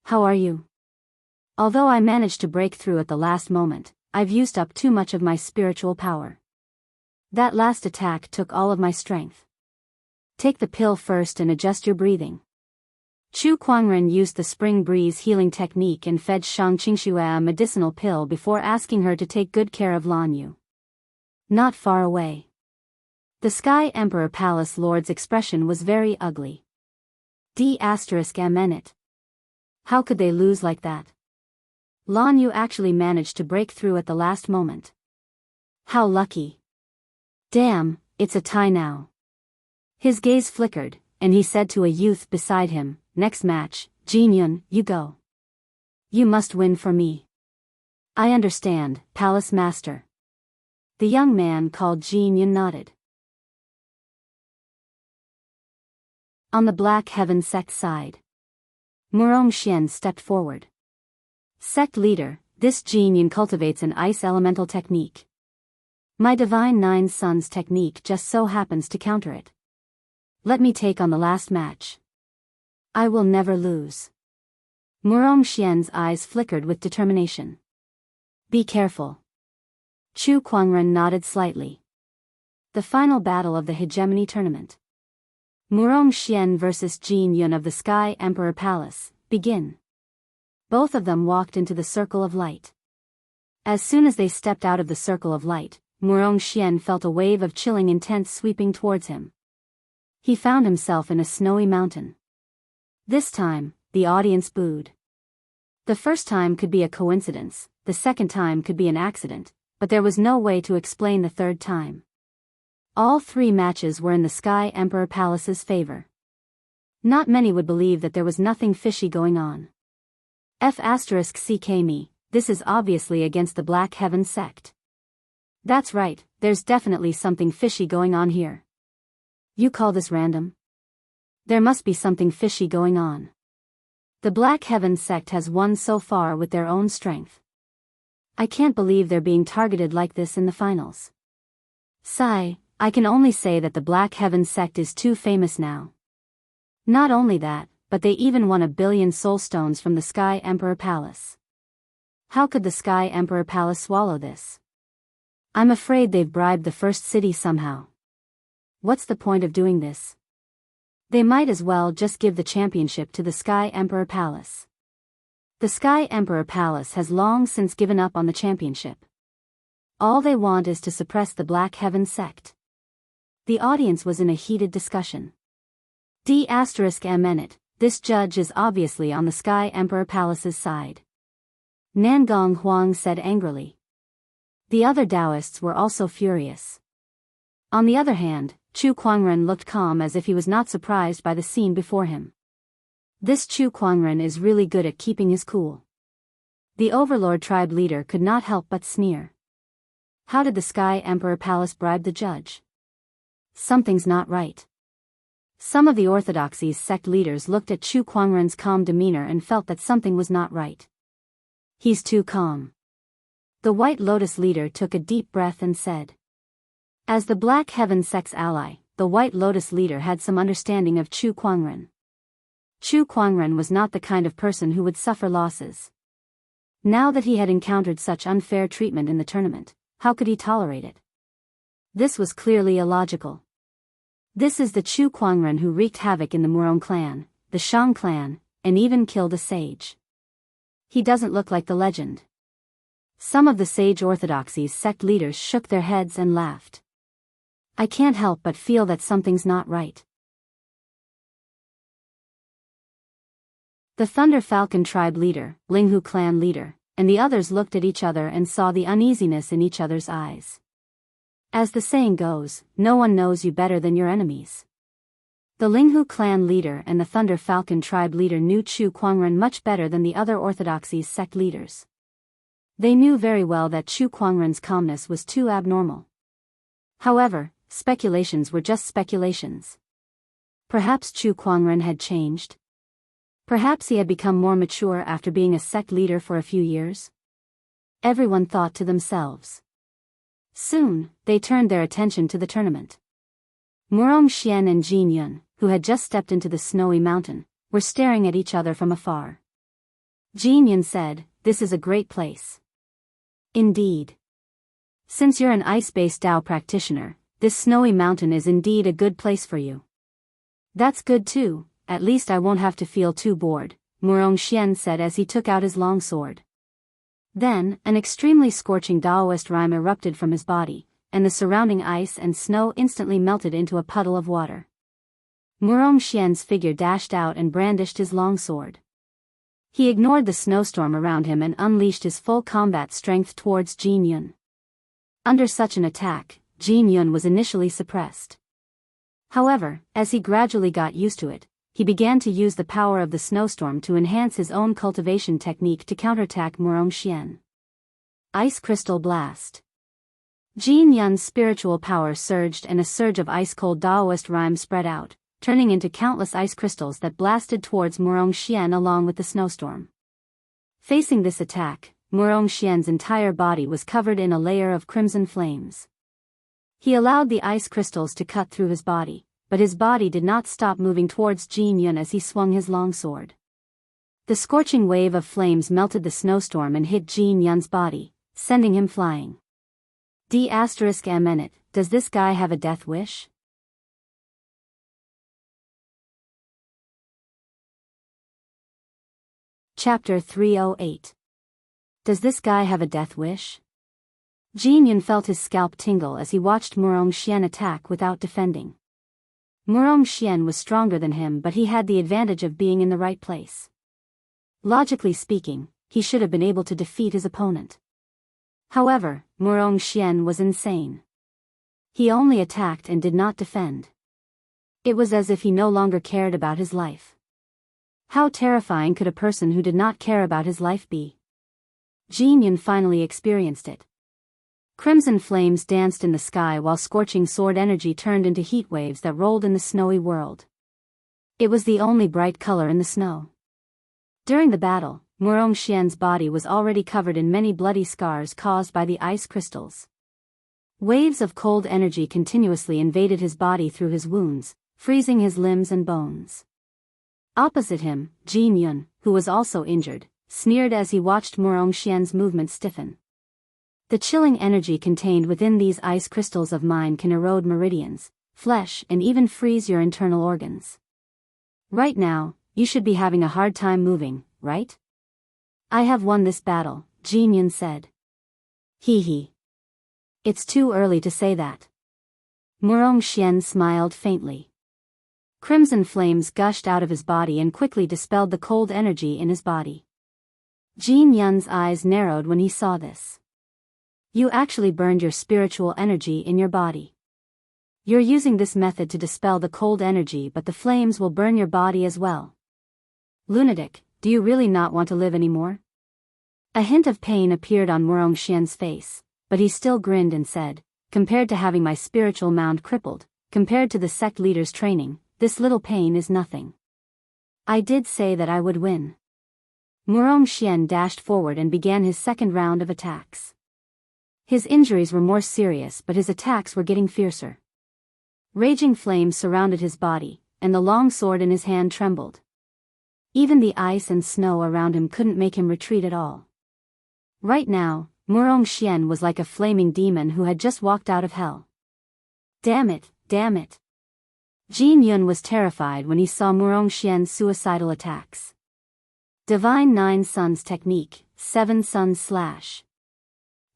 How are you? Although I managed to break through at the last moment, I've used up too much of my spiritual power. That last attack took all of my strength. Take the pill first and adjust your breathing. Chu Kuangren used the spring breeze healing technique and fed Shang Qingshuo a medicinal pill before asking her to take good care of Lan Yu. Not far away. The Sky Emperor Palace Lord's expression was very ugly. D****. How could they lose like that? Lan Yu actually managed to break through at the last moment. How lucky. Damn, it's a tie now. His gaze flickered, and he said to a youth beside him, next match, Jinyun, you go. You must win for me. I understand, Palace Master. The young man called Jinyun nodded. On the Black Heaven sect side, Murong Xian stepped forward. Sect leader, this Jinyun cultivates an ice elemental technique. My Divine Nine Sons technique just so happens to counter it. Let me take on the last match. I will never lose. Murong Xian's eyes flickered with determination. Be careful. Chu Kuangren nodded slightly. The final battle of the Hegemony Tournament. Murong Xian vs Jin Yun of the Sky Emperor Palace, begin. Both of them walked into the circle of light. As soon as they stepped out of the circle of light, Murong Xian felt a wave of chilling intense sweeping towards him. He found himself in a snowy mountain. This time, the audience booed. The first time could be a coincidence, the second time could be an accident, but there was no way to explain the third time. All three matches were in the Sky Emperor Palace's favor. Not many would believe that there was nothing fishy going on. F***ck me, this is obviously against the Black Heaven sect. That's right, there's definitely something fishy going on here. You call this random? There must be something fishy going on. The Black Heaven sect has won so far with their own strength. I can't believe they're being targeted like this in the finals. Sigh, I can only say that the Black Heaven sect is too famous now. Not only that, but they even won 1 billion soul stones from the Sky Emperor Palace. How could the Sky Emperor Palace swallow this? I'm afraid they've bribed the first city somehow. What's the point of doing this? They might as well just give the championship to the Sky Emperor Palace. The Sky Emperor Palace has long since given up on the championship. All they want is to suppress the Black Heaven sect. The audience was in a heated discussion. D****, this judge is obviously on the Sky Emperor Palace's side. Nangong Huang said angrily. The other Daoists were also furious. On the other hand, Chu Kuangren looked calm as if he was not surprised by the scene before him. This Chu Kuangren is really good at keeping his cool. The Overlord tribe leader could not help but sneer. How did the Sky Emperor Palace bribe the judge? Something's not right. Some of the Orthodoxy's sect leaders looked at Chu Kuangren's calm demeanor and felt that something was not right. He's too calm. The White Lotus leader took a deep breath and said. As the Black Heaven sect's ally, the White Lotus leader had some understanding of Chu Kuangren. Chu Kuangren was not the kind of person who would suffer losses. Now that he had encountered such unfair treatment in the tournament, how could he tolerate it? This was clearly illogical. This is the Chu Kuangren who wreaked havoc in the Murong clan, the Shang clan, and even killed a sage. He doesn't look like the legend. Some of the Sage Orthodoxy's sect leaders shook their heads and laughed. I can't help but feel that something's not right. The Thunder Falcon tribe leader, Linghu clan leader, and the others looked at each other and saw the uneasiness in each other's eyes. As the saying goes, no one knows you better than your enemies. The Linghu clan leader and the Thunder Falcon tribe leader knew Chu Kuangren much better than the other Orthodoxy's sect leaders. They knew very well that Chu Kuangren's calmness was too abnormal. However, speculations were just speculations. Perhaps Chu Kuangren had changed. Perhaps he had become more mature after being a sect leader for a few years. Everyone thought to themselves. Soon, they turned their attention to the tournament. Murong Xian and Jin Yun, who had just stepped into the snowy mountain, were staring at each other from afar. Jin Yun said, "This is a great place." Indeed. Since you're an ice-based Dao practitioner, this snowy mountain is indeed a good place for you. That's good too, at least I won't have to feel too bored, Murong Xian said as he took out his long sword. Then, an extremely scorching Daoist rhyme erupted from his body, and the surrounding ice and snow instantly melted into a puddle of water. Murong Xian's figure dashed out and brandished his longsword. He ignored the snowstorm around him and unleashed his full combat strength towards Jin Yun. Under such an attack, Jin Yun was initially suppressed. However, as he gradually got used to it, he began to use the power of the snowstorm to enhance his own cultivation technique to counterattack Murong Xian. Ice Crystal Blast. Jin Yun's spiritual power surged and a surge of ice-cold Daoist rhyme spread out, turning into countless ice crystals that blasted towards Murong Xian along with the snowstorm. Facing this attack, Murong Xian's entire body was covered in a layer of crimson flames. He allowed the ice crystals to cut through his body, but his body did not stop moving towards Jin Yun as he swung his longsword. The scorching wave of flames melted the snowstorm and hit Jin Yun's body, sending him flying. D***MN, does this guy have a death wish? Chapter 308. Does this guy have a death wish? Jin Yun felt his scalp tingle as he watched Murong Xian attack without defending. Murong Xian was stronger than him, but he had the advantage of being in the right place. Logically speaking, he should have been able to defeat his opponent. However, Murong Xian was insane. He only attacked and did not defend. It was as if he no longer cared about his life. How terrifying could a person who did not care about his life be? Jin Yun finally experienced it. Crimson flames danced in the sky while scorching sword energy turned into heat waves that rolled in the snowy world. It was the only bright color in the snow. During the battle, Murong Xian's body was already covered in many bloody scars caused by the ice crystals. Waves of cold energy continuously invaded his body through his wounds, freezing his limbs and bones. Opposite him, Jin Yun, who was also injured, sneered as he watched Murong Xian's movements stiffen. The chilling energy contained within these ice crystals of mine can erode meridians, flesh, and even freeze your internal organs. Right now, you should be having a hard time moving, right? I have won this battle, Jin Yun said. Hee. It's too early to say that. Murong Xian smiled faintly. Crimson flames gushed out of his body and quickly dispelled the cold energy in his body. Jin Yun's eyes narrowed when he saw this. You actually burned your spiritual energy in your body. You're using this method to dispel the cold energy, but the flames will burn your body as well. Lunatic, do you really not want to live anymore? A hint of pain appeared on Murong Xian's face, but he still grinned and said, compared to having my spiritual mound crippled, compared to the sect leader's training, this little pain is nothing. I did say that I would win. Murong Xian dashed forward and began his second round of attacks. His injuries were more serious, but his attacks were getting fiercer. Raging flames surrounded his body, and the long sword in his hand trembled. Even the ice and snow around him couldn't make him retreat at all. Right now, Murong Xian was like a flaming demon who had just walked out of hell. Damn it. Jin Yun was terrified when he saw Murong Xian's suicidal attacks. Divine Nine Suns Technique, 7 Suns Slash.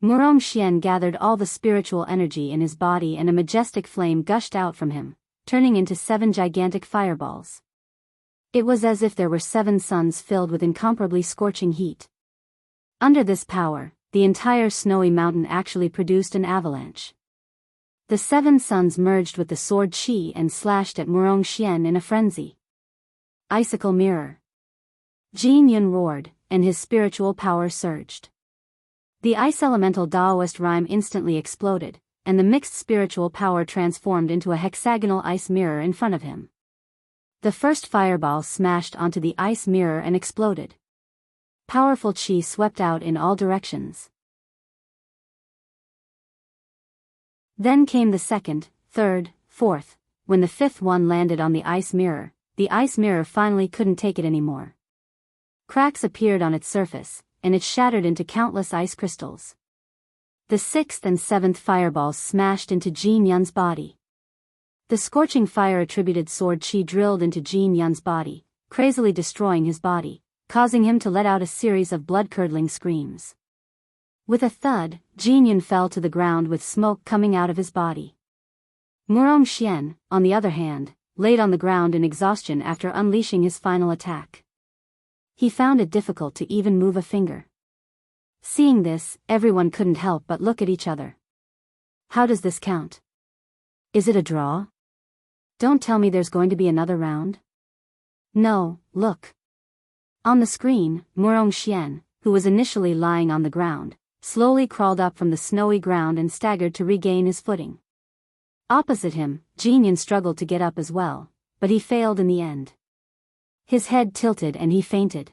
Murong Xian gathered all the spiritual energy in his body and a majestic flame gushed out from him, turning into 7 gigantic fireballs. It was as if there were 7 suns filled with incomparably scorching heat. Under this power, the entire snowy mountain actually produced an avalanche. The 7 suns merged with the sword chi and slashed at Murong Xian in a frenzy. Icicle Mirror. Jin Yun roared, and his spiritual power surged. The ice elemental Daoist rhyme instantly exploded, and the mixed spiritual power transformed into a hexagonal ice mirror in front of him. The first fireball smashed onto the ice mirror and exploded. Powerful chi swept out in all directions. Then came the second, third, fourth. When the 5th one landed on the ice mirror finally couldn't take it anymore. Cracks appeared on its surface, and it shattered into countless ice crystals. The 6th and 7th fireballs smashed into Jin Yun's body. The scorching fire-attributed sword chi drilled into Jin Yun's body, crazily destroying his body, causing him to let out a series of blood-curdling screams. With a thud, Jianghu fell to the ground with smoke coming out of his body. Wuxia Xianxia, on the other hand, laid on the ground in exhaustion after unleashing his final attack. He found it difficult to even move a finger. Seeing this, everyone couldn't help but look at each other. How does this count? Is it a draw? Don't tell me there's going to be another round? No, look. On the screen, Wuxia Xianxia, who was initially lying on the ground, slowly crawled up from the snowy ground and staggered to regain his footing. Opposite him, Jianghu struggled to get up as well, but he failed in the end. His head tilted and he fainted.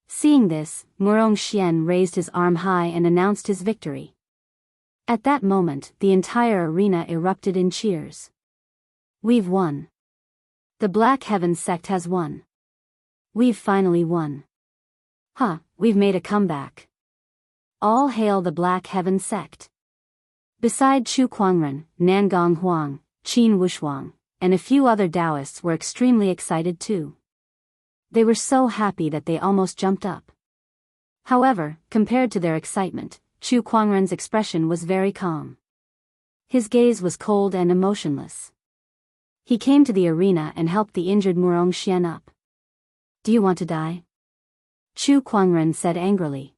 Seeing this, Wuxia Xianxia raised his arm high and announced his victory. At that moment, the entire arena erupted in cheers. We've won. The Black Heaven sect has won. We've finally won. We've made a comeback. All hail the Black Heaven sect. Beside Chu Kuangren, Nangong Huang, Qin Wushuang, and a few other Daoists were extremely excited too. They were so happy that they almost jumped up. However, compared to their excitement, Chu Kuangren's expression was very calm. His gaze was cold and emotionless. He came to the arena and helped the injured Wuxia Xianxia up. Do you want to die? Chu Kuangren said angrily.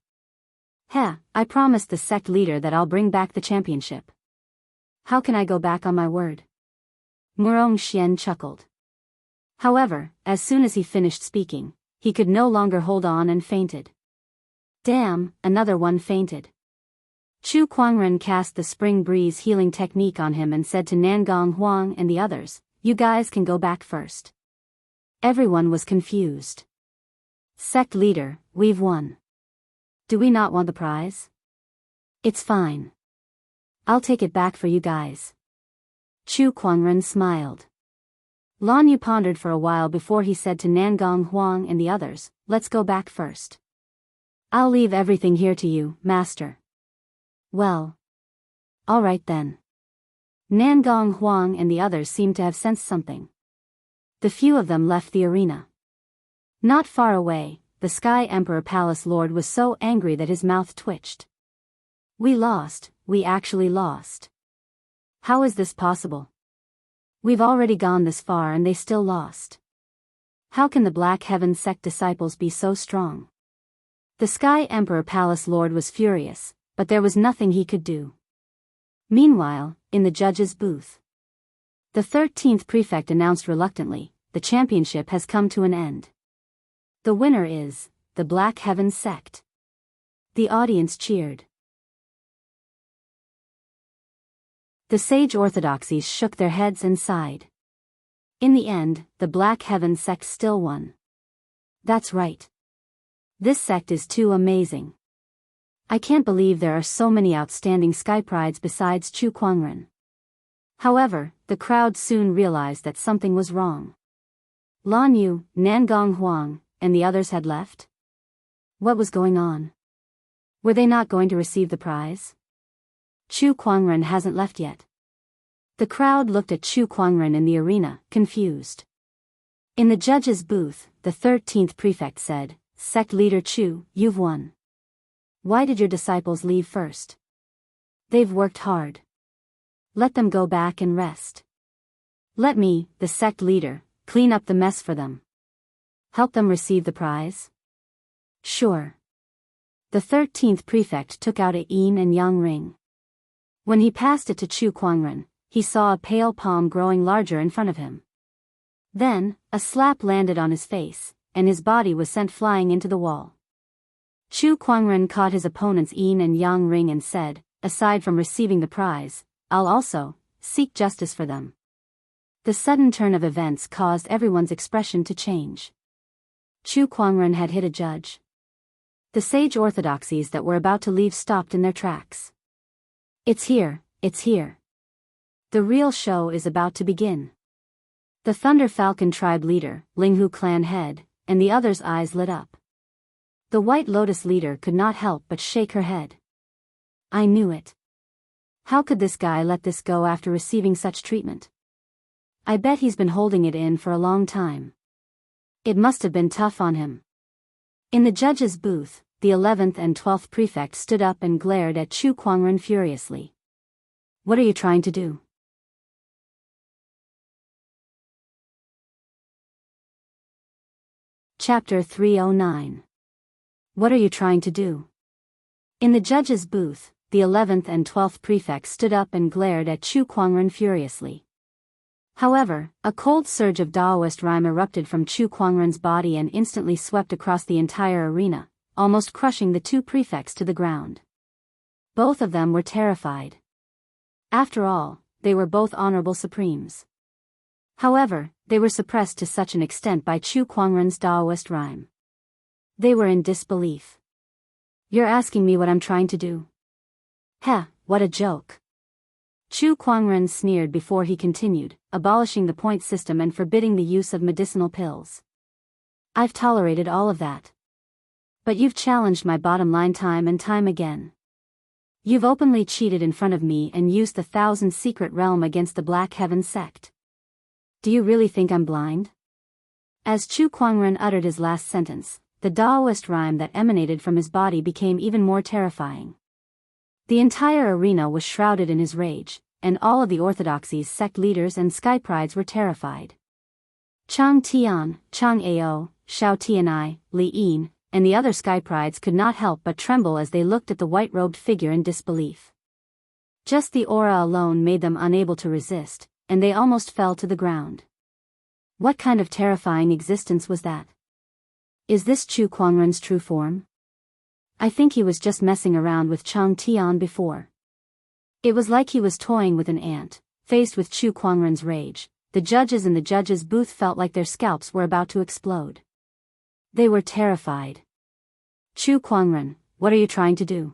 I promised the sect leader that I'll bring back the championship. How can I go back on my word? Wuxia Xianxia chuckled. However, as soon as he finished speaking, he could no longer hold on and fainted. Damn, another one fainted. Chu Kuangren cast the spring breeze healing technique on him and said to Nangong Huang and the others, "You guys can go back first." Everyone was confused. Sect leader, we've won. Do we not want the prize? It's fine. I'll take it back for you guys. Chu Kuangren smiled. Lan Yu pondered for a while before he said to Nangong Huang and the others, "Let's go back first. I'll leave everything here to you, master." Well. All right then. Nangong Huang and the others seemed to have sensed something. The few of them left the arena. Not far away, the Sky Emperor Palace Lord was so angry that his mouth twitched. We lost, we actually lost. How is this possible? We've already gone this far and they still lost. How can the Black Heaven sect disciples be so strong? The Sky Emperor Palace Lord was furious, but there was nothing he could do. Meanwhile, in the judge's booth, the 13th prefect announced reluctantly, the championship has come to an end. The winner is the Black Heaven sect. The audience cheered. The sage orthodoxies shook their heads and sighed. In the end, the Black Heaven sect still won. That's right. This sect is too amazing. I can't believe there are so many outstanding sky prides besides Chu Kuangren. However, the crowd soon realized that something was wrong. Lan Yu, Nangong Huang, and the others had left? What was going on? Were they not going to receive the prize? Chu Kuangren hasn't left yet. The crowd looked at Chu Kuangren in the arena, confused. In the judge's booth, the 13th prefect said, "Sect leader Chu, you've won. Why did your disciples leave first? They've worked hard. Let them go back and rest. Let me, the sect leader, clean up the mess for them. Help them receive the prize?" Sure. The 13th prefect took out a yin and yang ring. When he passed it to Chu Kuangren, he saw a pale palm growing larger in front of him. Then, a slap landed on his face, and his body was sent flying into the wall. Chu Kuangren caught his opponent's yin and yang ring and said, "Aside from receiving the prize, I'll also seek justice for them." The sudden turn of events caused everyone's expression to change. Chu Kuangren had hit a judge. The sage orthodoxies that were about to leave stopped in their tracks. It's here, it's here. The real show is about to begin. The Thunder Falcon tribe leader, Linghu clan head, and the others' eyes lit up. The White Lotus leader could not help but shake her head. I knew it. How could this guy let this go after receiving such treatment? I bet he's been holding it in for a long time. It must have been tough on him. In the judge's booth, the 11th and 12th prefects stood up and glared at Chu Kuangren furiously. What are you trying to do? Chapter 309. What are you trying to do? In the judge's booth, the 11th and 12th prefects stood up and glared at Chu Kuangren furiously. However, a cold surge of Daoist rhyme erupted from Chu Kuangren's body and instantly swept across the entire arena, almost crushing the two prefects to the ground. Both of them were terrified. After all, they were both honorable supremes. However, they were suppressed to such an extent by Chu Kuangren's Daoist rhyme. They were in disbelief. You're asking me what I'm trying to do? Heh, what a joke. Chu Kuangren sneered before he continued, abolishing the point system and forbidding the use of medicinal pills. I've tolerated all of that. But you've challenged my bottom line time and time again. You've openly cheated in front of me and used the Thousand Secret Realm against the Black Heaven sect. Do you really think I'm blind? As Chu Kuangren uttered his last sentence, the Daoist rhyme that emanated from his body became even more terrifying. The entire arena was shrouded in his rage, and all of the Orthodoxy's sect leaders and sky prides were terrified. Chang Tian, Chang Ao, Xiao Tianai, Li Yin, and the other sky prides could not help but tremble as they looked at the white-robed figure in disbelief. Just the aura alone made them unable to resist, and they almost fell to the ground. What kind of terrifying existence was that? Is this Chu Kuangren's true form? I think he was just messing around with Chang Tian before. It was like he was toying with an ant. Faced with Chu Kuangren's rage, the judges in the judges' booth felt like their scalps were about to explode. They were terrified. Chu Kuangren, what are you trying to do?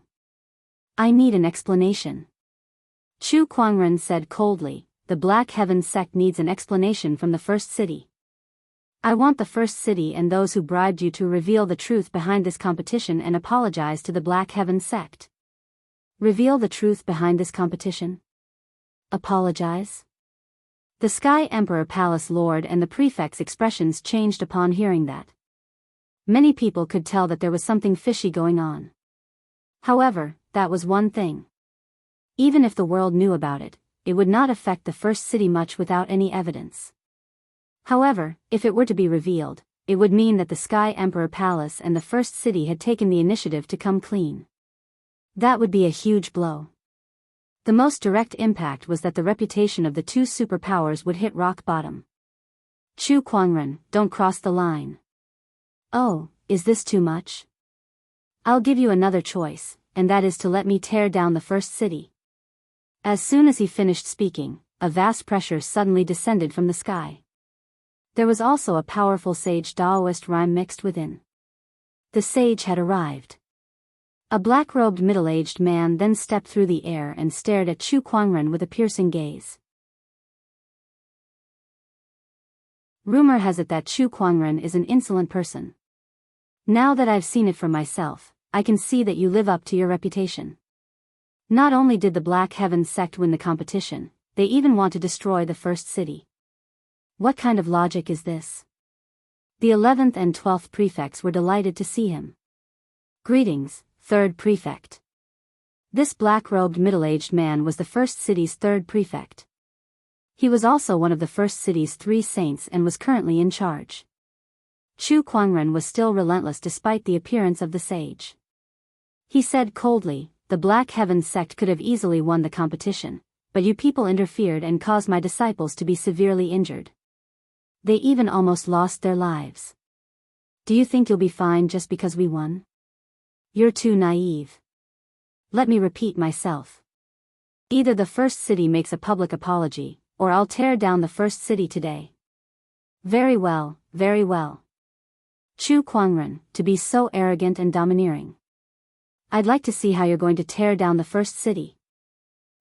I need an explanation. Chu Kuangren said coldly, the Black Heaven sect needs an explanation from the First City. I want the First City and those who bribed you to reveal the truth behind this competition and apologize to the Black Heaven sect. Reveal the truth behind this competition? Apologize? The Sky Emperor Palace Lord and the prefect's expressions changed upon hearing that. Many people could tell that there was something fishy going on. However, that was one thing. Even if the world knew about it, it would not affect the First City much without any evidence. However, if it were to be revealed, it would mean that the Sky Emperor Palace and the First City had taken the initiative to come clean. That would be a huge blow. The most direct impact was that the reputation of the two superpowers would hit rock bottom. Chu Kuangren, don't cross the line. Oh, is this too much? I'll give you another choice, and that is to let me tear down the First City. As soon as he finished speaking, a vast pressure suddenly descended from the sky. There was also a powerful sage Daoist rhyme mixed within. The sage had arrived. A black-robed middle-aged man then stepped through the air and stared at Chu Kuangren with a piercing gaze. Rumor has it that Chu Kuangren is an insolent person. Now that I've seen it for myself, I can see that you live up to your reputation. Not only did the Black Heaven sect win the competition, they even want to destroy the First City. What kind of logic is this? The 11th and 12th prefects were delighted to see him. Greetings, 3rd prefect. This black-robed middle-aged man was the First City's 3rd prefect. He was also one of the First City's 3 saints and was currently in charge. Chu Kuangren was still relentless despite the appearance of the sage. He said coldly, the Black Heaven sect could have easily won the competition, but you people interfered and caused my disciples to be severely injured. They even almost lost their lives. Do you think you'll be fine just because we won? You're too naive. Let me repeat myself. Either the First City makes a public apology, or I'll tear down the First City today. Very well, very well. Chu Kuangren, to be so arrogant and domineering. I'd like to see how you're going to tear down the First City.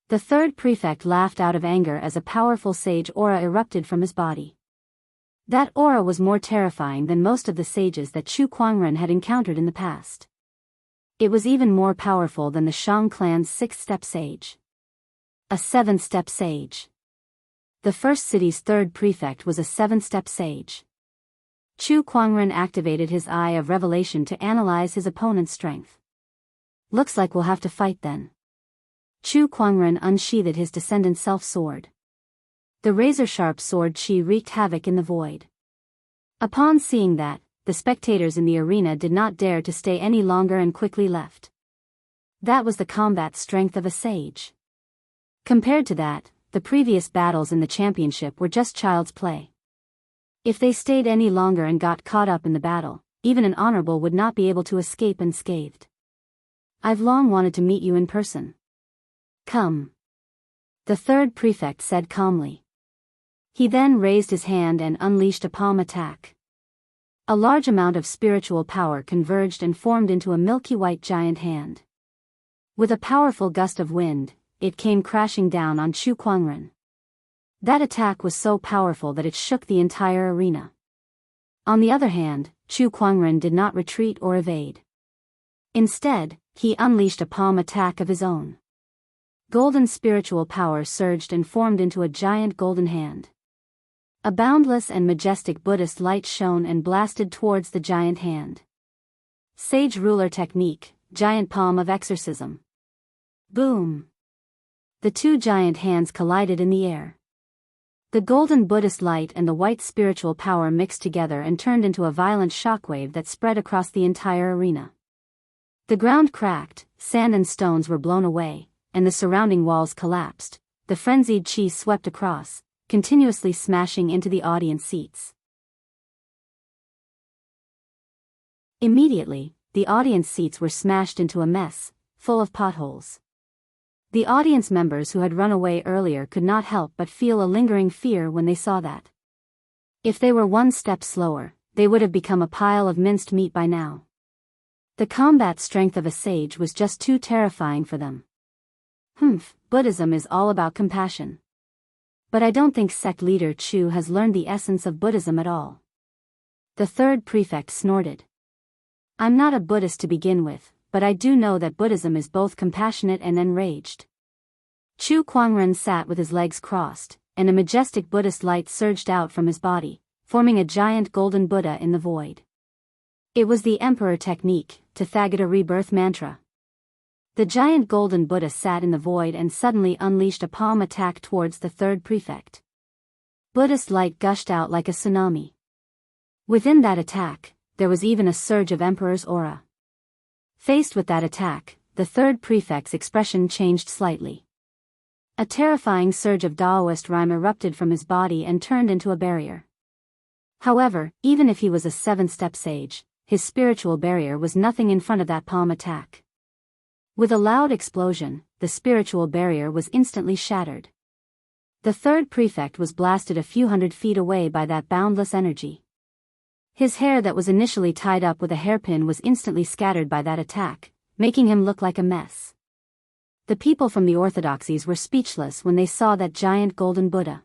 The 3rd prefect laughed out of anger as a powerful sage aura erupted from his body. That aura was more terrifying than most of the sages that Chu Kuangren had encountered in the past. It was even more powerful than the Shang clan's 6th-step sage. A 7th-step sage. The First City's 3rd prefect was a 7th-step sage. Chu Kuangren activated his eye of revelation to analyze his opponent's strength. Looks like we'll have to fight then. Chu Kuangren unsheathed his descendant self-sword. The razor-sharp sword Qi wreaked havoc in the void. Upon seeing that, the spectators in the arena did not dare to stay any longer and quickly left. That was the combat strength of a sage. Compared to that, the previous battles in the championship were just child's play. If they stayed any longer and got caught up in the battle, even an honorable would not be able to escape unscathed. I've long wanted to meet you in person. Come. The third prefect said calmly. He then raised his hand and unleashed a palm attack. A large amount of spiritual power converged and formed into a milky white giant hand. With a powerful gust of wind, it came crashing down on Chu Kuangren. That attack was so powerful that it shook the entire arena. On the other hand, Chu Kuangren did not retreat or evade. Instead, he unleashed a palm attack of his own. Golden spiritual power surged and formed into a giant golden hand. A boundless and majestic Buddhist light shone and blasted towards the giant hand. Sage ruler technique, giant palm of exorcism. Boom! The two giant hands collided in the air. The golden Buddhist light and the white spiritual power mixed together and turned into a violent shockwave that spread across the entire arena. The ground cracked, sand and stones were blown away, and the surrounding walls collapsed. The frenzied Qi swept across, continuously smashing into the audience seats. Immediately, the audience seats were smashed into a mess, full of potholes. The audience members who had run away earlier could not help but feel a lingering fear when they saw that. If they were one step slower, they would have become a pile of minced meat by now. The combat strength of a sage was just too terrifying for them. Buddhism is all about compassion. But I don't think sect leader Chu has learned the essence of Buddhism at all. The third prefect snorted. I'm not a Buddhist to begin with, but I do know that Buddhism is both compassionate and enraged. Chu Kuangren sat with his legs crossed, and a majestic Buddhist light surged out from his body, forming a giant golden Buddha in the void. It was the Emperor technique, Tathagata rebirth mantra. The giant golden Buddha sat in the void and suddenly unleashed a palm attack towards the third prefect. Buddhist light gushed out like a tsunami. Within that attack, there was even a surge of Emperor's aura. Faced with that attack, the third prefect's expression changed slightly. A terrifying surge of Daoist rhyme erupted from his body and turned into a barrier. However, even if he was a 7-step sage, his spiritual barrier was nothing in front of that palm attack. With a loud explosion, the spiritual barrier was instantly shattered. The third prefect was blasted a few hundred feet away by that boundless energy. His hair that was initially tied up with a hairpin was instantly scattered by that attack, making him look like a mess. The people from the orthodoxies were speechless when they saw that giant golden Buddha.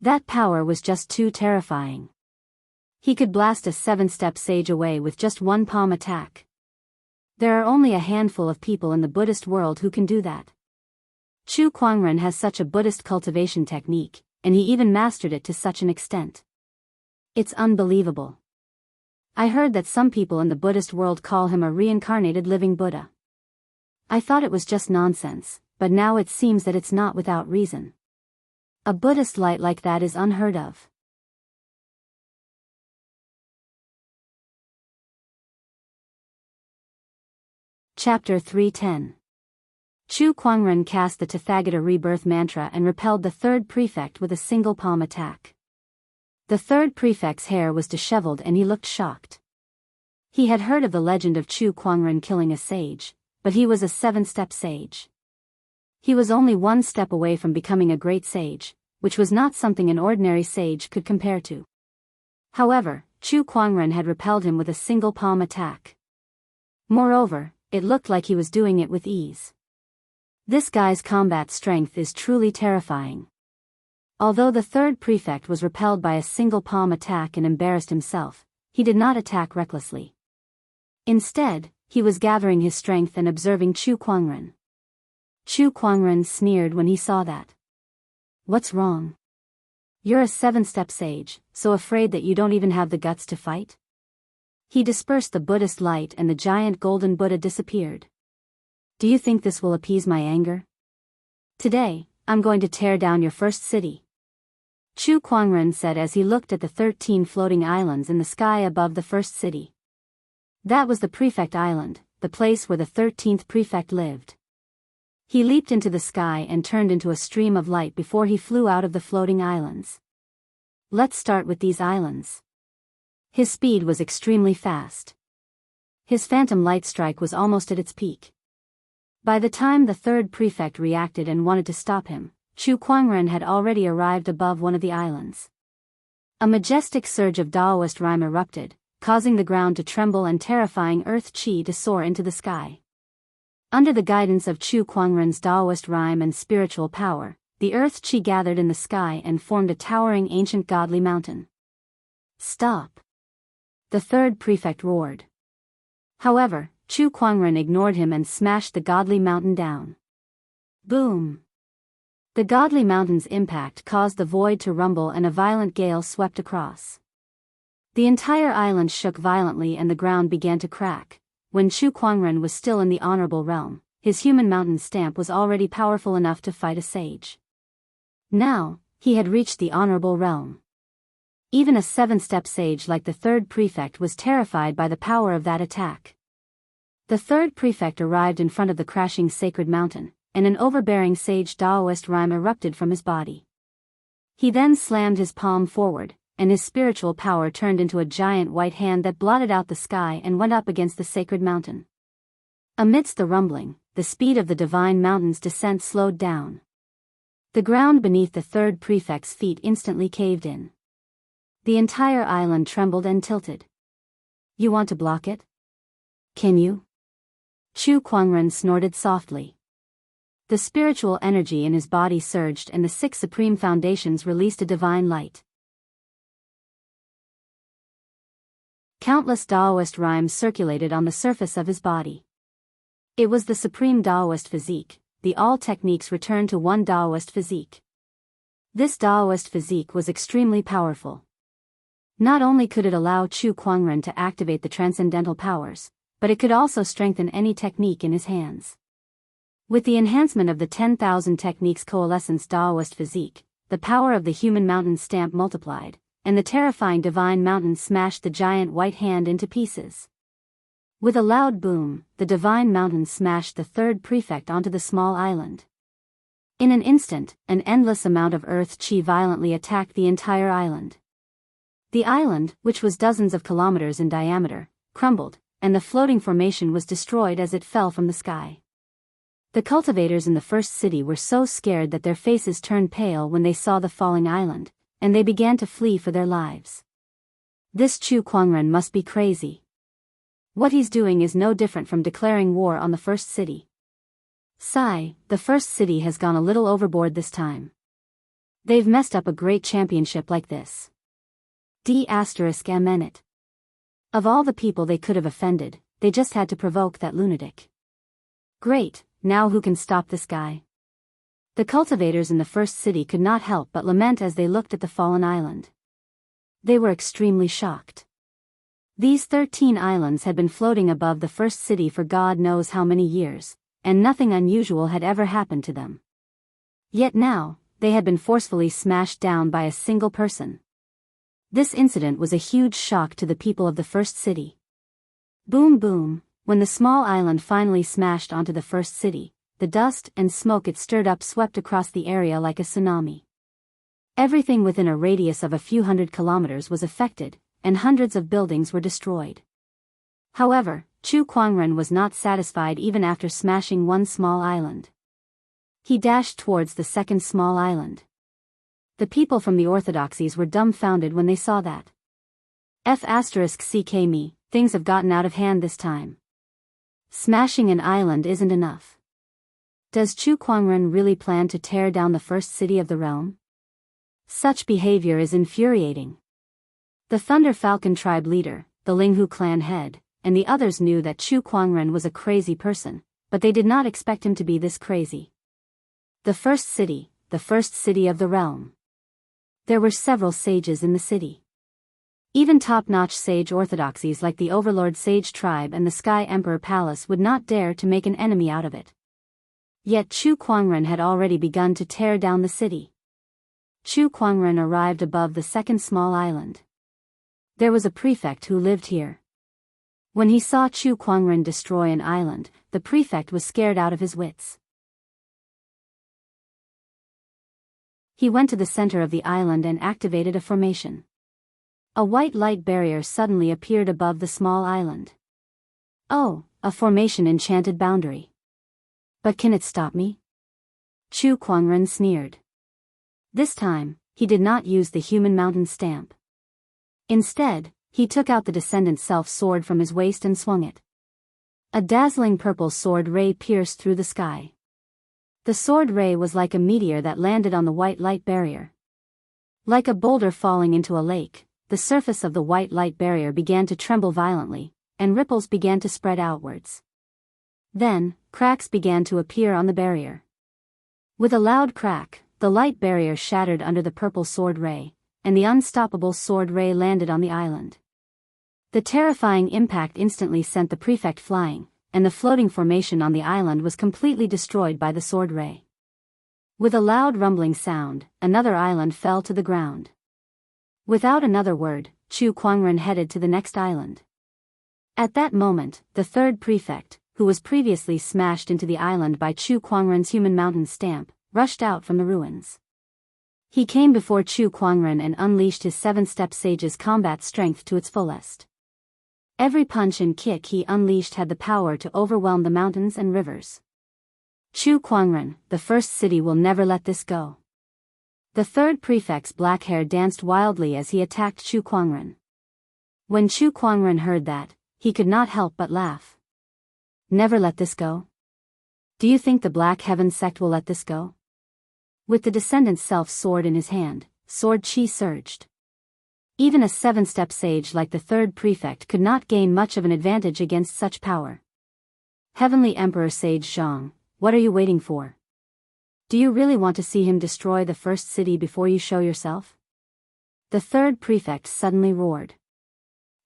That power was just too terrifying. He could blast a 7-step sage away with just one palm attack. There are only a handful of people in the Buddhist world who can do that. Chu Kuangren has such a Buddhist cultivation technique, and he even mastered it to such an extent. It's unbelievable. I heard that some people in the Buddhist world call him a reincarnated living Buddha. I thought it was just nonsense, but now it seems that it's not without reason. A Buddhist light like that is unheard of. Chapter 310. Chu Kuangren cast the Tathagata rebirth mantra and repelled the third prefect with a single palm attack. The third prefect's hair was disheveled and he looked shocked. He had heard of the legend of Chu Kuangren killing a sage, but he was a 7-step sage. He was only one step away from becoming a great sage, which was not something an ordinary sage could compare to. However, Chu Kuangren had repelled him with a single palm attack. Moreover, it looked like he was doing it with ease. This guy's combat strength is truly terrifying. Although the third prefect was repelled by a single palm attack and embarrassed himself, he did not attack recklessly. Instead, he was gathering his strength and observing Chu Kuangren. Chu Kuangren sneered when he saw that. What's wrong? You're a 7-step sage, so afraid that you don't even have the guts to fight? He dispersed the Buddhist light and the giant golden Buddha disappeared. Do you think this will appease my anger? Today, I'm going to tear down your first city. Chu Kuangren said as he looked at the 13 floating islands in the sky above the first city. That was the Prefect Island, the place where the 13th prefect lived. He leaped into the sky and turned into a stream of light before he flew out of the floating islands. Let's start with these islands. His speed was extremely fast. His phantom light strike was almost at its peak. By the time the third prefect reacted and wanted to stop him, Chu Kuangren had already arrived above one of the islands. A majestic surge of Daoist rhyme erupted, causing the ground to tremble and terrifying earth chi to soar into the sky. Under the guidance of Chu Kuangren's Daoist rhyme and spiritual power, the earth chi gathered in the sky and formed a towering ancient godly mountain. Stop! The third prefect roared. However, Chu Kuangren ignored him and smashed the godly mountain down. Boom! The godly mountain's impact caused the void to rumble and a violent gale swept across. The entire island shook violently and the ground began to crack. When Chu Kuangren was still in the honorable realm, his human mountain stamp was already powerful enough to fight a sage. Now, he had reached the honorable realm. Even a 7-step sage like the third prefect was terrified by the power of that attack. The third prefect arrived in front of the crashing sacred mountain, and an overbearing sage Daoist rhyme erupted from his body. He then slammed his palm forward, and his spiritual power turned into a giant white hand that blotted out the sky and went up against the sacred mountain. Amidst the rumbling, the speed of the divine mountain's descent slowed down. The ground beneath the third prefect's feet instantly caved in. The entire island trembled and tilted. You want to block it? Can you? Chu Kuangren snorted softly. The spiritual energy in his body surged and the 6 supreme foundations released a divine light. Countless Daoist rhymes circulated on the surface of his body. It was the supreme Daoist physique, the all techniques returned to one Daoist physique. This Daoist physique was extremely powerful. Not only could it allow Chu Kuangren to activate the transcendental powers, but it could also strengthen any technique in his hands. With the enhancement of the 10,000 techniques coalescence Daoist physique, the power of the human mountain stamp multiplied, and the terrifying divine mountain smashed the giant white hand into pieces. With a loud boom, the divine mountain smashed the third prefect onto the small island. In an instant, an endless amount of earth chi violently attacked the entire island. The island, which was dozens of kilometers in diameter, crumbled, and the floating formation was destroyed as it fell from the sky. The cultivators in the first city were so scared that their faces turned pale when they saw the falling island, and they began to flee for their lives. This Chu Kuangren must be crazy. What he's doing is no different from declaring war on the first city. Sigh, the first city has gone a little overboard this time. They've messed up a great championship like this. D***M it. Of all the people they could have offended, they just had to provoke that lunatic. Great, now who can stop this guy? The cultivators in the first city could not help but lament as they looked at the fallen island. They were extremely shocked. These 13 islands had been floating above the first city for God knows how many years, and nothing unusual had ever happened to them. Yet now, they had been forcefully smashed down by a single person. This incident was a huge shock to the people of the first city. Boom boom, when the small island finally smashed onto the first city, the dust and smoke it stirred up swept across the area like a tsunami. Everything within a radius of a few hundred kilometers was affected, and hundreds of buildings were destroyed. However, Chu Kuangren was not satisfied even after smashing one small island. He dashed towards the second small island. The people from the orthodoxies were dumbfounded when they saw that. F***ck me, things have gotten out of hand this time. Smashing an island isn't enough. Does Chu Kuangren really plan to tear down the first city of the realm? Such behavior is infuriating. The Thunder Falcon tribe leader, the Linghu clan head, and the others knew that Chu Kuangren was a crazy person, but they did not expect him to be this crazy. The first city of the realm. There were several sages in the city. Even top-notch sage orthodoxies like the Overlord Sage Tribe and the Sky Emperor Palace would not dare to make an enemy out of it. Yet Chu Kuangren had already begun to tear down the city. Chu Kuangren arrived above the second small island. There was a prefect who lived here. When he saw Chu Kuangren destroy an island, the prefect was scared out of his wits. He went to the center of the island and activated a formation. A white light barrier suddenly appeared above the small island. Oh, a formation enchanted boundary. But can it stop me? Chu Kuangren sneered. This time, he did not use the human mountain stamp. Instead, he took out the descendant self sword from his waist and swung it. A dazzling purple sword ray pierced through the sky. The sword ray was like a meteor that landed on the white light barrier. Like a boulder falling into a lake, the surface of the white light barrier began to tremble violently, and ripples began to spread outwards. Then, cracks began to appear on the barrier. With a loud crack, the light barrier shattered under the purple sword ray, and the unstoppable sword ray landed on the island. The terrifying impact instantly sent the prefect flying, and the floating formation on the island was completely destroyed by the sword ray. With a loud rumbling sound, another island fell to the ground. Without another word, Chu Kuangren headed to the next island. At that moment, the third prefect, who was previously smashed into the island by Chu Kuangren's human mountain stamp, rushed out from the ruins. He came before Chu Kuangren and unleashed his seven-step sage's combat strength to its fullest. Every punch and kick he unleashed had the power to overwhelm the mountains and rivers. Chu Kuangren, the first city will never let this go. The third prefect's black hair danced wildly as he attacked Chu Kuangren. When Chu Kuangren heard that, he could not help but laugh. Never let this go? Do you think the Black Heaven sect will let this go? With the descendant's self-sword in his hand, sword chi surged. Even a seven-step sage like the third prefect could not gain much of an advantage against such power. Heavenly Emperor Sage Zhang, what are you waiting for? Do you really want to see him destroy the first city before you show yourself? The third prefect suddenly roared.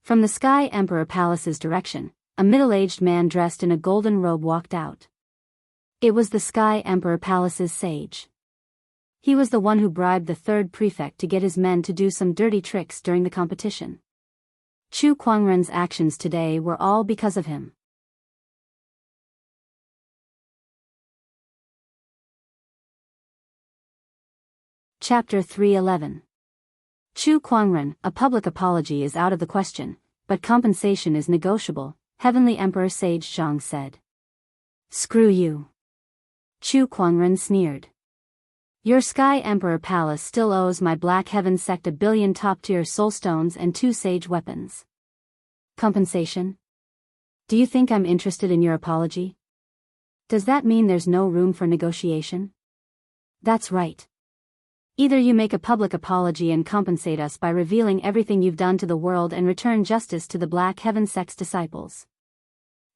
From the Sky Emperor Palace's direction, a middle-aged man dressed in a golden robe walked out. It was the Sky Emperor Palace's sage. He was the one who bribed the third prefect to get his men to do some dirty tricks during the competition. Chu Kuangren's actions today were all because of him. Chapter 311. Chu Kuangren, a public apology is out of the question, but compensation is negotiable, Heavenly Emperor Sage Zhang said. Screw you. Chu Kuangren sneered. Your Sky Emperor Palace still owes my Black Heaven sect 1 billion top-tier soulstones and 2 sage weapons. Compensation? Do you think I'm interested in your apology? Does that mean there's no room for negotiation? That's right. Either you make a public apology and compensate us by revealing everything you've done to the world and return justice to the Black Heaven sect's disciples.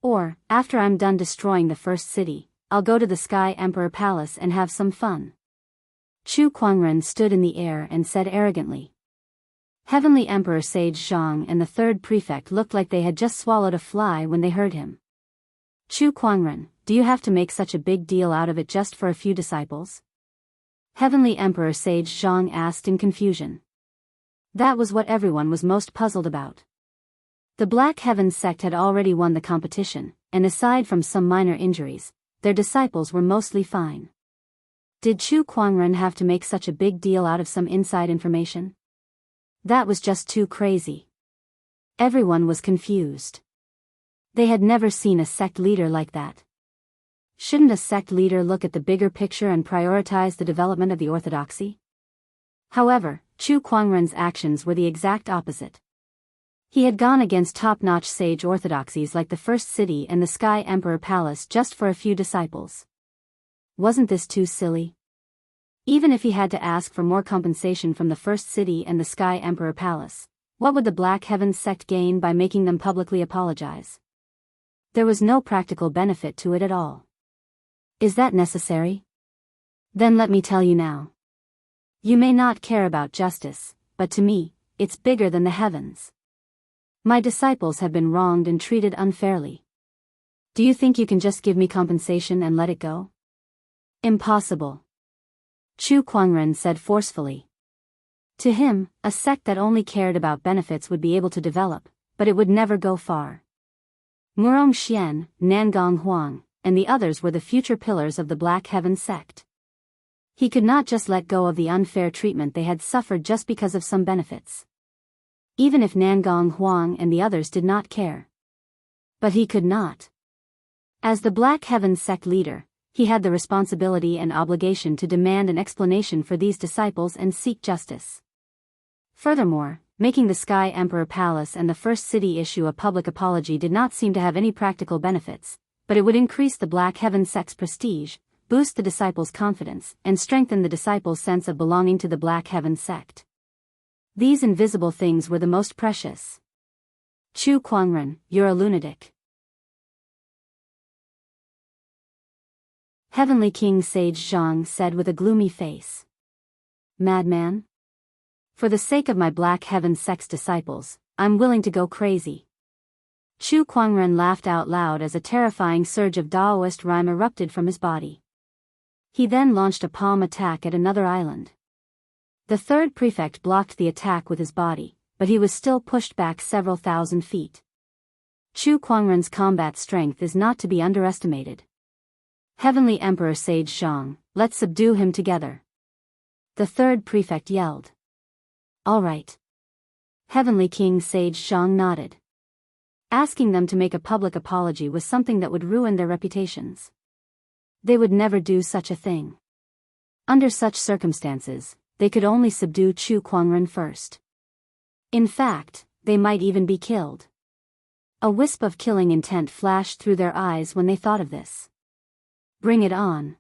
Or, after I'm done destroying the first city, I'll go to the Sky Emperor Palace and have some fun. Chu Kuangren stood in the air and said arrogantly. Heavenly Emperor Sage Zhang and the third prefect looked like they had just swallowed a fly when they heard him. Chu Kuangren, do you have to make such a big deal out of it just for a few disciples? Heavenly Emperor Sage Zhang asked in confusion. That was what everyone was most puzzled about. The Black Heaven sect had already won the competition, and aside from some minor injuries, their disciples were mostly fine. Did Chu Kuangren have to make such a big deal out of some inside information? That was just too crazy. Everyone was confused. They had never seen a sect leader like that. Shouldn't a sect leader look at the bigger picture and prioritize the development of the orthodoxy? However, Chu Kuangren's actions were the exact opposite. He had gone against top-notch sage orthodoxies like the First City and the Sky Emperor Palace just for a few disciples. Wasn't this too silly? Even if he had to ask for more compensation from the First City and the Sky Emperor Palace, what would the Black Heaven sect gain by making them publicly apologize? There was no practical benefit to it at all. Is that necessary? Then let me tell you now. You may not care about justice, but to me, it's bigger than the heavens. My disciples have been wronged and treated unfairly. Do you think you can just give me compensation and let it go? Impossible. Chu Kuangren said forcefully. To him, a sect that only cared about benefits would be able to develop, but it would never go far. Murong Xian, Nangong Huang, and the others were the future pillars of the Black Heaven sect. He could not just let go of the unfair treatment they had suffered just because of some benefits. Even if Nangong Huang and the others did not care. But he could not. As the Black Heaven sect leader, he had the responsibility and obligation to demand an explanation for these disciples and seek justice. Furthermore, making the Sky Emperor Palace and the First City issue a public apology did not seem to have any practical benefits, but it would increase the Black Heaven sect's prestige, boost the disciples' confidence, and strengthen the disciples' sense of belonging to the Black Heaven sect. These invisible things were the most precious. Chu Kuangren, you're a lunatic. Heavenly King Sage Zhang said with a gloomy face. Madman? For the sake of my Black Heaven sect's disciples, I'm willing to go crazy. Chu Kuangren laughed out loud as a terrifying surge of Daoist rhyme erupted from his body. He then launched a palm attack at another island. The third prefect blocked the attack with his body, but he was still pushed back several thousand feet. Chu Kuangren's combat strength is not to be underestimated. Heavenly Emperor Sage Zhang, let's subdue him together. The third prefect yelled. All right. Heavenly King Sage Zhang nodded. Asking them to make a public apology was something that would ruin their reputations. They would never do such a thing. Under such circumstances, they could only subdue Chu Kuangren first. In fact, they might even be killed. A wisp of killing intent flashed through their eyes when they thought of this. Bring it on.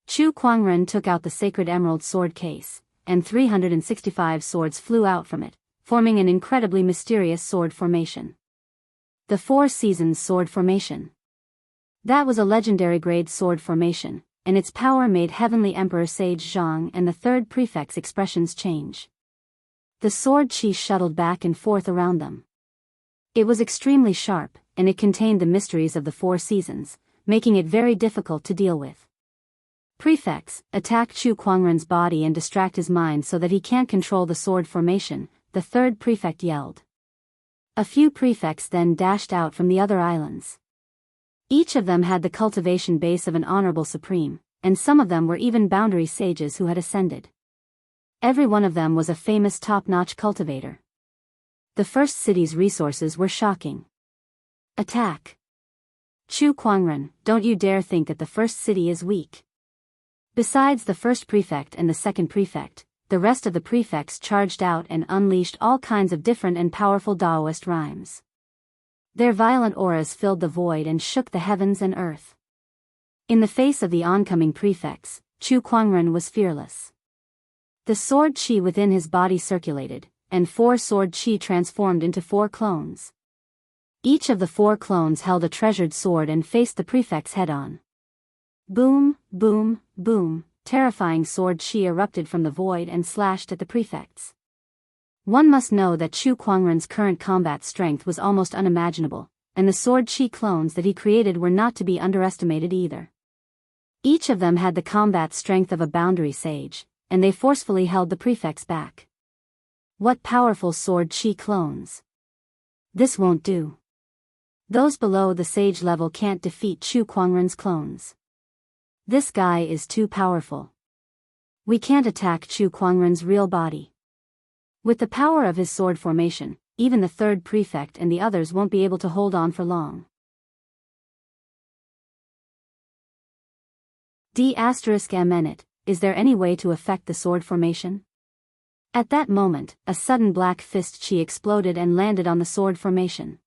Chu Kuangren took out the sacred emerald sword case, and 365 swords flew out from it, forming an incredibly mysterious sword formation. The Four Seasons Sword Formation. That was a legendary grade sword formation, and its power made Heavenly Emperor Sage Zhang and the third prefect's expressions change. The sword chi shuttled back and forth around them. It was extremely sharp, and it contained the mysteries of the Four Seasons, making it very difficult to deal with. Prefects, attack Chu Kuangren's body and distract his mind so that he can't control the sword formation, the third prefect yelled. A few prefects then dashed out from the other islands. Each of them had the cultivation base of an honorable supreme, and some of them were even boundary sages who had ascended. Every one of them was a famous top-notch cultivator. The first city's resources were shocking. Attack! Chu Kuangren, don't you dare think that the first city is weak. Besides the first prefect and the second prefect, the rest of the prefects charged out and unleashed all kinds of different and powerful Daoist rhymes. Their violent auras filled the void and shook the heavens and earth. In the face of the oncoming prefects, Chu Kuangren was fearless. The sword chi within his body circulated, and 4 sword chi transformed into 4 clones. Each of the 4 clones held a treasured sword and faced the prefects head-on. Boom, boom, boom, terrifying sword chi erupted from the void and slashed at the prefects. One must know that Chu Kuangren's current combat strength was almost unimaginable, and the sword chi clones that he created were not to be underestimated either. Each of them had the combat strength of a boundary sage, and they forcefully held the prefects back. What powerful sword chi clones! This won't do. Those below the sage level can't defeat Chu Kuangren's clones. This guy is too powerful. We can't attack Chu Kuangren's real body. With the power of his sword formation, even the third prefect and the others won't be able to hold on for long. D***MN. Is there any way to affect the sword formation? At that moment, a sudden black fist chi exploded and landed on the sword formation.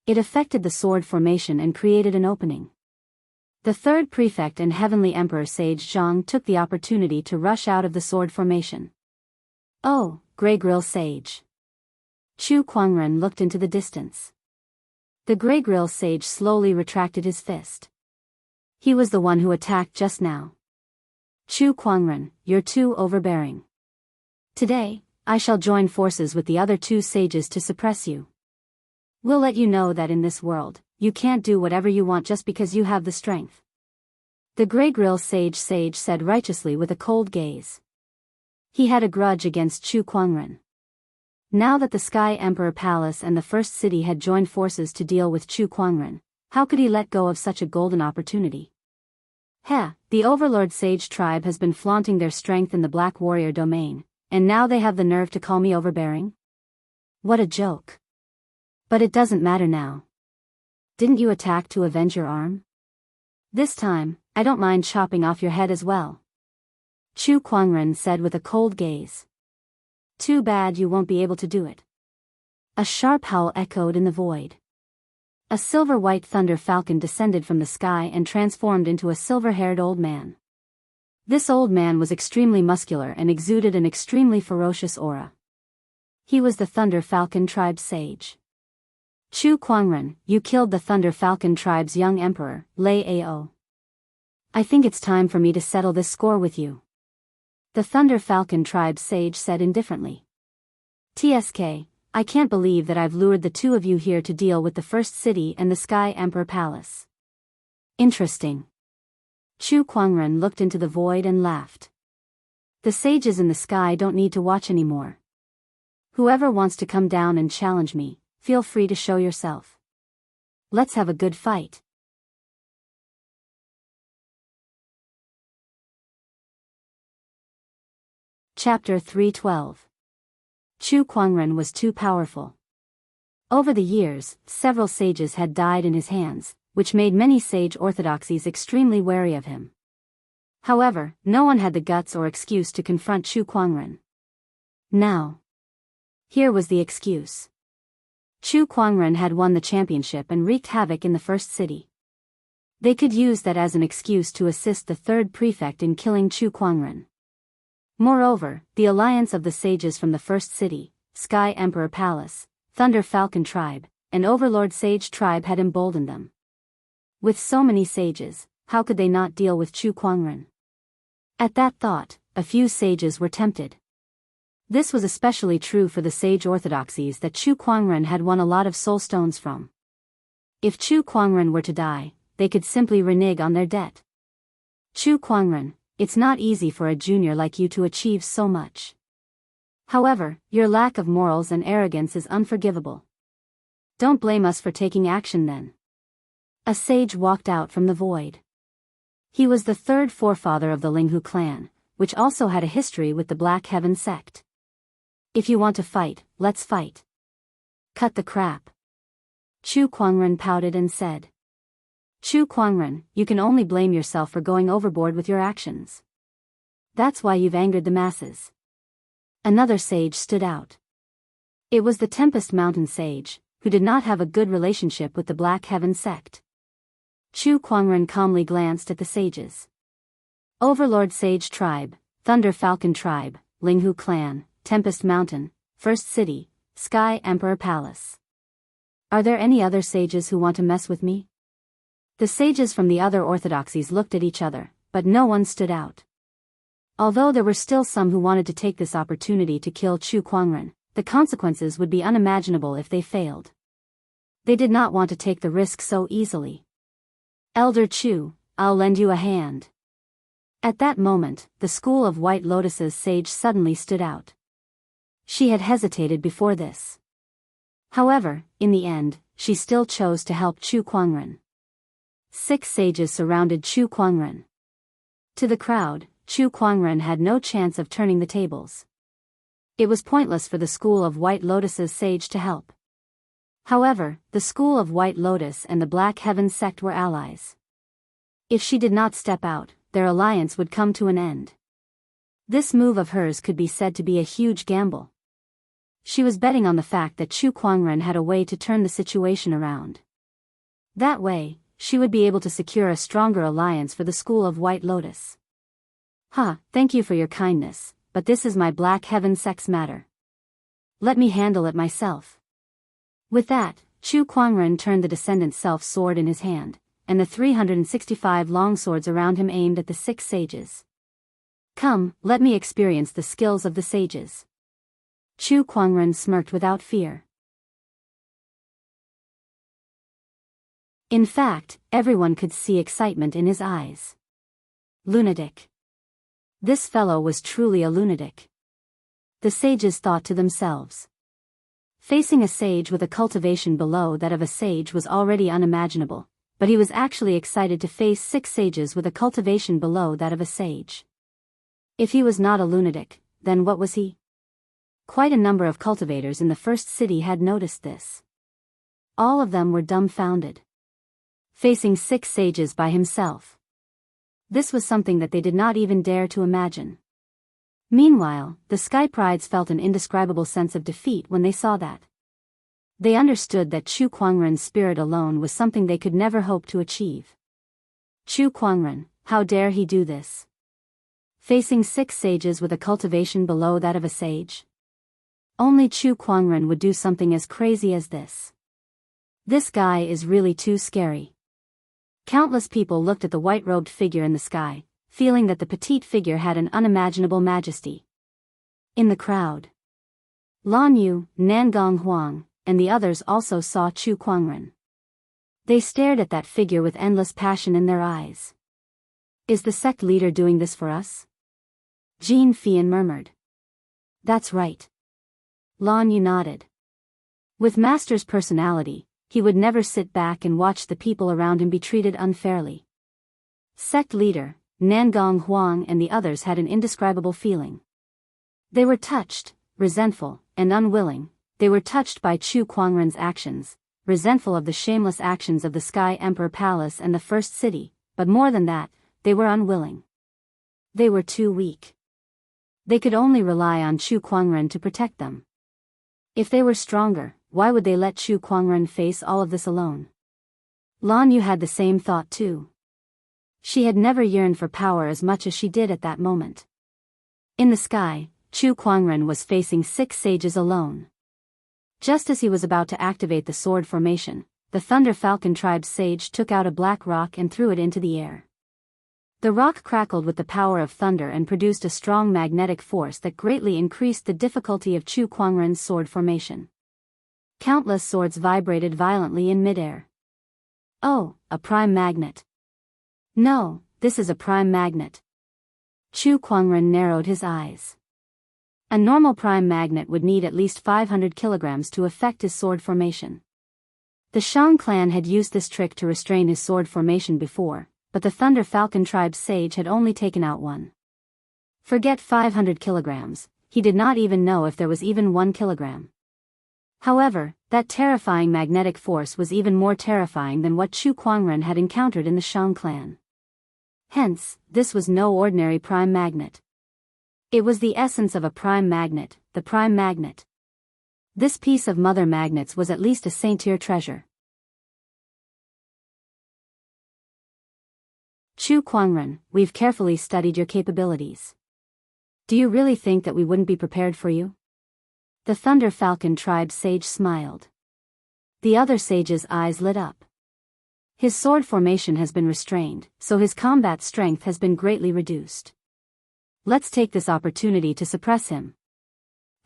It affected the sword formation and created an opening. The third prefect and Heavenly Emperor Sage Zhang took the opportunity to rush out of the sword formation. Oh, Grey Grill Sage. Chu Kuangren looked into the distance. The Grey Grill Sage slowly retracted his fist. He was the one who attacked just now. Chu Kuangren, you're too overbearing. Today, I shall join forces with the other 2 sages to suppress you. We'll let you know that in this world, you can't do whatever you want just because you have the strength. The Grey Grill sage said righteously with a cold gaze. He had a grudge against Chu Kuangren. Now that the Sky Emperor Palace and the First City had joined forces to deal with Chu Kuangren, how could he let go of such a golden opportunity? The Overlord Sage tribe has been flaunting their strength in the Black Warrior domain, and now they have the nerve to call me overbearing? What a joke. But it doesn't matter now. Didn't you attack to avenge your arm? This time, I don't mind chopping off your head as well. Chu Kuangren said with a cold gaze. Too bad you won't be able to do it. A sharp howl echoed in the void. A silver-white thunder falcon descended from the sky and transformed into a silver-haired old man. This old man was extremely muscular and exuded an extremely ferocious aura. He was the Thunder Falcon tribe sage. Chu Kuangren, you killed the Thunder Falcon tribe's young emperor, Lei Ao. I think it's time for me to settle this score with you. The Thunder Falcon tribe sage said indifferently. TSK, I can't believe that I've lured the 2 of you here to deal with the First City and the Sky Emperor Palace. Interesting. Chu Kuangren looked into the void and laughed. The sages in the sky don't need to watch anymore. Whoever wants to come down and challenge me, feel free to show yourself. Let's have a good fight. Chapter 312. Chu Kuangren was too powerful. Over the years, several sages had died in his hands, which made many sage orthodoxies extremely wary of him. However, no one had the guts or excuse to confront Chu Kuangren. Now, here was the excuse. Chu Kuangren had won the championship and wreaked havoc in the First City. They could use that as an excuse to assist the 3rd prefect in killing Chu Kuangren. Moreover, the alliance of the sages from the First City, Sky Emperor Palace, Thunder Falcon tribe, and Overlord Sage tribe had emboldened them. With so many sages, how could they not deal with Chu Kuangren? At that thought, a few sages were tempted. This was especially true for the sage orthodoxies that Chu Kuangren had won a lot of soul stones from. If Chu Kuangren were to die, they could simply renege on their debt. Chu Kuangren, it's not easy for a junior like you to achieve so much. However, your lack of morals and arrogance is unforgivable. Don't blame us for taking action then. A sage walked out from the void. He was the 3rd forefather of the Linghu clan, which also had a history with the Black Heaven sect. If you want to fight, let's fight. Cut the crap. Chu Kuangren pouted and said. Chu Kuangren, you can only blame yourself for going overboard with your actions. That's why you've angered the masses. Another sage stood out. It was the Tempest Mountain sage, who did not have a good relationship with the Black Heaven sect. Chu Kuangren calmly glanced at the sages. Overlord Sage tribe, Thunder Falcon tribe, Linghu clan, Tempest Mountain, First City, Sky Emperor Palace. Are there any other sages who want to mess with me? The sages from the other orthodoxies looked at each other, but no one stood out. Although there were still some who wanted to take this opportunity to kill Chu Kuangren, the consequences would be unimaginable if they failed. They did not want to take the risk so easily. Elder Chu, I'll lend you a hand. At that moment, the School of White Lotus's sage suddenly stood out. She had hesitated before this. However, in the end, she still chose to help Chu Kuangren. 6 sages surrounded Chu Kuangren. To the crowd, Chu Kuangren had no chance of turning the tables. It was pointless for the School of White Lotus's sage to help. However, the School of White Lotus and the Black Heaven sect were allies. If she did not step out, their alliance would come to an end. This move of hers could be said to be a huge gamble. She was betting on the fact that Chu Kuangren had a way to turn the situation around. That way, she would be able to secure a stronger alliance for the School of White Lotus. Thank you for your kindness, but this is my Black Heaven sect's matter. Let me handle it myself. With that, Chu Kuangren turned the Descendant Self-sword in his hand, and the 365 long swords around him aimed at the 6 sages. Come, let me experience the skills of the sages. Chu Kuangren smirked without fear. In fact, everyone could see excitement in his eyes. Lunatic. This fellow was truly a lunatic. The sages thought to themselves. Facing a sage with a cultivation below that of a sage was already unimaginable, but he was actually excited to face 6 sages with a cultivation below that of a sage. If he was not a lunatic, then what was he? Quite a number of cultivators in the first city had noticed this. All of them were dumbfounded. Facing 6 sages by himself. This was something that they did not even dare to imagine. Meanwhile, the Sky Prides felt an indescribable sense of defeat when they saw that. They understood that Chu Kuangren's spirit alone was something they could never hope to achieve. Chu Kuangren, how dare he do this? Facing 6 sages with a cultivation below that of a sage? Only Chu Kuangren would do something as crazy as this. This guy is really too scary. Countless people looked at the white-robed figure in the sky, feeling that the petite figure had an unimaginable majesty. In the crowd, Lan Yu, Nangong Huang, and the others also saw Chu Kuangren. They stared at that figure with endless passion in their eyes. Is the sect leader doing this for us? Jin Fian murmured. That's right. Lan Yu nodded. With Master's personality, he would never sit back and watch the people around him be treated unfairly. Sect leader, Nangong Huang and the others had an indescribable feeling. They were touched, resentful, and unwilling. They were touched by Chu Kuangren's actions, resentful of the shameless actions of the Sky Emperor Palace and the First City, but more than that, they were unwilling. They were too weak. They could only rely on Chu Kuangren to protect them. If they were stronger, why would they let Chu Kuangren face all of this alone? Lan Yu had the same thought too. She had never yearned for power as much as she did at that moment. In the sky, Chu Kuangren was facing 6 sages alone. Just as he was about to activate the sword formation, the Thunder Falcon tribe's sage took out a black rock and threw it into the air. The rock crackled with the power of thunder and produced a strong magnetic force that greatly increased the difficulty of Chu Kuangren's sword formation. Countless swords vibrated violently in midair. Oh, a prime magnet. No, this is a prime magnet. Chu Kuangren narrowed his eyes. A normal prime magnet would need at least 500 kilograms to affect his sword formation. The Shang clan had used this trick to restrain his sword formation before, but the Thunder Falcon tribe's sage had only taken out 1. Forget 500 kilograms, he did not even know if there was even 1 kilogram. However, that terrifying magnetic force was even more terrifying than what Chu Kuangren had encountered in the Shang clan. Hence, this was no ordinary prime magnet. It was the essence of a prime magnet, the prime magnet. This piece of mother magnets was at least a saint-tier treasure. Chu Kuangren, we've carefully studied your capabilities. Do you really think that we wouldn't be prepared for you? The Thunder Falcon tribe sage smiled. The other sage's eyes lit up. His sword formation has been restrained, so his combat strength has been greatly reduced. Let's take this opportunity to suppress him.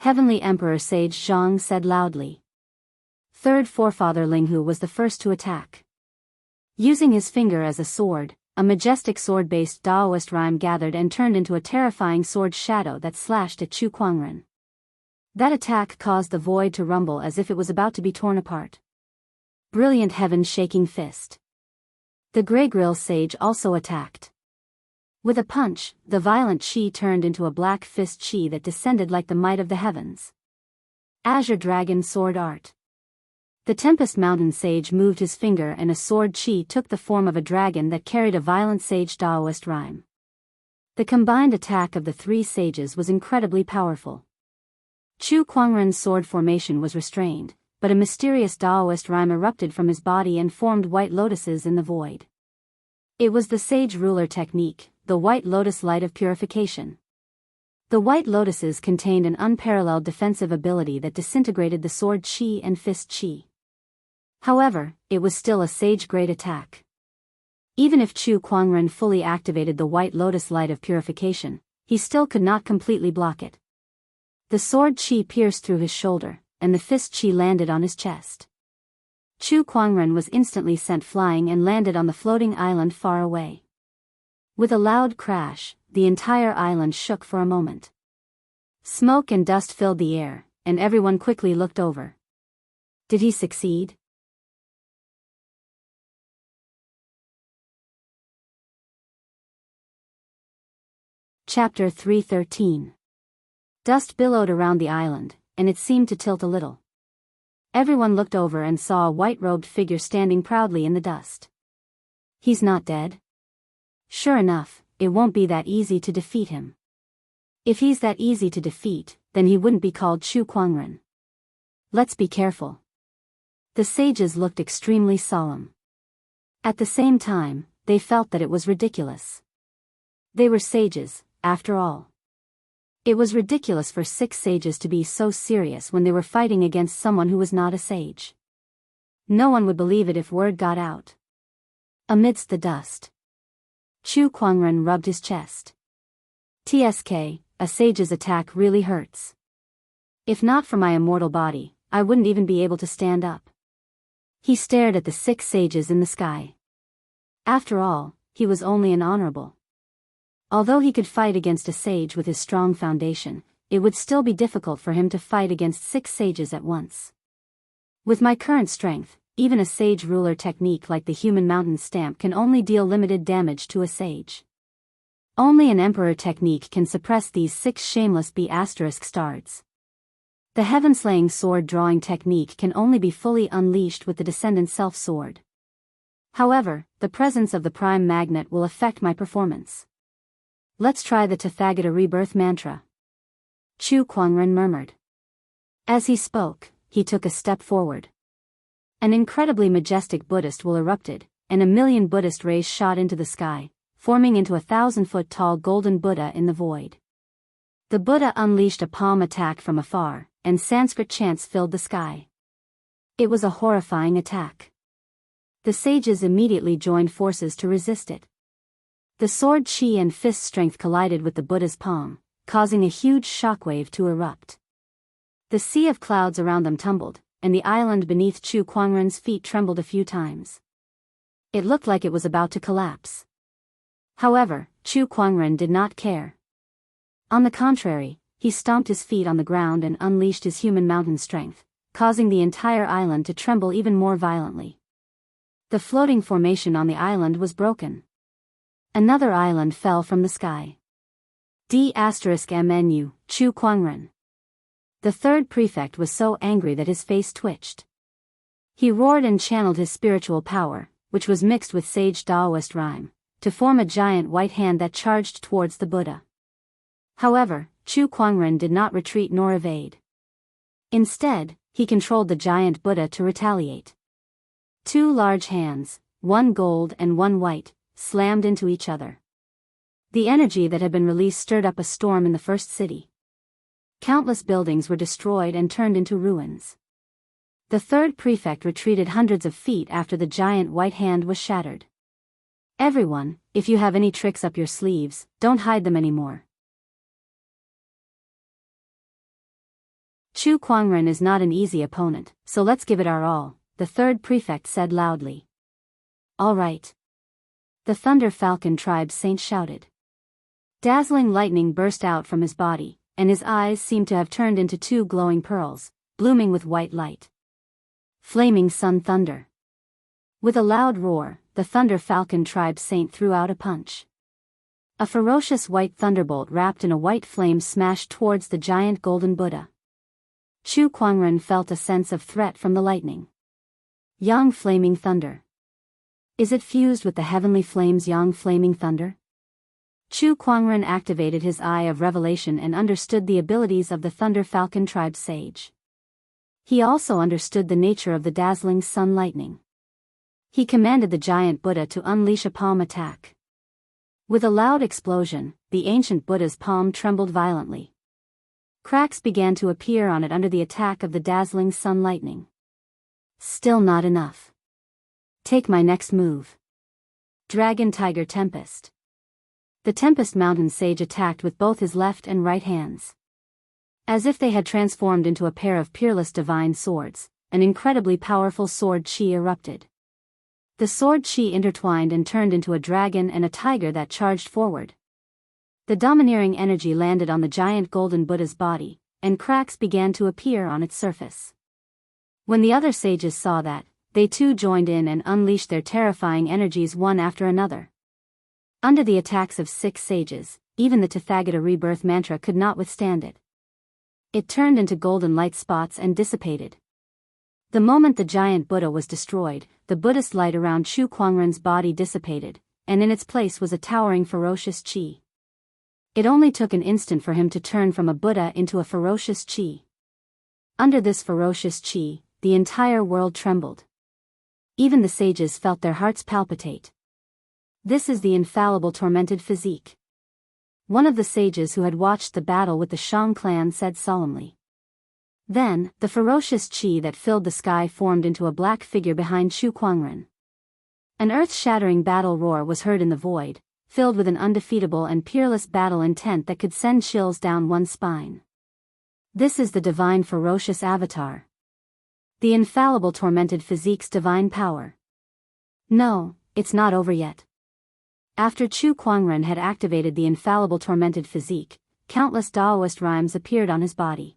Heavenly Emperor Sage Zhang said loudly. Third forefather Linghu was the first to attack. Using his finger as a sword, a majestic sword-based Daoist rhyme gathered and turned into a terrifying sword shadow that slashed at Chu Kuangren. That attack caused the void to rumble as if it was about to be torn apart. Brilliant heaven-shaking fist. The Grey Grill Sage also attacked. With a punch, the violent chi turned into a black fist chi that descended like the might of the heavens. Azure Dragon Sword Art. The Tempest Mountain Sage moved his finger and a sword chi took the form of a dragon that carried a violent sage Daoist rhyme. The combined attack of the 3 sages was incredibly powerful. Chu Kuangren's sword formation was restrained, but a mysterious Daoist rhyme erupted from his body and formed white lotuses in the void. It was the sage ruler technique, the white lotus light of purification. The white lotuses contained an unparalleled defensive ability that disintegrated the sword chi and fist chi. However, it was still a sage-grade attack. Even if Chu Kuangren fully activated the white lotus light of purification, he still could not completely block it. The sword chi pierced through his shoulder, and the fist chi landed on his chest. Chu Kuangren was instantly sent flying and landed on the floating island far away. With a loud crash, the entire island shook for a moment. Smoke and dust filled the air, and everyone quickly looked over. Did he succeed? Chapter 313. Dust billowed around the island, and it seemed to tilt a little. Everyone looked over and saw a white-robed figure standing proudly in the dust. He's not dead? Sure enough, it won't be that easy to defeat him. If he's that easy to defeat, then he wouldn't be called Chu Kuangren. Let's be careful. The sages looked extremely solemn. At the same time, they felt that it was ridiculous. They were sages, after all. It was ridiculous for 6 sages to be so serious when they were fighting against someone who was not a sage. No one would believe it if word got out. Amidst the dust, Chu Kuangren rubbed his chest. TSK, a sage's attack really hurts. If not for my immortal body, I wouldn't even be able to stand up. He stared at the 6 sages in the sky. After all, he was only an honorable. Although he could fight against a sage with his strong foundation, it would still be difficult for him to fight against 6 sages at once. With my current strength, even a sage ruler technique like the human mountain stamp can only deal limited damage to a sage. Only an emperor technique can suppress these 6 shameless B****stards. The heaven-slaying sword-drawing technique can only be fully unleashed with the descendant self-sword. However, the presence of the prime magnet will affect my performance. Let's try the Tathagata rebirth mantra. Chu Kuangren murmured. As he spoke, he took a step forward. An incredibly majestic Buddhist will erupted, and 1,000,000 Buddhist rays shot into the sky, forming into a 1,000-foot-tall golden Buddha in the void. The Buddha unleashed a palm attack from afar, and Sanskrit chants filled the sky. It was a horrifying attack. The sages immediately joined forces to resist it. The sword chi and fist strength collided with the Buddha's palm, causing a huge shockwave to erupt. The sea of clouds around them tumbled, and the island beneath Chu Kuangren's feet trembled a few times. It looked like it was about to collapse. However, Chu Kuangren did not care. On the contrary, he stomped his feet on the ground and unleashed his human mountain strength, causing the entire island to tremble even more violently. The floating formation on the island was broken. Another island fell from the sky. D***MNU, Chu Kuangren. The 3rd prefect was so angry that his face twitched. He roared and channeled his spiritual power, which was mixed with sage Daoist rhyme, to form a giant white hand that charged towards the Buddha. However, Chu Kuangren did not retreat nor evade. Instead, he controlled the giant Buddha to retaliate. 2 large hands, one gold and one white, slammed into each other. The energy that had been released stirred up a storm in the first city. Countless buildings were destroyed and turned into ruins. The 3rd prefect retreated hundreds of feet after the giant white hand was shattered. Everyone, if you have any tricks up your sleeves, don't hide them anymore. Chu Kuangren is not an easy opponent, so let's give it our all, the 3rd prefect said loudly. All right. The Thunder Falcon tribe saint shouted. Dazzling lightning burst out from his body, and his eyes seemed to have turned into 2 glowing pearls, blooming with white light. Flaming sun thunder. With a loud roar, the Thunder Falcon tribe saint threw out a punch. A ferocious white thunderbolt wrapped in a white flame smashed towards the giant golden Buddha. Chu Kuangren felt a sense of threat from the lightning. Yang flaming thunder. Is it fused with the heavenly flames Yang flaming thunder? Chu Kuangren activated his eye of revelation and understood the abilities of the Thunder Falcon tribe sage. He also understood the nature of the dazzling sun lightning. He commanded the giant Buddha to unleash a palm attack. With a loud explosion, the ancient Buddha's palm trembled violently. Cracks began to appear on it under the attack of the dazzling sun lightning. Still not enough. Take my next move. Dragon Tiger Tempest. The Tempest Mountain sage attacked with both his left and right hands. As if they had transformed into a pair of peerless divine swords, an incredibly powerful sword chi erupted. The sword chi intertwined and turned into a dragon and a tiger that charged forward. The domineering energy landed on the giant golden Buddha's body, and cracks began to appear on its surface. When the other sages saw that, they too joined in and unleashed their terrifying energies one after another. Under the attacks of 6 sages, even the Tathagata rebirth mantra could not withstand it. It turned into golden light spots and dissipated. The moment the giant Buddha was destroyed, the Buddhist light around Chu Kuangren's body dissipated, and in its place was a towering ferocious chi. It only took an instant for him to turn from a Buddha into a ferocious chi. Under this ferocious chi, the entire world trembled. Even the sages felt their hearts palpitate. This is the infallible tormented physique. One of the sages who had watched the battle with the Shang clan said solemnly. Then, the ferocious chi that filled the sky formed into a black figure behind Chu Kuangren. An earth-shattering battle roar was heard in the void, filled with an undefeatable and peerless battle intent that could send chills down one's spine. This is the divine ferocious avatar. The infallible tormented physique's divine power. No, it's not over yet. After Chu Kuangren had activated the infallible tormented physique, countless Daoist rhymes appeared on his body.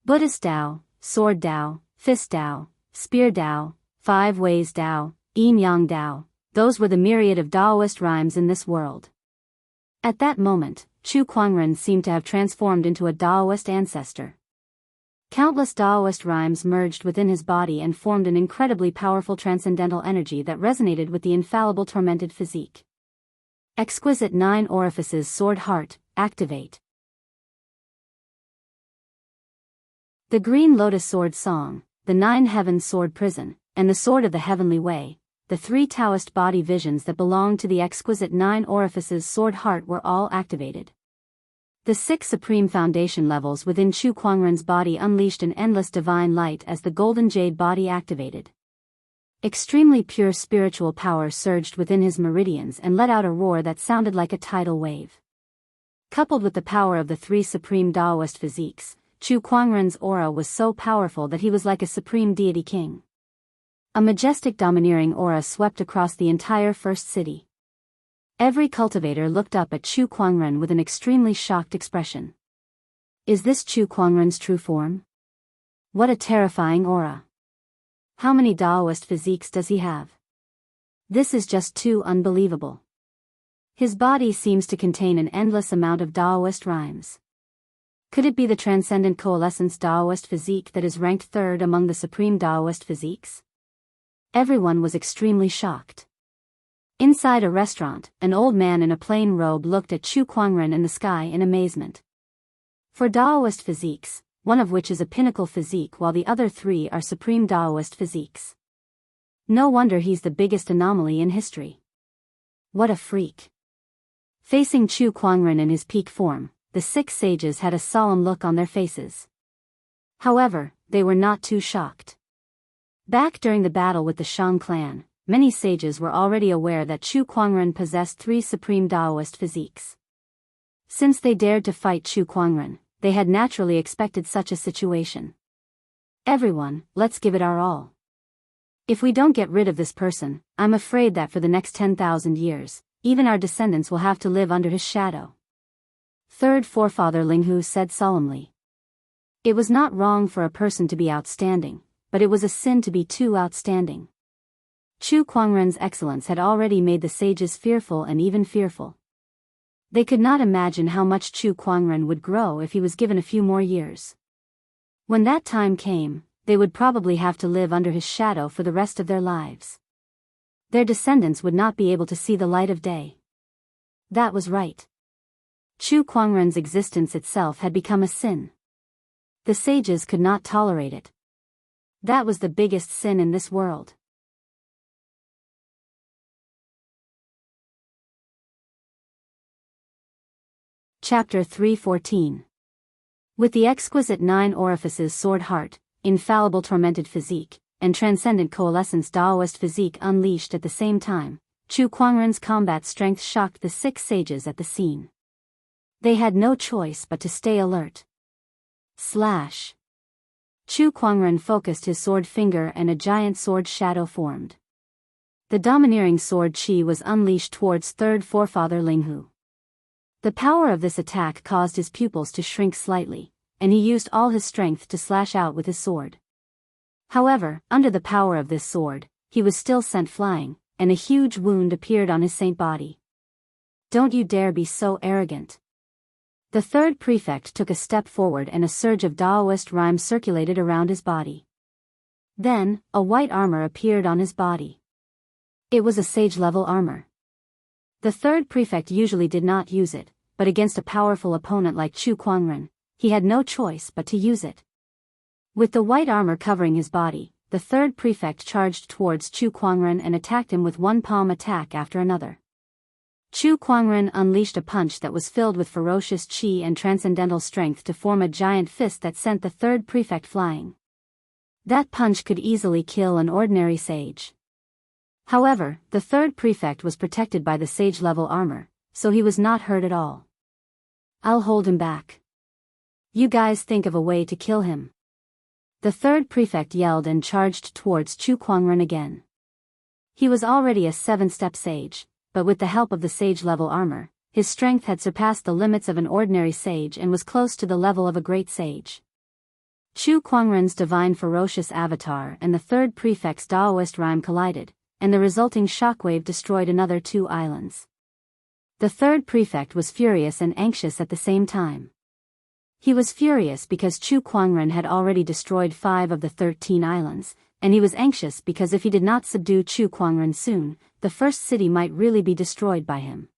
Buddhist Dao, Sword Dao, Fist Dao, Spear Dao, 5 Ways Dao, Yin Yang Dao, those were the myriad of Daoist rhymes in this world. At that moment, Chu Kuangren seemed to have transformed into a Daoist ancestor. Countless Daoist rhymes merged within his body and formed an incredibly powerful transcendental energy that resonated with the infallible tormented physique. Exquisite 9 orifices sword heart, activate. The Green Lotus Sword Song, the 9 Heavens Sword Prison, and the Sword of the Heavenly Way, the 3 Taoist body visions that belonged to the exquisite 9 orifices sword heart were all activated. The 6 supreme foundation levels within Chu Kuangren's body unleashed an endless divine light as the golden jade body activated. Extremely pure spiritual power surged within his meridians and let out a roar that sounded like a tidal wave. Coupled with the power of the 3 supreme Daoist physiques, Chu Kuangren's aura was so powerful that he was like a supreme deity king. A majestic domineering aura swept across the entire first city. Every cultivator looked up at Chu Kuangren with an extremely shocked expression. Is this Chu Kuangren's true form? What a terrifying aura! How many Daoist physiques does he have? This is just too unbelievable. His body seems to contain an endless amount of Daoist rhymes. Could it be the Transcendent Coalescence Daoist physique that is ranked 3rd among the supreme Daoist physiques? Everyone was extremely shocked. Inside a restaurant, an old man in a plain robe looked at Chu Kuangren and the sky in amazement. For Daoist physiques, one of which is a pinnacle physique while the other 3 are supreme Daoist physiques. No wonder he's the biggest anomaly in history. What a freak. Facing Chu Kuangren in his peak form, the 6 sages had a solemn look on their faces. However, they were not too shocked. Back during the battle with the Shang clan, many sages were already aware that Chu Kuangren possessed 3 supreme Daoist physiques. Since they dared to fight Chu Kuangren, they had naturally expected such a situation. Everyone, let's give it our all. If we don't get rid of this person, I'm afraid that for the next 10,000 years, even our descendants will have to live under his shadow. 3rd forefather Linghu said solemnly. It was not wrong for a person to be outstanding, but it was a sin to be too outstanding. Chu Kuangren's excellence had already made the sages fearful and even fearful. They could not imagine how much Chu Kuangren would grow if he was given a few more years. When that time came, they would probably have to live under his shadow for the rest of their lives. Their descendants would not be able to see the light of day. That was right. Chu Kuangren's existence itself had become a sin. The sages could not tolerate it. That was the biggest sin in this world. Chapter 314. With the exquisite 9 orifices sword heart, infallible tormented physique, and transcendent coalescence Daoist physique unleashed at the same time, Chu Kuangren's combat strength shocked the 6 sages at the scene. They had no choice but to stay alert. Slash. Chu Kuangren focused his sword finger and a giant sword shadow formed. The domineering sword chi was unleashed towards third forefather Linghu. The power of this attack caused his pupils to shrink slightly, and he used all his strength to slash out with his sword. However, under the power of this sword, he was still sent flying, and a huge wound appeared on his saint body. Don't you dare be so arrogant. The third prefect took a step forward and a surge of Daoist rhyme circulated around his body. Then, a white armor appeared on his body. It was a sage-level armor. The third prefect usually did not use it, but against a powerful opponent like Chu Kuangren, he had no choice but to use it. With the white armor covering his body, the third prefect charged towards Chu Kuangren and attacked him with one palm attack after another. Chu Kuangren unleashed a punch that was filled with ferocious chi and transcendental strength to form a giant fist that sent the third prefect flying. That punch could easily kill an ordinary sage. However, the third prefect was protected by the sage-level armor, so he was not hurt at all. I'll hold him back. You guys think of a way to kill him. The third prefect yelled and charged towards Chu Kuangren again. He was already a 7-step sage, but with the help of the sage-level armor, his strength had surpassed the limits of an ordinary sage and was close to the level of a great sage. Chu Kuangren's divine ferocious avatar and the third prefect's Daoist rhyme collided, and the resulting shockwave destroyed another 2 islands. The third prefect was furious and anxious at the same time. He was furious because Chu Kuangren had already destroyed 5 of the 13 islands, and he was anxious because if he did not subdue Chu Kuangren soon, the first city might really be destroyed by him.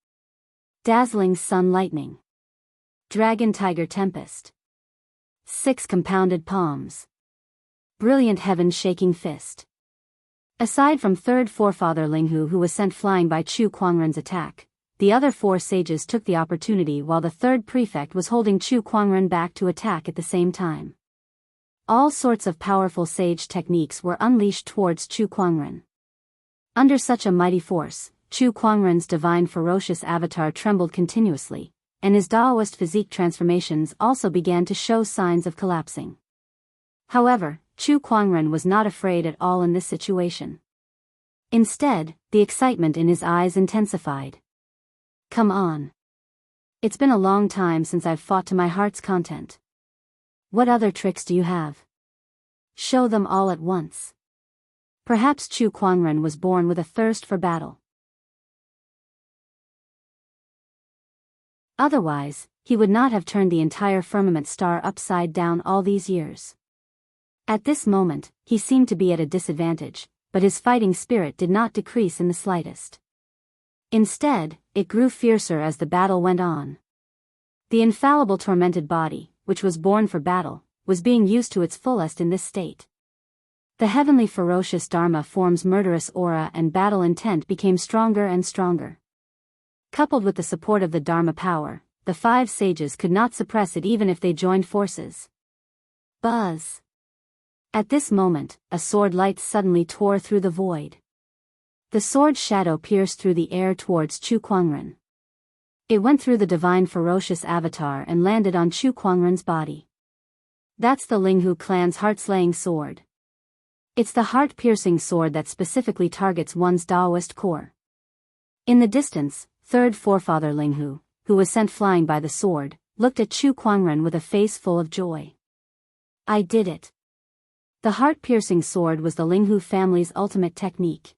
Dazzling sun lightning. Dragon tiger tempest. 6 compounded palms. Brilliant heaven shaking fist. Aside from third forefather Linghu who was sent flying by Chu Kuangren's attack, the other 4 sages took the opportunity while the third prefect was holding Chu Kuangren back to attack at the same time. All sorts of powerful sage techniques were unleashed towards Chu Kuangren. Under such a mighty force, Chu Kuangren's divine ferocious avatar trembled continuously, and his Daoist physique transformations also began to show signs of collapsing. However, Chu Kuangren was not afraid at all in this situation. Instead, the excitement in his eyes intensified. Come on. It's been a long time since I've fought to my heart's content. What other tricks do you have? Show them all at once. Perhaps Chu Kuangren was born with a thirst for battle. Otherwise, he would not have turned the entire firmament star upside down all these years. At this moment, he seemed to be at a disadvantage, but his fighting spirit did not decrease in the slightest. Instead, it grew fiercer as the battle went on. The infallible tormented body, which was born for battle, was being used to its fullest in this state. The heavenly ferocious Dharma form's murderous aura and battle intent became stronger and stronger. Coupled with the support of the Dharma power, the 5 sages could not suppress it even if they joined forces. Buzz! At this moment, a sword light suddenly tore through the void. The sword shadow pierced through the air towards Chu Kuangren. It went through the divine ferocious avatar and landed on Chu Kuangren's body. That's the Linghu clan's heart-slaying sword. It's the heart-piercing sword that specifically targets one's Daoist core. In the distance, third forefather Linghu, who was sent flying by the sword, looked at Chu Kuangren with a face full of joy. I did it. The heart-piercing sword was the Linghu family's ultimate technique.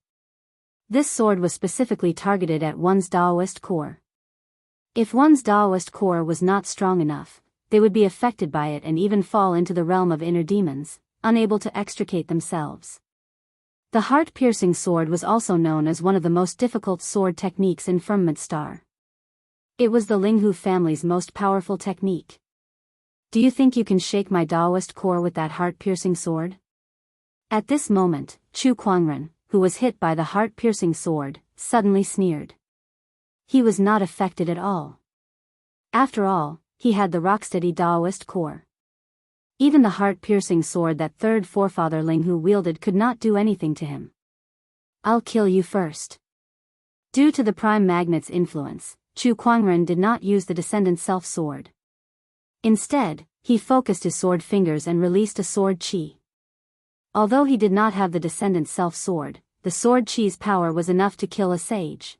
This sword was specifically targeted at one's Daoist core. If one's Daoist core was not strong enough, they would be affected by it and even fall into the realm of inner demons, unable to extricate themselves. The heart-piercing sword was also known as one of the most difficult sword techniques in Firmament Star. It was the Linghu family's most powerful technique. Do you think you can shake my Daoist core with that heart-piercing sword? At this moment, Chu Kuangren, who was hit by the heart-piercing sword, suddenly sneered. He was not affected at all. After all, he had the rocksteady Daoist core. Even the heart-piercing sword that third forefather Linghu wielded could not do anything to him. I'll kill you first. Due to the prime magnet's influence, Chu Kuangren did not use the descendant's self-sword. Instead, he focused his sword fingers and released a sword chi. Although he did not have the descendant's self-sword, the sword chi's power was enough to kill a sage.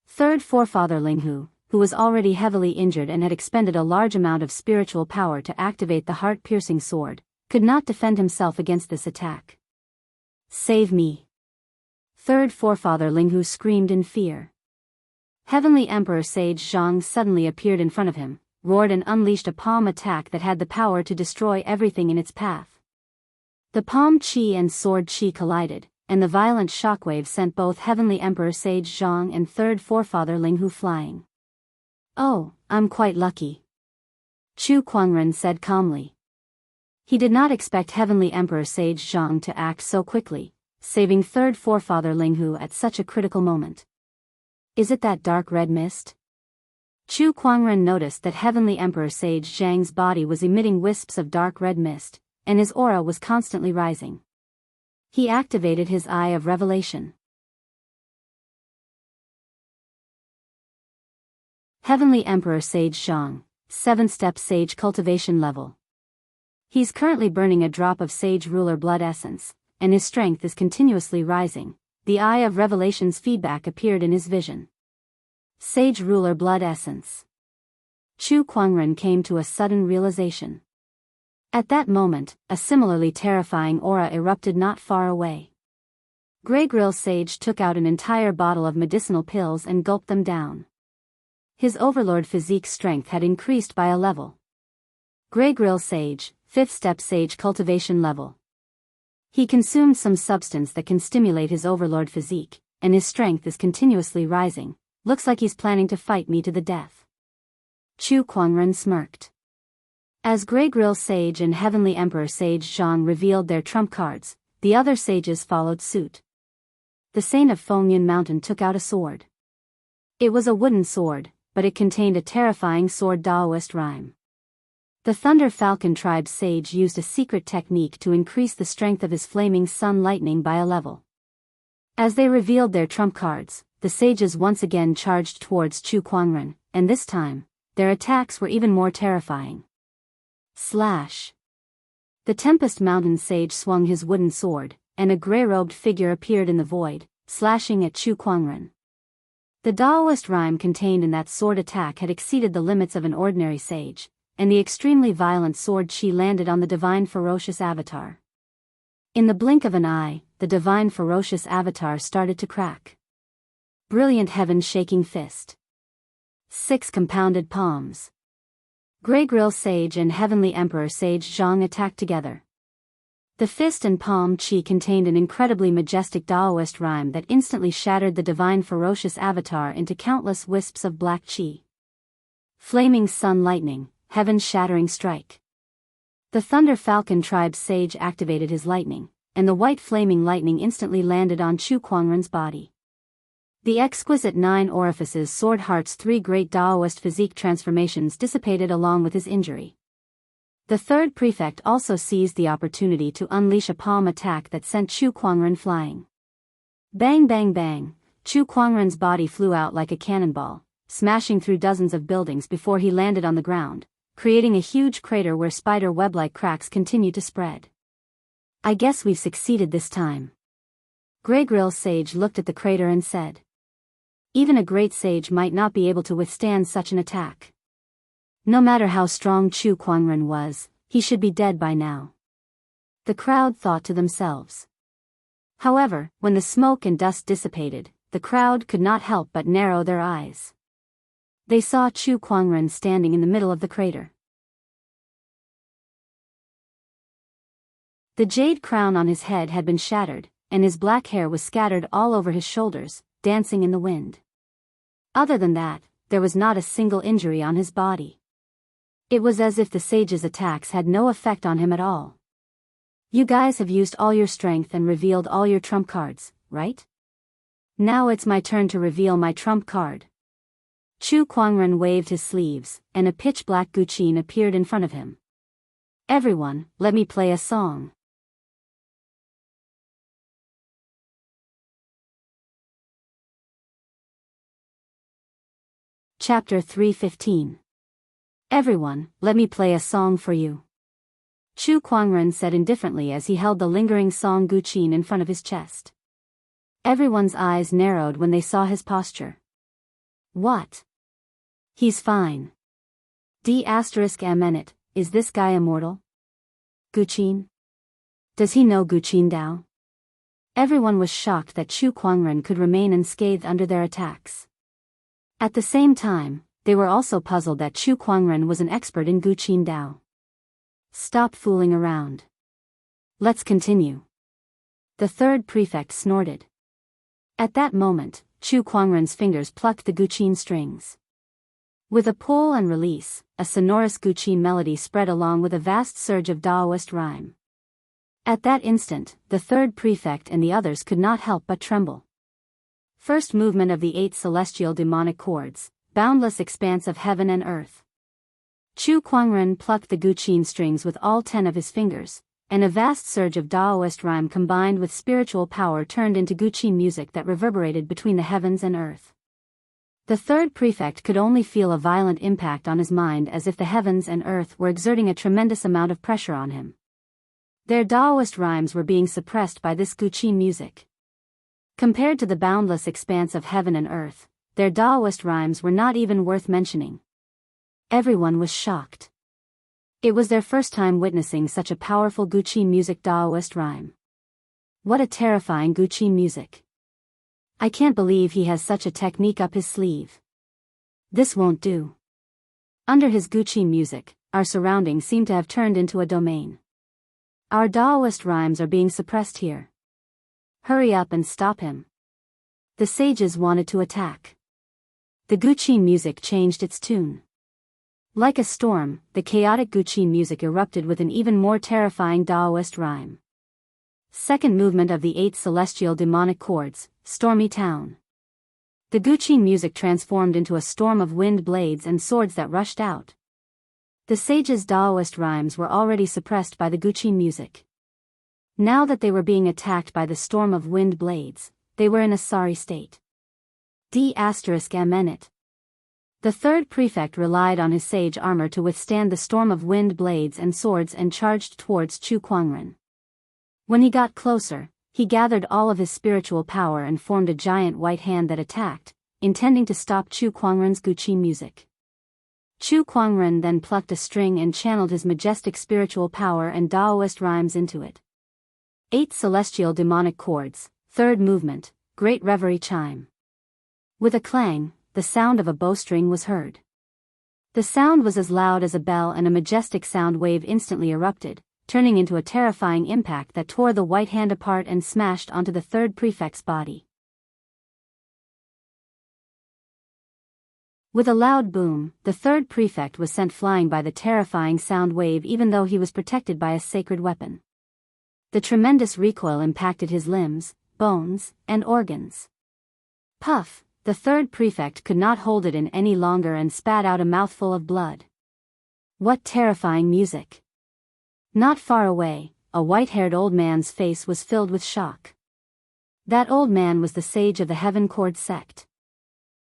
Third forefather Linghu, who was already heavily injured and had expended a large amount of spiritual power to activate the heart-piercing sword, could not defend himself against this attack. "Save me!" Third forefather Linghu screamed in fear. Heavenly Emperor Sage Zhang suddenly appeared in front of him, roared and unleashed a palm attack that had the power to destroy everything in its path. The palm chi and sword chi collided, and the violent shockwave sent both Heavenly Emperor Sage Zhang and Third Forefather Linghu flying. "Oh, I'm quite lucky," Chu Kuangren said calmly. He did not expect Heavenly Emperor Sage Zhang to act so quickly, saving Third Forefather Linghu at such a critical moment. "Is it that dark red mist?" Chu Kuangren noticed that Heavenly Emperor Sage Zhang's body was emitting wisps of dark red mist, and his aura was constantly rising. He activated his Eye of Revelation. Heavenly Emperor Sage Zhang, 7-step Sage Cultivation level. He's currently burning a drop of Sage Ruler blood essence, and his strength is continuously rising. The Eye of Revelation's feedback appeared in his vision. Sage Ruler blood essence. Chu Kuangren came to a sudden realization. At that moment, a similarly terrifying aura erupted not far away. Grey Grill Sage took out an entire bottle of medicinal pills and gulped them down. His overlord physique strength had increased by a level. Grey Grill Sage, 5th-step Sage Cultivation level. He consumed some substance that can stimulate his overlord physique, and his strength is continuously rising. "Looks like he's planning to fight me to the death." Chu Kuangren smirked. As Grey Grill Sage and Heavenly Emperor Sage Zhang revealed their trump cards, the other sages followed suit. The Saint of Fengyan Mountain took out a sword. It was a wooden sword, but it contained a terrifying sword Daoist rhyme. The Thunder Falcon Tribe sage used a secret technique to increase the strength of his flaming sun lightning by a level. As they revealed their trump cards, the sages once again charged towards Chu Kuangren, and this time, their attacks were even more terrifying. Slash! The Tempest Mountain sage swung his wooden sword, and a grey-robed figure appeared in the void, slashing at Chu Kuangren. The Daoist rhyme contained in that sword attack had exceeded the limits of an ordinary sage, and the extremely violent sword chi landed on the divine ferocious avatar. In the blink of an eye, the divine ferocious avatar started to crack. Brilliant heaven-shaking fist. 6 compounded palms. Grey Grill Sage and Heavenly Emperor Sage Zhang attacked together. The fist and palm chi contained an incredibly majestic Daoist rhyme that instantly shattered the divine ferocious avatar into countless wisps of black chi. Flaming sun lightning, heaven-shattering strike. The Thunder Falcon Tribe sage activated his lightning, and the white flaming lightning instantly landed on Chu Kuangren's body. The exquisite 9 orifices Sword Heart's 3 great Daoist physique transformations dissipated along with his injury. The third prefect also seized the opportunity to unleash a palm attack that sent Chu Kuangren flying. Bang bang bang, Chu Kuangren's body flew out like a cannonball, smashing through dozens of buildings before he landed on the ground, creating a huge crater where spider web-like cracks continued to spread. "I guess we've succeeded this time." Grey Grill Sage looked at the crater and said. Even a great sage might not be able to withstand such an attack. No matter how strong Chu Kuangren was, he should be dead by now. The crowd thought to themselves. However, when the smoke and dust dissipated, the crowd could not help but narrow their eyes. They saw Chu Kuangren standing in the middle of the crater. The jade crown on his head had been shattered, and his black hair was scattered all over his shoulders, dancing in the wind. Other than that, there was not a single injury on his body. It was as if the sage's attacks had no effect on him at all. "You guys have used all your strength and revealed all your trump cards, right? Now it's my turn to reveal my trump card." Chu Kuangren waved his sleeves, and a pitch-black guqin appeared in front of him. "Everyone, let me play a song." Chapter 315. Everyone, let me play a song for you. Chu Kuangren said indifferently as he held the lingering song Guqin in front of his chest. Everyone's eyes narrowed when they saw his posture. What? He's fine. D***, is this guy immortal? Guqin? Does he know Guqin Dao? Everyone was shocked that Chu Kuangren could remain unscathed under their attacks. At the same time, they were also puzzled that Chu Kuangren was an expert in Guqin Dao. Stop fooling around. Let's continue. The third prefect snorted. At that moment, Chu Kuangren's fingers plucked the Guqin strings. With a pull and release, a sonorous Guqin melody spread along with a vast surge of Daoist rhyme. At that instant, the third prefect and the others could not help but tremble. First movement of the 8 celestial demonic chords, boundless expanse of heaven and earth. Chu Kuangren plucked the Guqin strings with all 10 of his fingers, and a vast surge of Daoist rhyme combined with spiritual power turned into Guqin music that reverberated between the heavens and earth. The third prefect could only feel a violent impact on his mind, as if the heavens and earth were exerting a tremendous amount of pressure on him. Their Daoist rhymes were being suppressed by this Guqin music. Compared to the boundless expanse of heaven and earth, their Daoist rhymes were not even worth mentioning. Everyone was shocked. It was their first time witnessing such a powerful Guqin music Daoist rhyme. What a terrifying Guqin music. I can't believe he has such a technique up his sleeve. This won't do. Under his Guqin music, our surroundings seem to have turned into a domain. Our Daoist rhymes are being suppressed here. Hurry up and stop him. The sages wanted to attack. The Guqin music changed its tune. Like a storm, the chaotic Guqin music erupted with an even more terrifying Daoist rhyme. Second movement of the 8 celestial demonic chords, Stormy Town. The Guqin music transformed into a storm of wind blades and swords that rushed out. The sages' Daoist rhymes were already suppressed by the Guqin music. Now that they were being attacked by the storm of wind blades, they were in a sorry state. D***. The third prefect relied on his sage armor to withstand the storm of wind blades and swords and charged towards Chu Kuangren. When he got closer, he gathered all of his spiritual power and formed a giant white hand that attacked, intending to stop Chu Kuangren's Guqin music. Chu Kuangren then plucked a string and channeled his majestic spiritual power and Daoist rhymes into it. 8 celestial demonic chords, third movement, Great Reverie Chime. With a clang, the sound of a bowstring was heard. The sound was as loud as a bell, and a majestic sound wave instantly erupted, turning into a terrifying impact that tore the white hand apart and smashed onto the third prefect's body. With a loud boom, the third prefect was sent flying by the terrifying sound wave, even though he was protected by a sacred weapon. The tremendous recoil impacted his limbs, bones, and organs. Puff! The third prefect could not hold it in any longer and spat out a mouthful of blood. What terrifying music! Not far away, a white-haired old man's face was filled with shock. That old man was the sage of the Heaven Chord sect.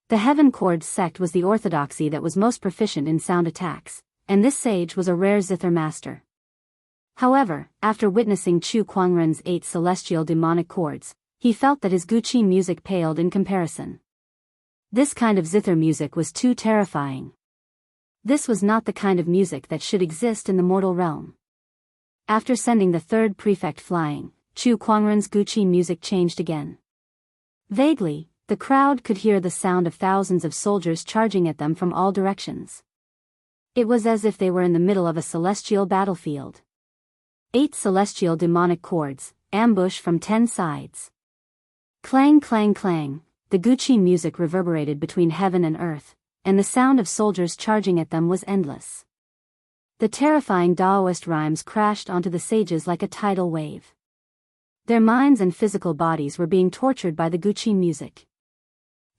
The Heaven Chord sect was the orthodoxy that was most proficient in sound attacks, and this sage was a rare zither master. However, after witnessing Chu Kuangren's 8 celestial demonic chords, he felt that his Guqin music paled in comparison. This kind of zither music was too terrifying. This was not the kind of music that should exist in the mortal realm. After sending the third prefect flying, Chu Kuangren's Guqin music changed again. Vaguely, the crowd could hear the sound of thousands of soldiers charging at them from all directions. It was as if they were in the middle of a celestial battlefield. 8 celestial demonic chords, ambush from 10 sides. Clang clang clang, the Guqin music reverberated between heaven and earth, and the sound of soldiers charging at them was endless. The terrifying Daoist rhymes crashed onto the sages like a tidal wave. Their minds and physical bodies were being tortured by the Guqin music.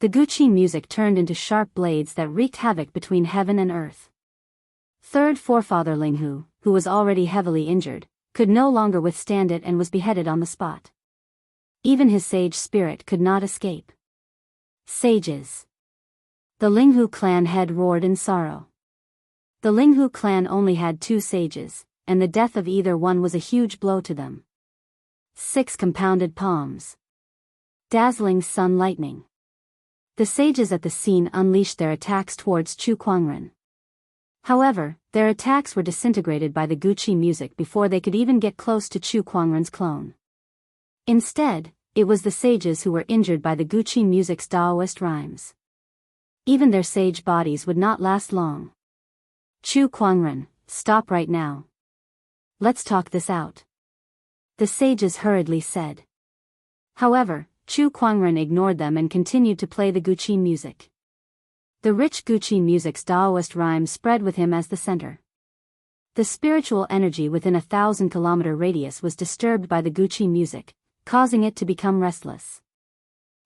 The Guqin music turned into sharp blades that wreaked havoc between heaven and earth. Third forefather Linghu, who was already heavily injured, could no longer withstand it and was beheaded on the spot. Even his sage spirit could not escape. Sages. The Linghu clan head roared in sorrow. The Linghu clan only had 2 sages, and the death of either one was a huge blow to them. 6 compounded palms. Dazzling sun lightning. The sages at the scene unleashed their attacks towards Chu Kuangren. However, their attacks were disintegrated by the Guqi music before they could even get close to Chu Kuangren's clone. Instead, it was the sages who were injured by the Guqi music's Daoist rhymes. Even their sage bodies would not last long. Chu Kuangren, stop right now. Let's talk this out. The sages hurriedly said. However, Chu Kuangren ignored them and continued to play the Guqi music. The rich Guqi music's Daoist rhymes spread with him as the center. The spiritual energy within a 1,000-kilometer radius was disturbed by the Guqi music, causing it to become restless.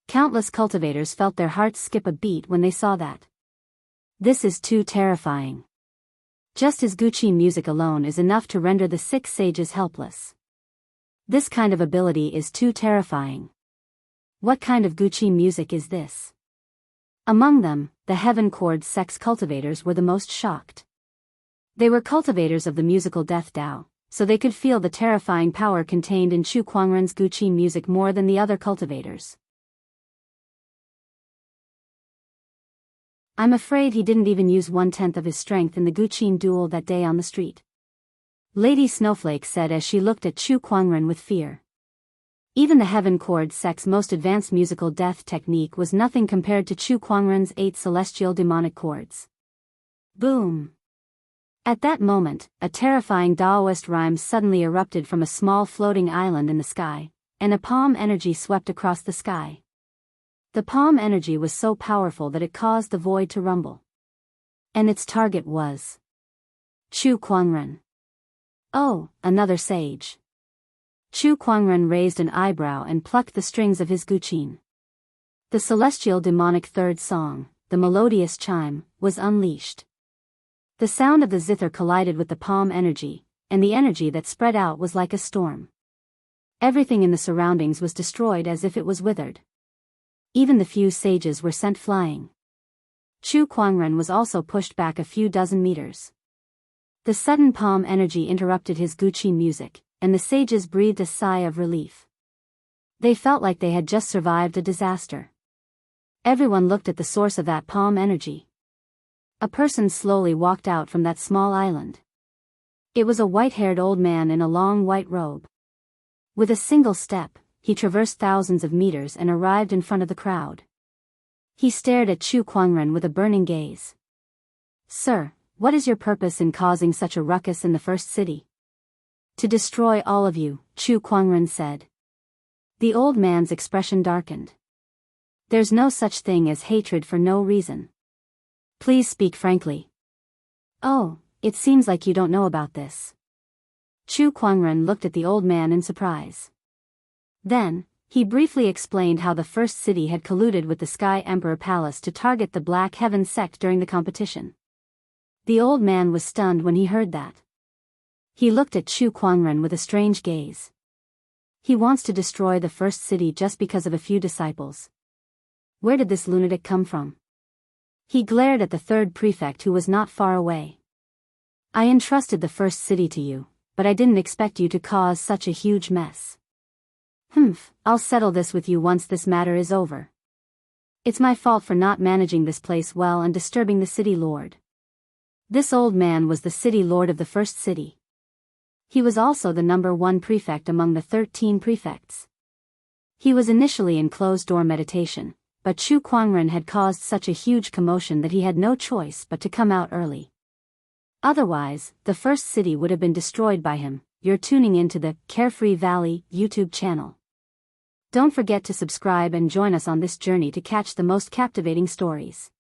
Countless cultivators felt their hearts skip a beat when they saw that. This is too terrifying. Just as Guqi music alone is enough to render the 6 sages helpless. This kind of ability is too terrifying. What kind of Guqi music is this? Among them, the Heaven Chord Sect's cultivators were the most shocked. They were cultivators of the musical death Dao, so they could feel the terrifying power contained in Chu Kuangren's Guqi music more than the other cultivators. I'm afraid he didn't even use 1/10 of his strength in the Guqin duel that day on the street. Lady Snowflake said as she looked at Chu Kuangren with fear. Even the Heaven Chord Sect's most advanced musical death technique was nothing compared to Chu Kuangren's 8 celestial demonic chords. Boom! At that moment, a terrifying Daoist rhyme suddenly erupted from a small floating island in the sky, and a palm energy swept across the sky. The palm energy was so powerful that it caused the void to rumble. And its target was Chu Kuangren. Oh, another sage. Chu Kuangren raised an eyebrow and plucked the strings of his guqin. The celestial demonic third song, the melodious chime, was unleashed. The sound of the zither collided with the palm energy, and the energy that spread out was like a storm. Everything in the surroundings was destroyed as if it was withered. Even the few sages were sent flying. Chu Kuangren was also pushed back a few dozen meters. The sudden palm energy interrupted his guqin music, and the sages breathed a sigh of relief. They felt like they had just survived a disaster. Everyone looked at the source of that palm energy. A person slowly walked out from that small island. It was a white-haired old man in a long white robe. With a single step, he traversed thousands of meters and arrived in front of the crowd. He stared at Chu Kuangren with a burning gaze. "Sir, what is your purpose in causing such a ruckus in the first city?" "To destroy all of you," Chu Kuangren said. The old man's expression darkened. "There's no such thing as hatred for no reason. Please speak frankly." "Oh, it seems like you don't know about this." Chu Kuangren looked at the old man in surprise. Then, he briefly explained how the first city had colluded with the Sky Emperor Palace to target the Black Heaven sect during the competition. The old man was stunned when he heard that. He looked at Chu Kuangren with a strange gaze. He wants to destroy the first city just because of a few disciples. Where did this lunatic come from? He glared at the third prefect who was not far away. "I entrusted the first city to you, but I didn't expect you to cause such a huge mess." I'll settle this with you once this matter is over. It's my fault for not managing this place well and disturbing the city lord." This old man was the city lord of the first city. He was also the number 1 prefect among the 13 prefects. He was initially in closed-door meditation, but Chu Kuangren had caused such a huge commotion that he had no choice but to come out early. Otherwise, the first city would have been destroyed by him. You're tuning into the Carefree Valley YouTube channel. Don't forget to subscribe and join us on this journey to catch the most captivating stories.